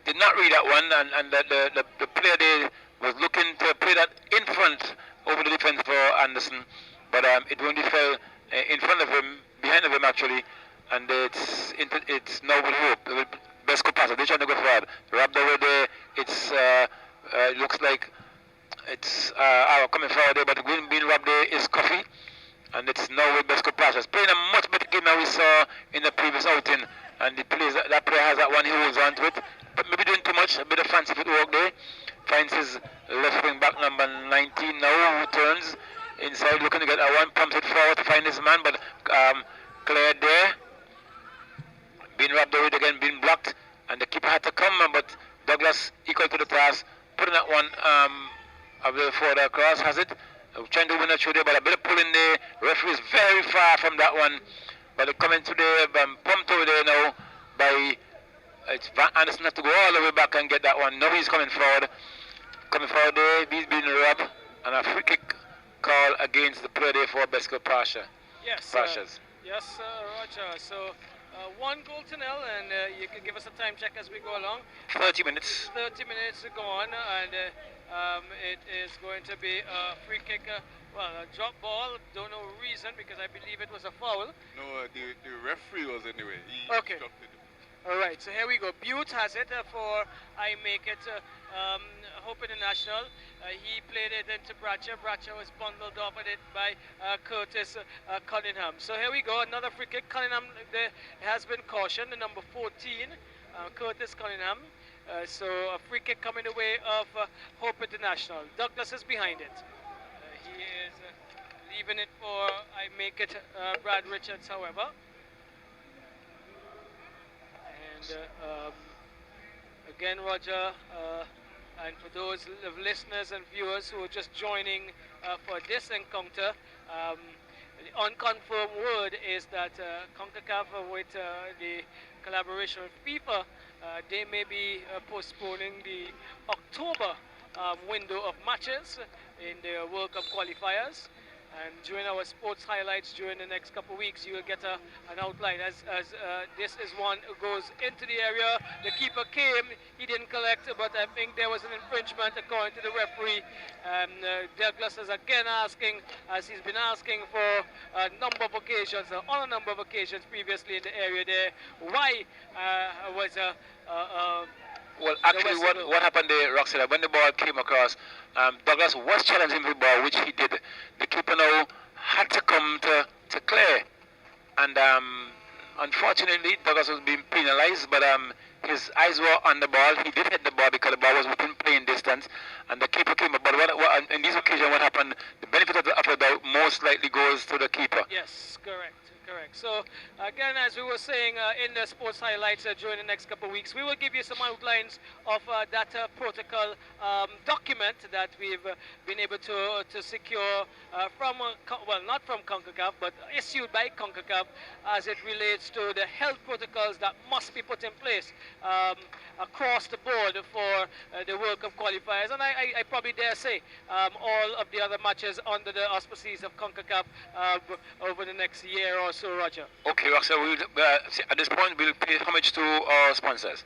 did not read that one, and the player there was looking to play that in front over the defense for Anderson, but it only fell in front of him, behind of him actually, and it's now with Hope. With best pass. They're trying to go forward. Wrapped over there. It looks like it's coming forward there, but being robbed there is Coffee, and it's now with Besco Pastures. Playing a much better game than we saw in the previous outing, and the that player has that one, he holds on to it, but maybe doing too much, a bit of fancy footwork there. Finds his left wing back number 19 now, who turns inside looking to get a one, pumps it forward to find his man, but cleared there. Being robbed away again, being blocked, and the keeper had to come, but Douglas equal to the task, putting that one a bit further across, has it. Trying to win that show there, but a bit of pulling there. Referee is very far from that one, but they're coming to the pumped over there now by Van Anderson. Has to go all the way back and get that one. Now he's coming forward there. He's being robbed, and a free kick call against the player there for Besco Pasha. Yes, yes, Roger. So 1-0, and you can give us a time check as we go along. 30 minutes. 30 minutes to go on, and it is going to be a free kick. Well, a drop ball. Don't know reason because I believe it was a foul. No, the referee was anyway. He okay. Dropped it. All right, so here we go. Butte has it for I Make It Hope International. He played it into Bradshaw. Bradshaw was bundled off at it by Curtis Cunningham. So here we go, another free kick. Cunningham has been cautioned, the number 14, Curtis Cunningham. So a free kick coming the way of Hope International. Douglas is behind it. He is leaving it for I Make It Brad Richards, however. And again, Roger, and for those listeners and viewers who are just joining for this encounter, the unconfirmed word is that CONCACAF, with the collaboration with FIFA, they may be postponing the October window of matches in the World Cup qualifiers. And during our sports highlights during the next couple of weeks, you will get an outline as this is one who goes into the area. The keeper came, he didn't collect, but I think there was an infringement according to the referee. Douglas is again asking, as he's been asking for a number of occasions, on a number of occasions previously in the area there, why was well, actually, what happened there, Roxana, when the ball came across, Douglas was challenging the ball, which he did. The keeper now had to come to clear. And unfortunately, Douglas was being penalized, but his eyes were on the ball. He did hit the ball because the ball was within playing distance, and the keeper came up. But in this occasion, what happened, the benefit of the doubt most likely goes to the keeper. Yes, correct. So again, as we were saying in the sports highlights during the next couple of weeks, we will give you some outlines of that protocol document that we've been able to secure from, well, not from CONCACAF, but issued by CONCACAF as it relates to the health protocols that must be put in place across the board for the World Cup qualifiers. And I probably dare say all of the other matches under the auspices of CONCACAF over the next year or so, Roger. Okay, Roxa, at this point we'll pay homage to our sponsors.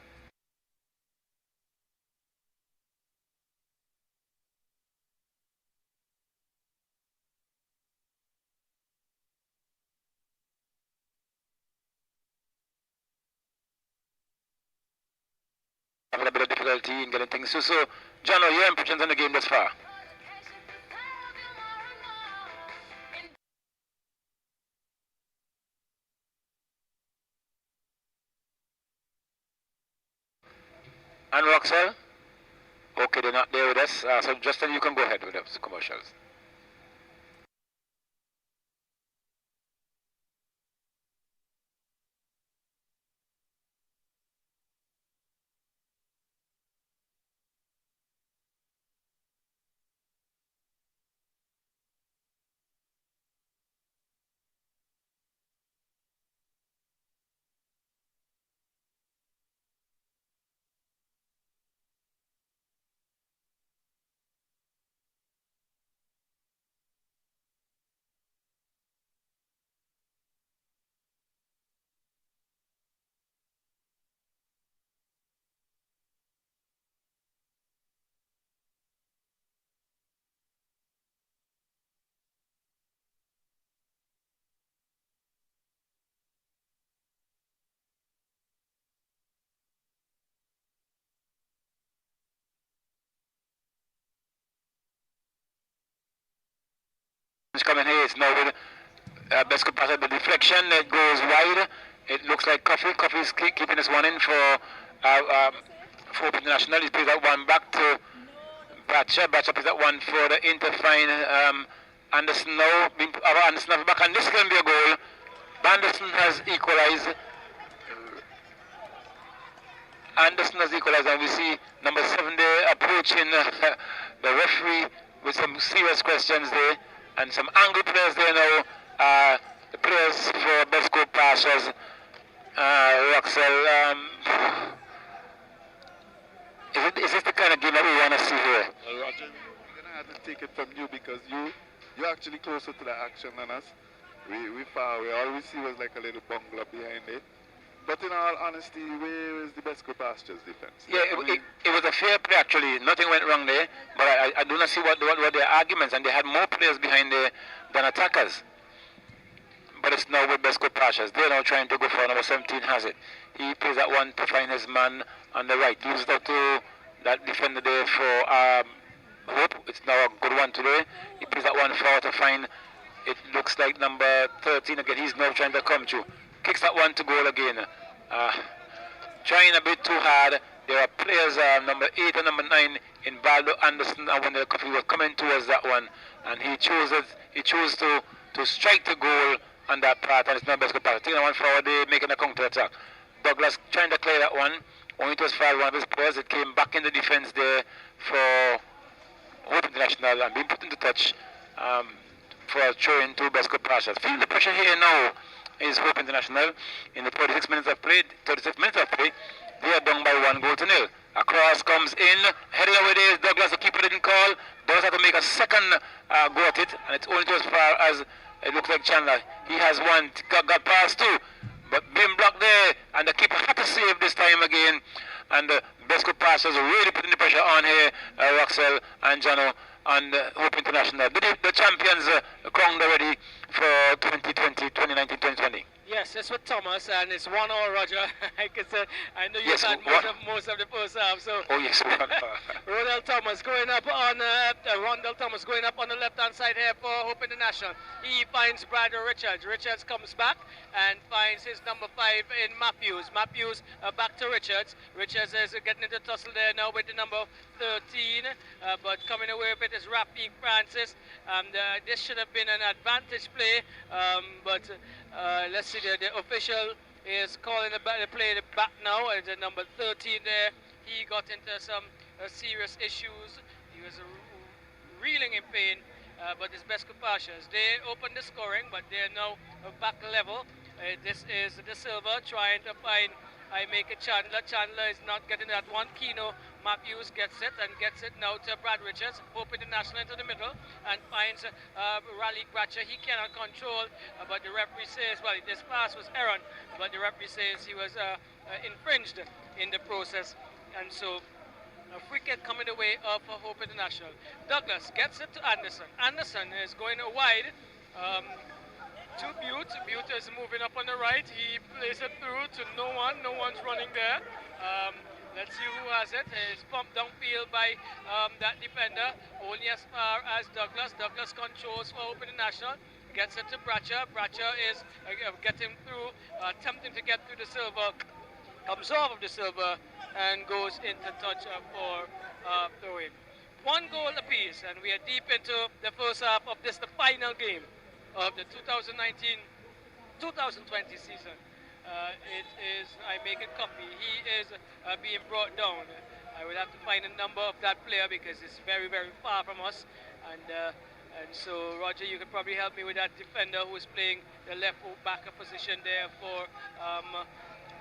Having a bit of difficulty in getting things. So John, are your impressions on the game thus far? And Roxelle? Okay, they're not there with us. So Justin, you can go ahead with the commercials. coming here. It's now with Besco pass at the deflection. It goes wide. It looks like Coffee is keeping this one in for International. He plays that one back to Batcher. Batcher plays that one for the interfine. Anderson now. Anderson back, and this can be a goal. Anderson has equalized. Anderson has equalized, and we see number 7 there approaching the referee with some serious questions there, and some angry players there now. The players for Besco Pastures, Roxel. Is this the kind of game that we want to see here? Well, Roger, we're gonna have to take it from you because you're actually closer to the action than us. We far away. All we see was like a little bungalow behind it. But in all honesty, where is the Besco Pastures defense? Yeah, it was a fair play actually. Nothing went wrong there. But I do not see what their arguments, and they had more players behind there than attackers. But it's now with Besco Pastures. They're now trying to go for number 17 has it. He plays that one to find his man on the right. Loses that to that defender there for Hope. It's now a good one today. He plays that one forward to find, it looks like number 13 again. He's now trying to come through. Kicks that one to goal again. Trying a bit too hard. There are players, number 8 and number 9 in Baldo Anderson, and when the Coffee was coming towards that one, and he chose to strike the goal on that part, and it's not Besco Pastures. Taking that one forward, they making a counter attack. Douglas trying to clear that one. Only it was fouled one of his players. It came back in the defense there for Hope International and being put into touch for a throw into Besco Pastures. Feeling the pressure here now is Hope International. In the 36 minutes of play, they are down by 1-0. A cross comes in, headed away there. Douglas, the keeper, didn't call. Does have to make a second go at it, and it's only as far as it looks like Chandler. He has one, got past two, but been blocked there, and the keeper had to save this time again. And Besco Pastures really putting the pressure on here, Roxel and Jano and Hope International. The champions crowned already for 2019, 2020. Yes, it's with Thomas, and it's 1-0, Roger. I know you've Yes, had most of the first half. So Oh yes. Rondell Thomas going up on the left-hand side here for Hope International. He finds Brad Richards. Richards comes back and finds his number 5 in Matthews. Matthews back to Richards. Richards is getting into tussle there now with the number 13, but coming away with it is Rafi Francis. This should have been an advantage play, but let's see, the official is calling the play back now. The number 13 there, he got into some serious issues. He was reeling in pain, but it's Besco Pastures. They opened the scoring, but they're now back level. This is De Silva trying to find Chandler. Chandler is not getting that one. Kino Matthews gets it now to Brad Richards. Hope International into the middle and finds Raleigh Gratcher. He cannot control, but the referee says, well, this pass was errant, but the referee says he was infringed in the process. And so a free kick coming the way of Hope International. Douglas gets it to Anderson. Anderson is going wide. To Butte. Butte is moving up on the right. He plays it through to no one. No one's running there. Let's see who has it. It's pumped downfield by that defender. Only as far as Douglas. Douglas controls for Hope International. Gets it to Bratcher. Bratcher is getting through, attempting to get through the Silver. Comes off of the Silver and goes into touch for throw-in. 1 goal apiece, and we are deep into the first half of this, the final game of the 2019-2020 season. It is I Make It Coffee. He is being brought down. I will have to find a number of that player because it's very, very far from us. And so, Roger, you could probably help me with that defender who is playing the left back position there for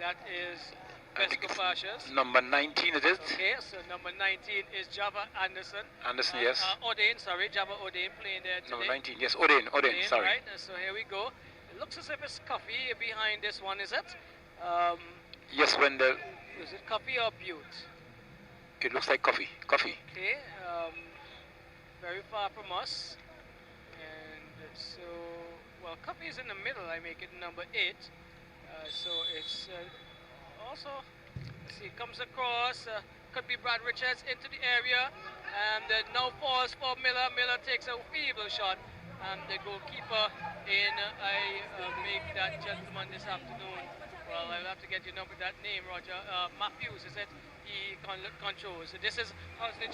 that is Besco Pastures. Number 19 it is. Okay, so number 19 is Java Anderson. Anderson, yes. Odain, sorry, Java Odain playing there today. Number 19, yes, Odain, sorry. Right, so here we go. It looks as if it's Coffee behind this one, is it? Yes, when the... Is it Coffee or Butte? It looks like Coffee. Okay, very far from us. And so, well, Coffee is in the middle. I make it number 8. So it's... also, let's see, comes across, could be Brad Richards into the area, and now falls for Miller. Miller takes a feeble shot, and the goalkeeper in make that gentleman this afternoon. Well, I'll have to get your number, that name, Roger. Matthews, is it? He controls. So this is